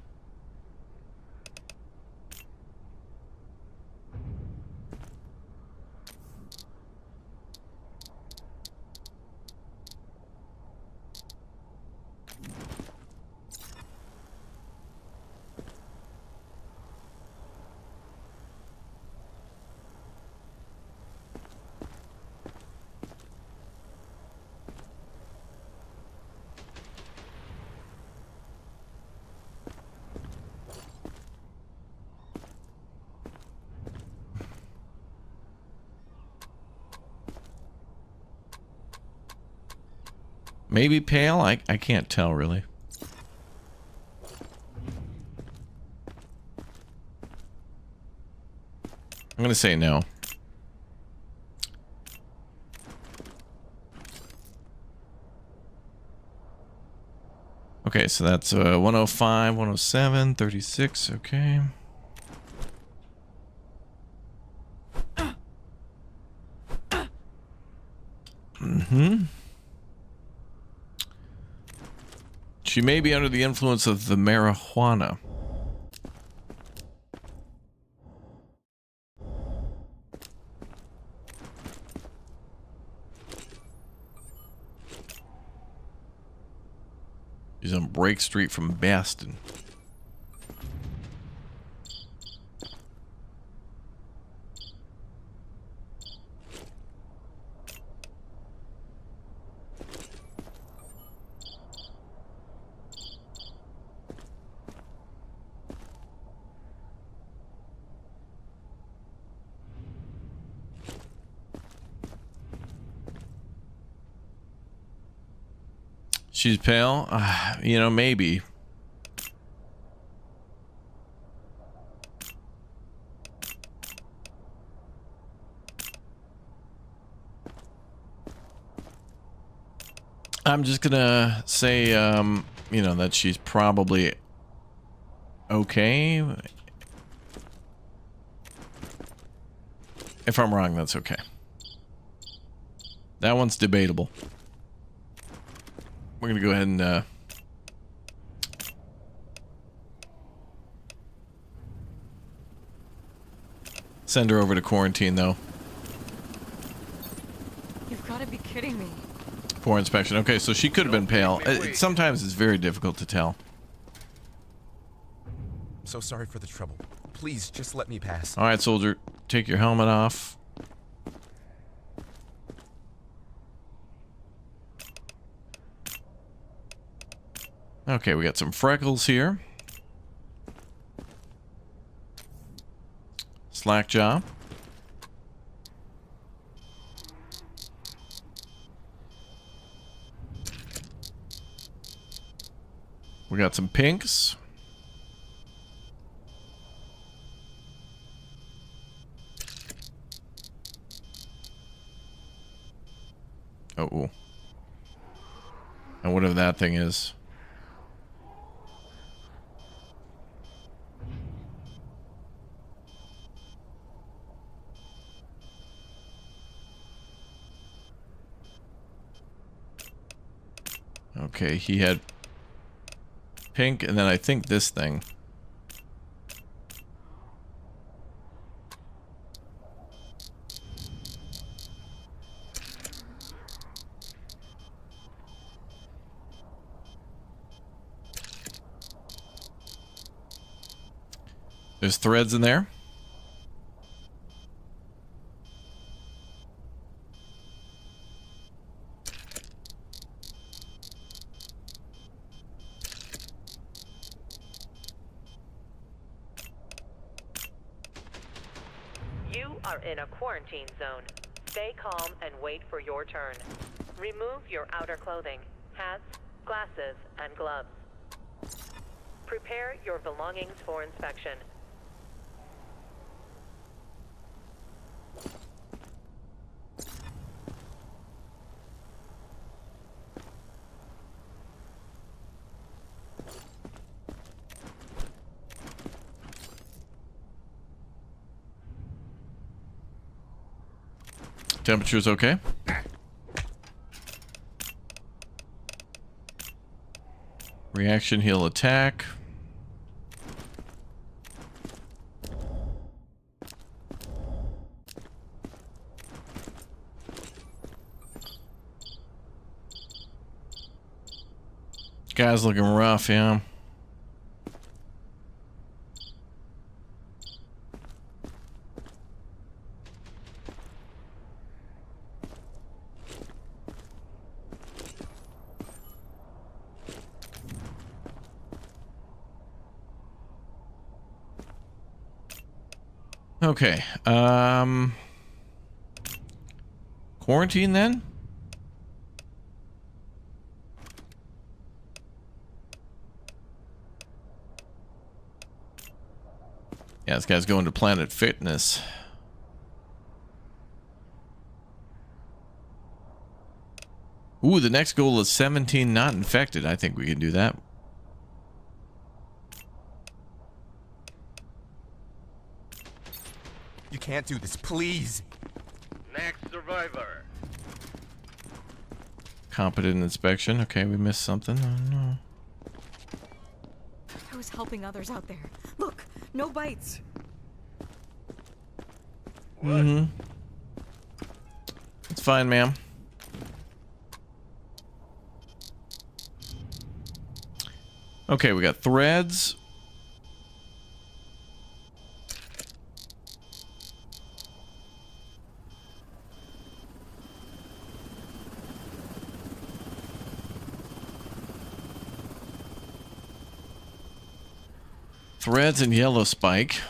A: Maybe pale? I can't tell really. I'm gonna say no. Okay, so that's 105, 107, 36, okay. Mm-hmm. She may be under the influence of the marijuana. She's on Break Street from Baston. She's pale? You know, maybe. I'm just gonna say, you know, that she's probably okay. If I'm wrong, that's okay. That one's debatable. We're gonna go ahead and send her over to quarantine, though.
H: You've got to be kidding me.
A: For inspection. Okay, so she could have been pale. Sometimes it's very difficult to tell.
K: So sorry for the trouble. Please, just let me pass.
A: All right, soldier. Take your helmet off. Okay, we got some freckles here. Slack jaw. We got some pinks. Oh. And whatever that thing is. Okay, he had pink, and then I think this thing. There's threads in there.
C: You are in a quarantine zone. Stay calm and wait for your turn. Remove your outer clothing, hats, glasses, and gloves. Prepare your belongings for inspection.
A: Temperature's okay. Reaction, heal, attack. Guy's looking rough, yeah. Okay, quarantine then? Yeah, this guy's going to Planet Fitness. Ooh, the next goal is 17 not infected. I think we can do that.
K: You can't do this, please.
B: Next survivor.
A: Competent inspection. Okay, we missed something. Oh, no.
H: I was helping others out there. Look, no bites.
A: Mm-hmm. It's fine, ma'am. Okay, we got threads. Threads and yellow spike.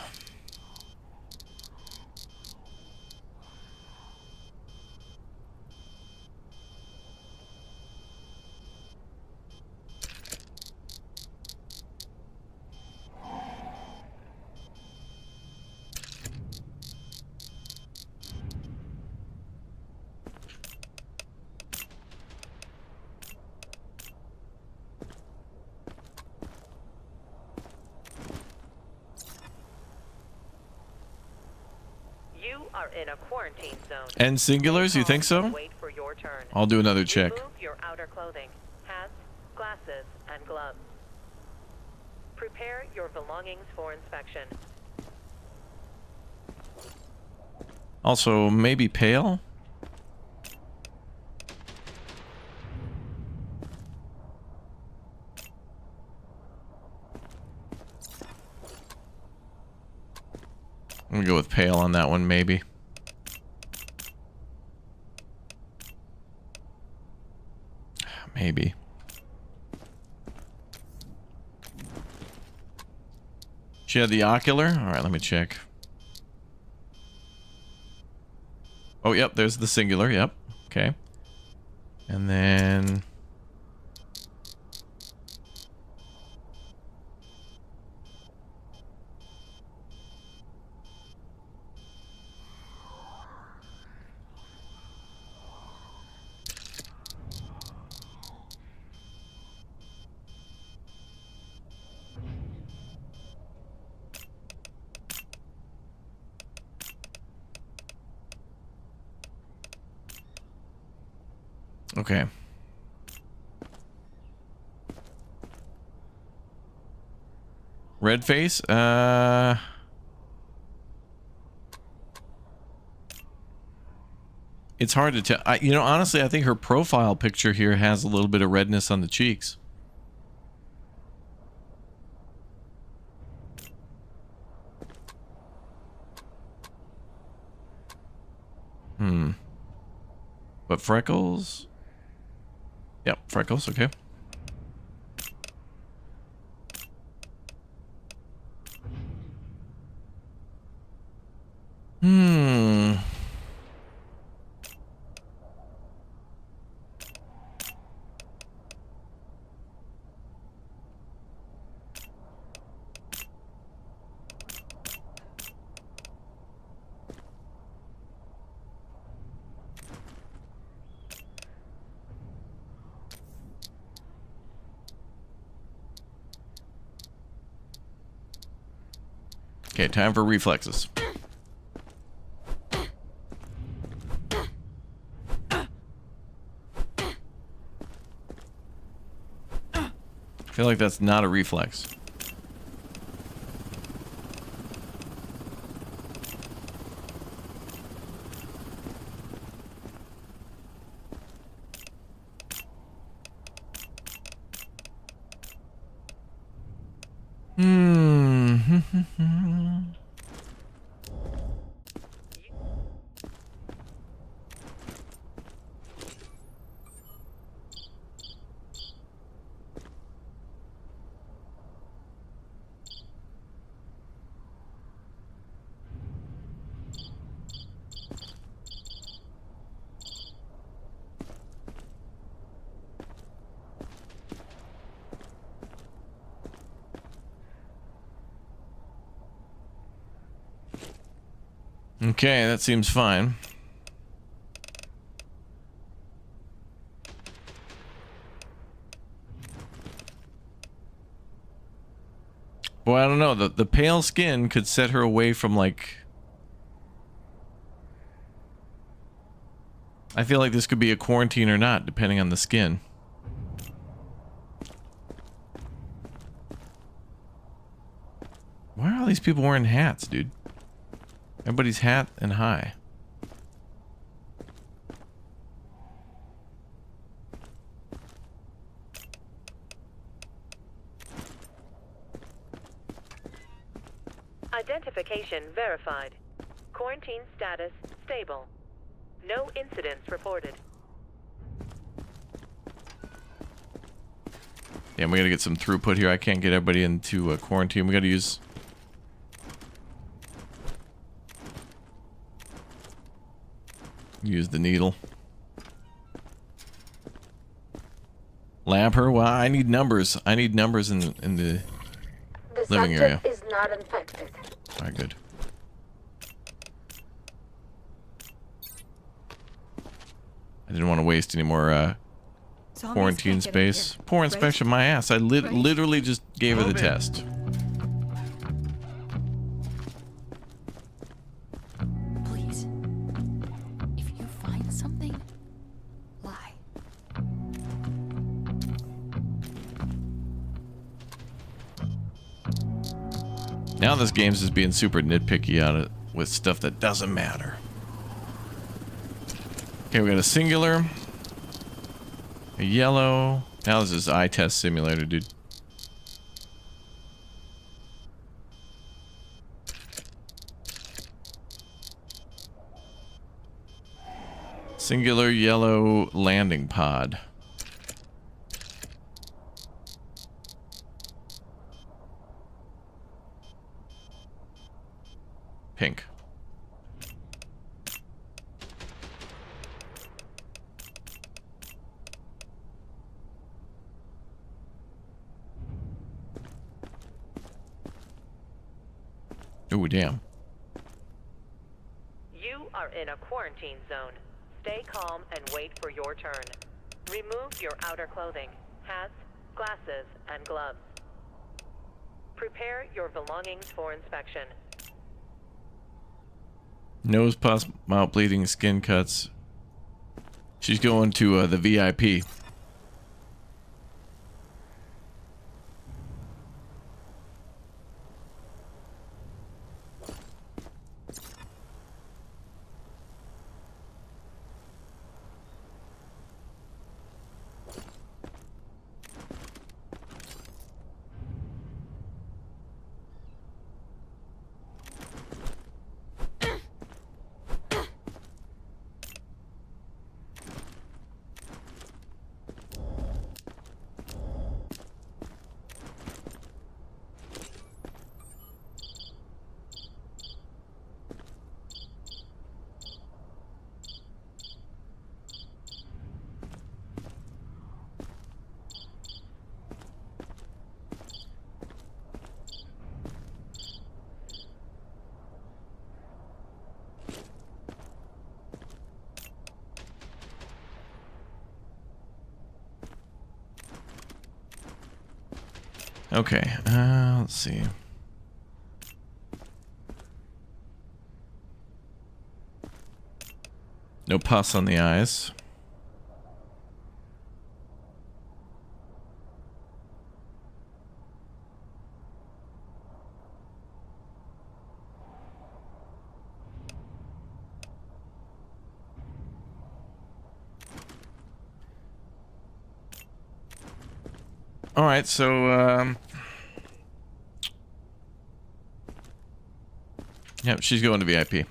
C: are in a quarantine zone.
A: And singulars, you think so?
C: Wait for your turn.
A: I'll do another check.
C: Remove your outer clothing, hats, glasses, and gloves. Prepare your belongings for inspection.
A: Also, maybe pale? I'm gonna go with pale on that one, maybe. Maybe. She had the ocular? Alright, let me check. Oh, yep, there's the singular, yep. Okay. And then... Okay. Red face? It's hard to tell. You know, honestly, I think her profile picture here has a little bit of redness on the cheeks. But freckles? Yep, freckles, okay. Okay, time for reflexes. I feel like that's not a reflex. Okay, that seems fine. Well, I don't know. The pale skin could set her away from, like... I feel like this could be a quarantine or not, depending on the skin. Why are all these people wearing hats, dude? Everybody's hat and high.
C: Identification verified. Quarantine status stable. No incidents reported.
A: Yeah, we gotta get some throughput here. I can't get everybody into quarantine. We gotta use... Use the needle. Lab her? Well, I need numbers. I need numbers in the living area.
P: Is not infected.
A: Alright, good. I didn't want to waste any more quarantine space. Poor inspection, my ass. I literally just gave her the test.
I: Please. something lie?
A: Now this game's just being super nitpicky on it with stuff that doesn't matter. Okay, we got a singular, a yellow. Now this is eye test simulator, dude. Singular yellow landing pod. Pink. Oh, damn.
C: You are in a quarantine zone. Stay calm and wait for your turn. Remove your outer clothing, hats, glasses, and gloves. Prepare your belongings for inspection.
A: Nose pus, mouth bleeding, skin cuts. She's going to the VIP. Okay, let's see. No pus on the eyes. All right, so yep, she's going to VIP.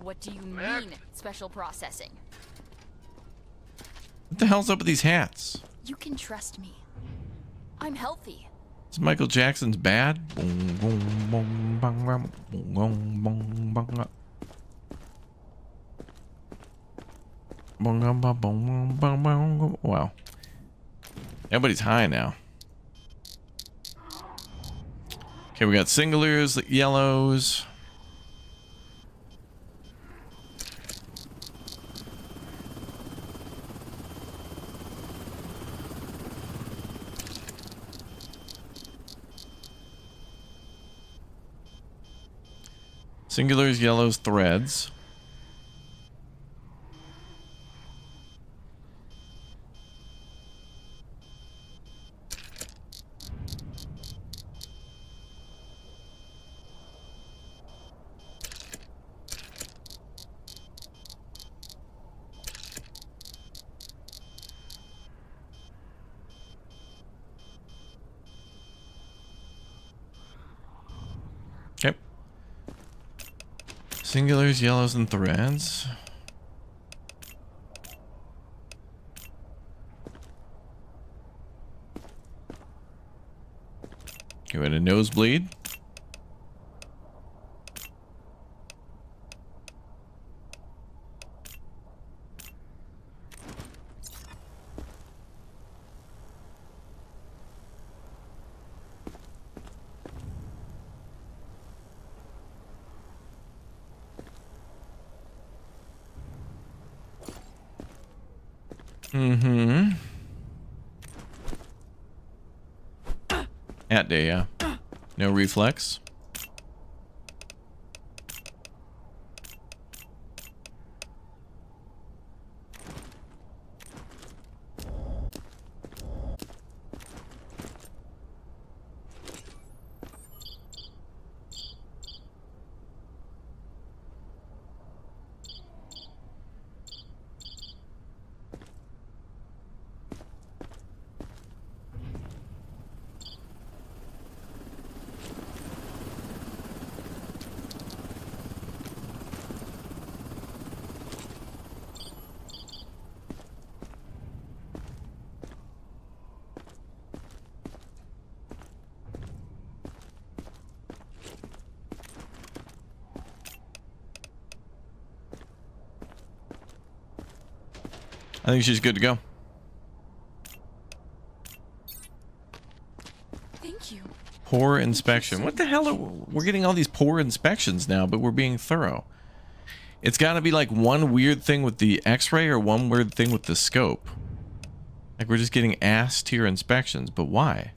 I: What do you mean, special processing?
A: What the hell's up with these hats?
I: You can trust me. I'm healthy.
A: Is Michael Jackson's bad? Boom, boom, boom, bang, bang, boom, boom, boom, bang, bang. Wow. Everybody's high now. Okay, we got singulars, yellows. Singulars, yellows, threads. Okay. Singulars, yellows, and threads. Okay, we had a nosebleed. Mm-hmm. At day, yeah. No reflex. I think she's good to go.
I: Thank you.
A: Poor inspection. What the hell? We're getting all these poor inspections now, but we're being thorough. It's got to be like one weird thing with the x-ray or one weird thing with the scope. Like we're just getting ass tier inspections, but why?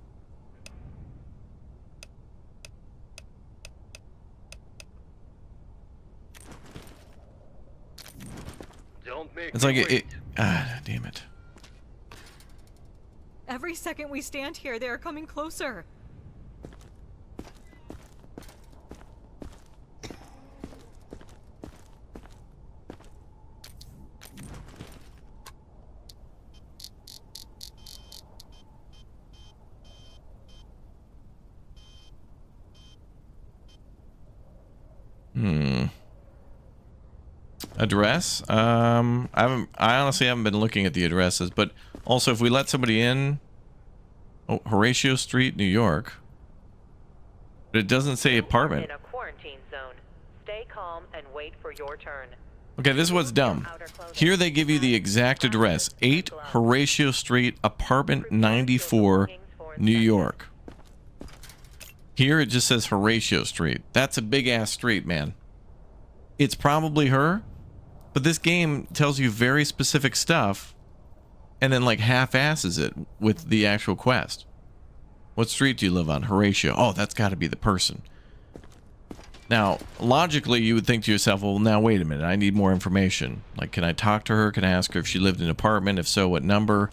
A: It's like damn it.
H: Every second we stand here, they are coming closer.
A: Address? I honestly haven't been looking at the addresses, but also if we let somebody in, oh, Horatio Street, New York, but it doesn't say apartment.
C: In a quarantine zone. Stay calm and wait for your turn.
A: Okay, this is what's dumb. Here they give you the exact address, 8 Horatio Street, apartment 94, New York. Here it just says Horatio Street. That's a big ass street, man. It's probably her, but this game tells you very specific stuff and then like half-asses it with the actual quest. What street do you live on? Horatio. Oh, that's got to be the person. Now, logically, you would think to yourself, well, now wait a minute, I need more information. Like, can I talk to her? Can I ask her if she lived in an apartment? If so, what number?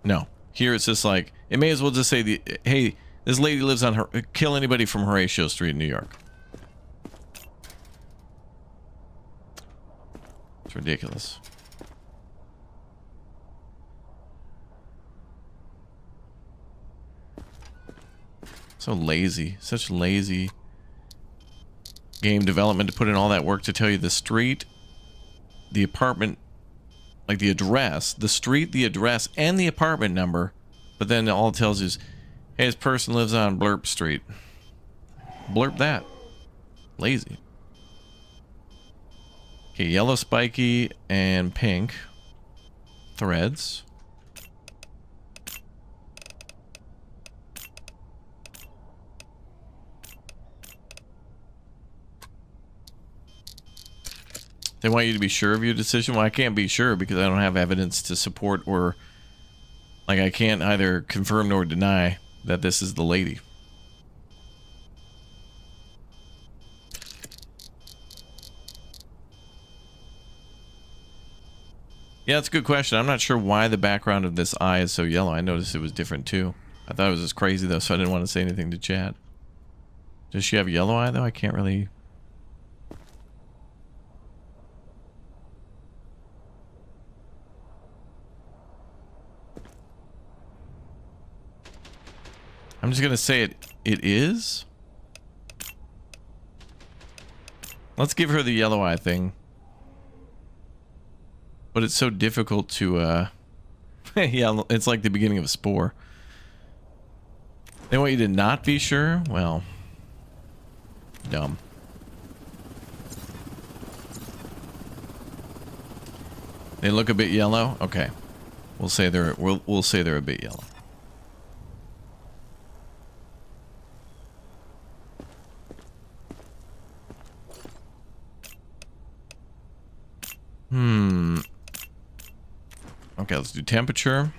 A: No. Here it's just like, it may as well just say, hey, this lady lives on her, kill anybody from Horatio Street in New York. It's ridiculous. So lazy. Such lazy game development to put in all that work to tell you the street, the apartment, like the address, the street, the address, and the apartment number. But then all it tells you is, hey, this person lives on Blurp Street. Blurp that. Lazy. Okay, yellow, spiky, and pink threads. They want you to be sure of your decision. Well, I can't be sure because I don't have evidence to support or, like, I can't either confirm nor deny that this is the lady. Yeah, that's a good question. I'm not sure why the background of this eye is so yellow. I noticed it was different too. I thought it was just crazy though, so I didn't want to say anything to chat. Does she have yellow eye though? I can't really... I'm just gonna say it is. Let's give her the yellow eye thing. But it's so difficult to yeah, it's like the beginning of a spore. They want you to not be sure? Well, dumb. They look a bit yellow? Okay. We'll say they're a bit yellow. Okay, let's do temperature.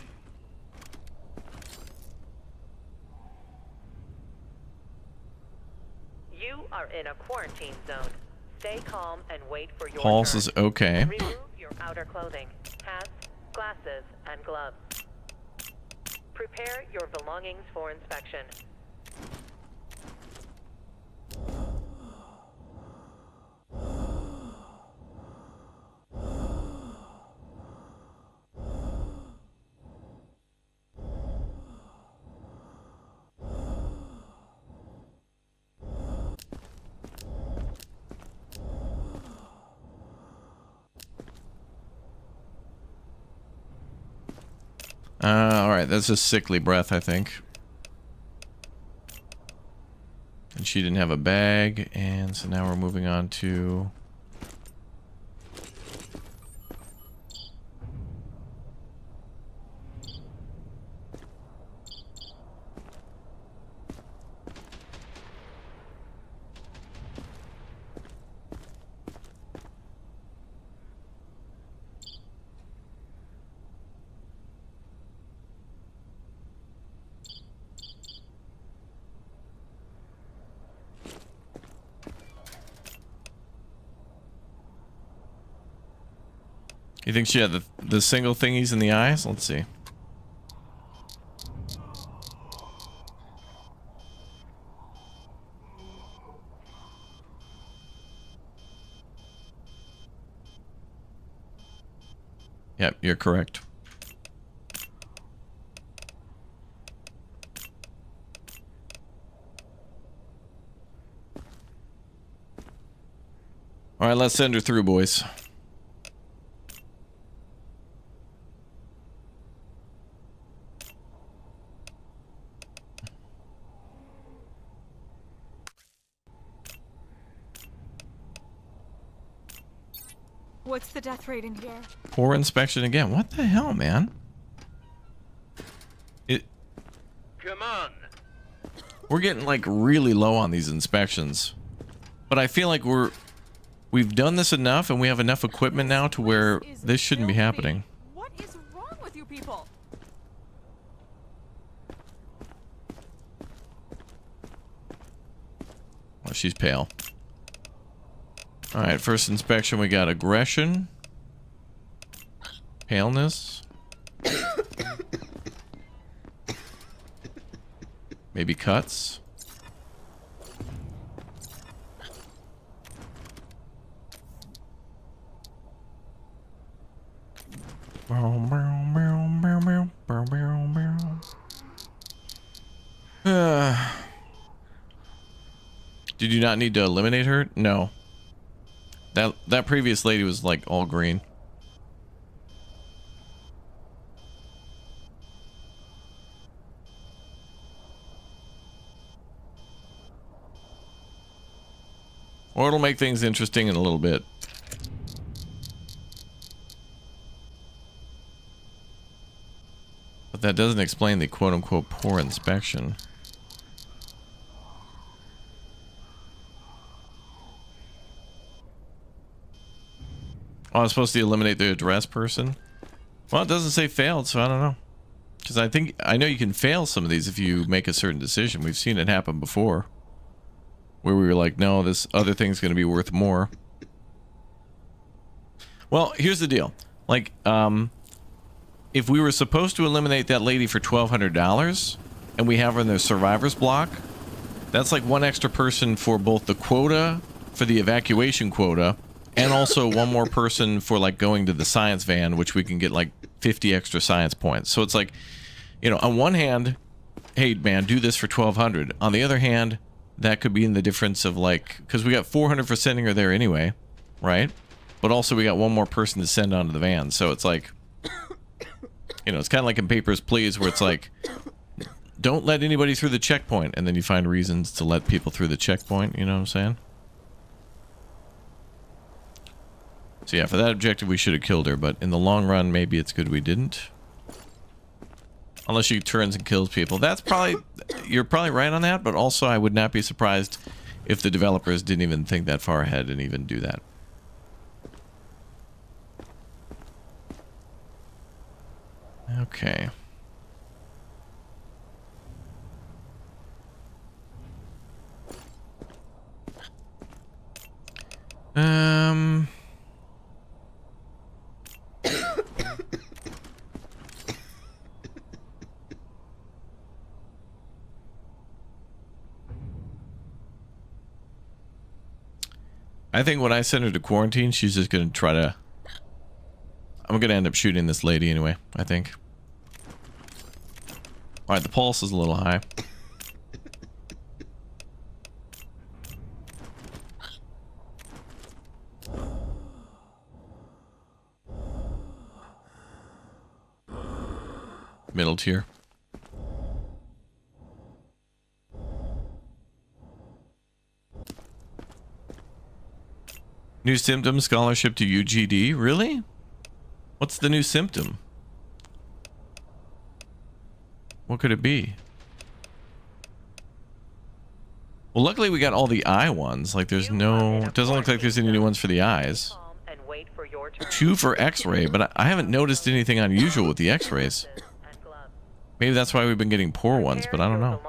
C: You are in a quarantine zone. Stay calm and wait for your
A: Pulse
C: turn.
A: is okay.
C: Remove your outer clothing, hats, glasses, and gloves. Prepare your belongings for inspection.
A: Alright, that's a sickly breath, I think. And she didn't have a bag, and so now we're moving on to... You think she had the single thingies in the eyes? Let's see. Yep, you're correct. All right, let's send her through, boys.
H: What's the death rate in here?
A: Poor inspection again. What the hell, man?
B: Come on.
A: We're getting like really low on these inspections. But I feel like we've done this enough and we have enough equipment now to where this shouldn't be happening.
J: What is wrong with you people?
A: Well, she's pale. All right, first inspection, we got aggression, paleness, maybe cuts. Did you not need to eliminate her? No. That previous lady was like all green. Or it'll make things interesting in a little bit. But that doesn't explain the quote-unquote poor inspection. Oh, I'm supposed to eliminate the address person? Well, it doesn't say failed, so I don't know. Because I know you can fail some of these if you make a certain decision. We've seen it happen before. Where we were like, no, this other thing's going to be worth more. Well, here's the deal. Like, if we were supposed to eliminate that lady for $1,200, and we have her in the survivor's block, that's like one extra person for both the quota, for the evacuation quota, and also one more person for like going to the science van, which we can get like 50 extra science points. So it's like, you know, on one hand, hey man, do this for 1,200. On the other hand, that could be in the difference of like, because we got 400 for sending her there anyway, right? But also we got one more person to send onto the van. So it's like, you know, it's kind of like in Papers, Please, where it's like, don't let anybody through the checkpoint, and then you find reasons to let people through the checkpoint. You know what I'm saying? So yeah, for that objective, we should have killed her, but in the long run, maybe it's good we didn't. Unless she turns and kills people. That's probably... You're probably right on that, but also I would not be surprised if the developers didn't even think that far ahead and even do that. Okay. I think when I send her to quarantine, she's just gonna try to... I'm gonna end up shooting this lady anyway, I think. Alright, the pulse is a little high. Middle tier. New symptom, scholarship to UGD? Really? What's the new symptom? What could it be? Well, luckily we got all the eye ones. Like, there's no... It doesn't look like there's any new ones for the eyes. 2 for X-ray, but I haven't noticed anything unusual with the X-rays. Maybe that's why we've been getting poor ones, but I don't know.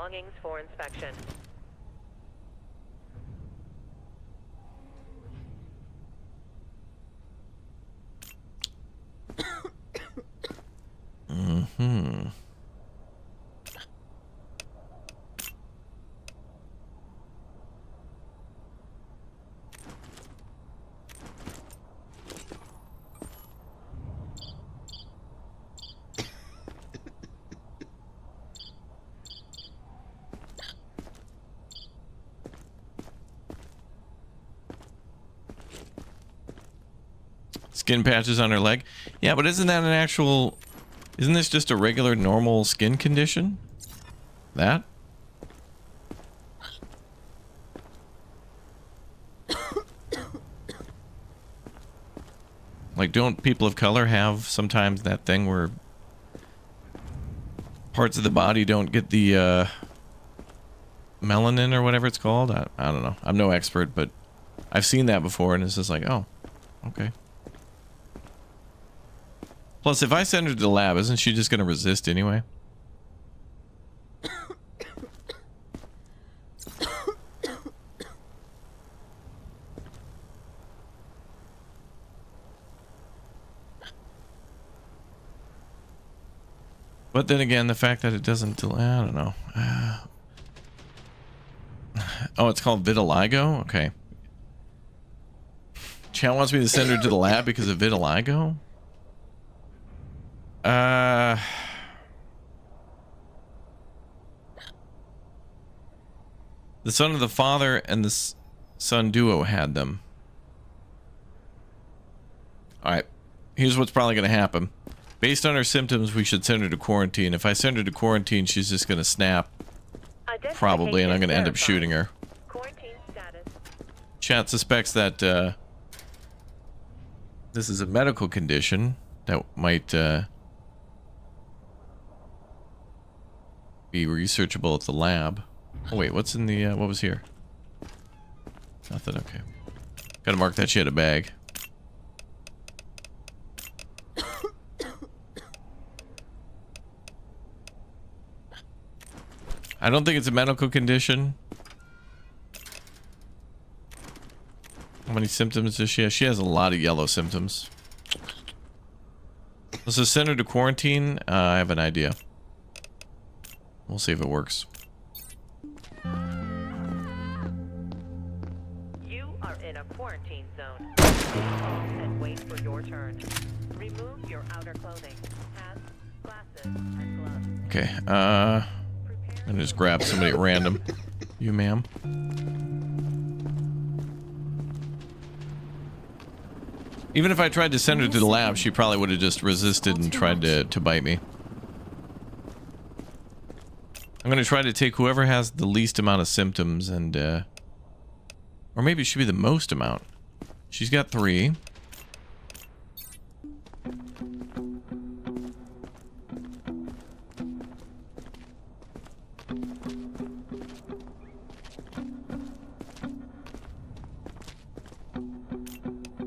A: Hmm. Skin patches on her leg. Yeah, but isn't that an actual... Isn't this just a regular, normal skin condition? That? Like, don't people of color have sometimes that thing where parts of the body don't get the melanin or whatever it's called? I don't know. I'm no expert, but I've seen that before, and it's just like, oh, okay. Plus, if I send her to the lab, isn't she just going to resist anyway? But then again, the fact that it doesn't... I don't know. Oh, it's called vitiligo? Okay. Chan wants me to send her to the lab because of vitiligo? The son of the father and the son duo had them. Alright. Here's what's probably going to happen. Based on her symptoms, we should send her to quarantine. If I send her to quarantine, she's just going to snap. Probably, and I'm going to end up shooting her. Chat suspects that this is a medical condition that might be researchable at the lab. Oh wait, what's in the what was here? Nothing. Okay. Gotta mark that she had a bag. I don't think it's a medical condition. How many symptoms does she have? She has a lot of yellow symptoms. Let's just send her to quarantine. I have an idea. We'll see if it works.
C: You are in a quarantine zone. And wait for your turn. Remove your outer clothing. Hats, glasses, and gloves.
A: Okay, I'm gonna just grab somebody at random. You, ma'am. Even if I tried to send her to the lab, she probably would have just resisted and tried to bite me. I'm gonna try to take whoever has the least amount of symptoms and, or maybe it should be the most amount. She's got 3.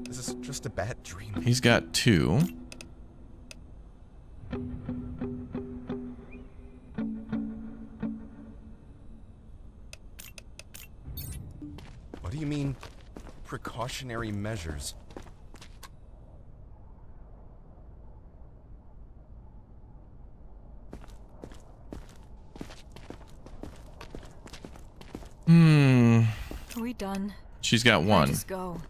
K: This is just a bad dream.
A: He's got 2.
K: What do you mean, precautionary measures?
H: Are we done?
A: She's got 1.
H: Just go.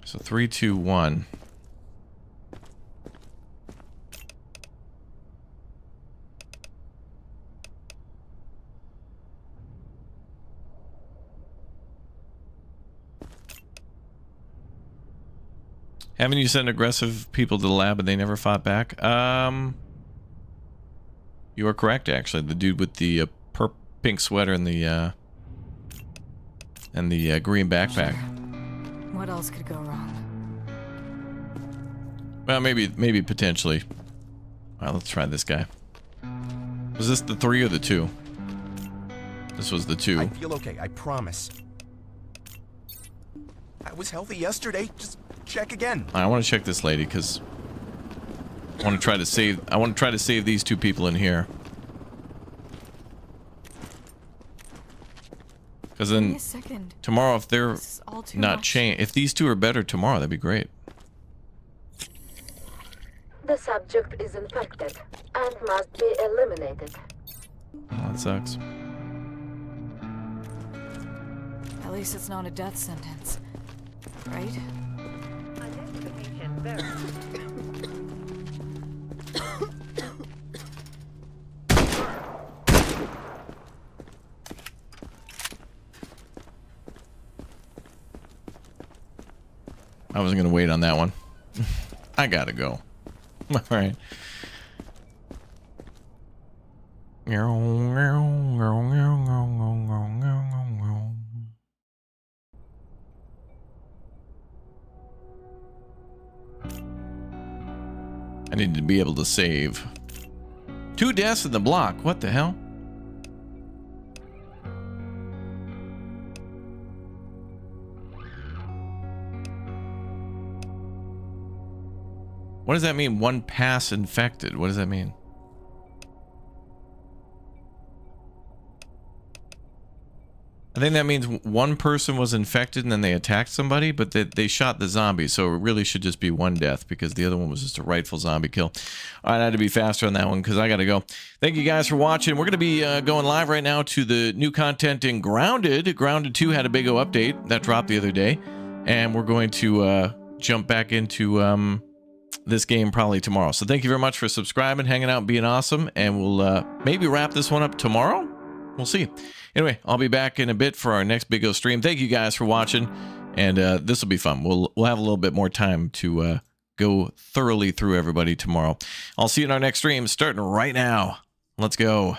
A: So 3, 2, 1. Haven't you sent aggressive people to the lab and they never fought back? You are correct, actually. The dude with the pink sweater and the green backpack.
H: What else could go wrong?
A: Well, maybe potentially. All right, let's try this guy. Was this the 3 or the 2? This was the 2.
K: I feel okay, I promise. I was healthy yesterday. Just check again.
A: I want to check this lady because I want to try to save these 2 people in here. Because then tomorrow, if they're not changed, if these 2 are better tomorrow, that'd be great.
P: The subject is infected and must be eliminated.
A: Oh, that sucks.
I: At least it's not a death sentence, right?
C: Identification verified.
A: I wasn't going to wait on that one. I got to go. All right. I need to be able to save. 2 deaths in the block. What the hell? What does that mean? 1 pass infected. What does that mean? I think that means 1 person was infected and then they attacked somebody, but they shot the zombie, so it really should just be 1 death because the other one was just a rightful zombie kill. All right, I had to be faster on that one because I got to go. Thank you guys for watching. We're going to be going live right now to the new content in Grounded. Grounded 2 had a big O update that dropped the other day, and we're going to jump back into this game probably tomorrow. So thank you very much for subscribing, hanging out, being awesome, and we'll maybe wrap this one up tomorrow. We'll see. Anyway, I'll be back in a bit for our next Big O stream. Thank you guys for watching, and this will be fun. We'll have a little bit more time to go thoroughly through everybody tomorrow. I'll see you in our next stream starting right now. Let's go.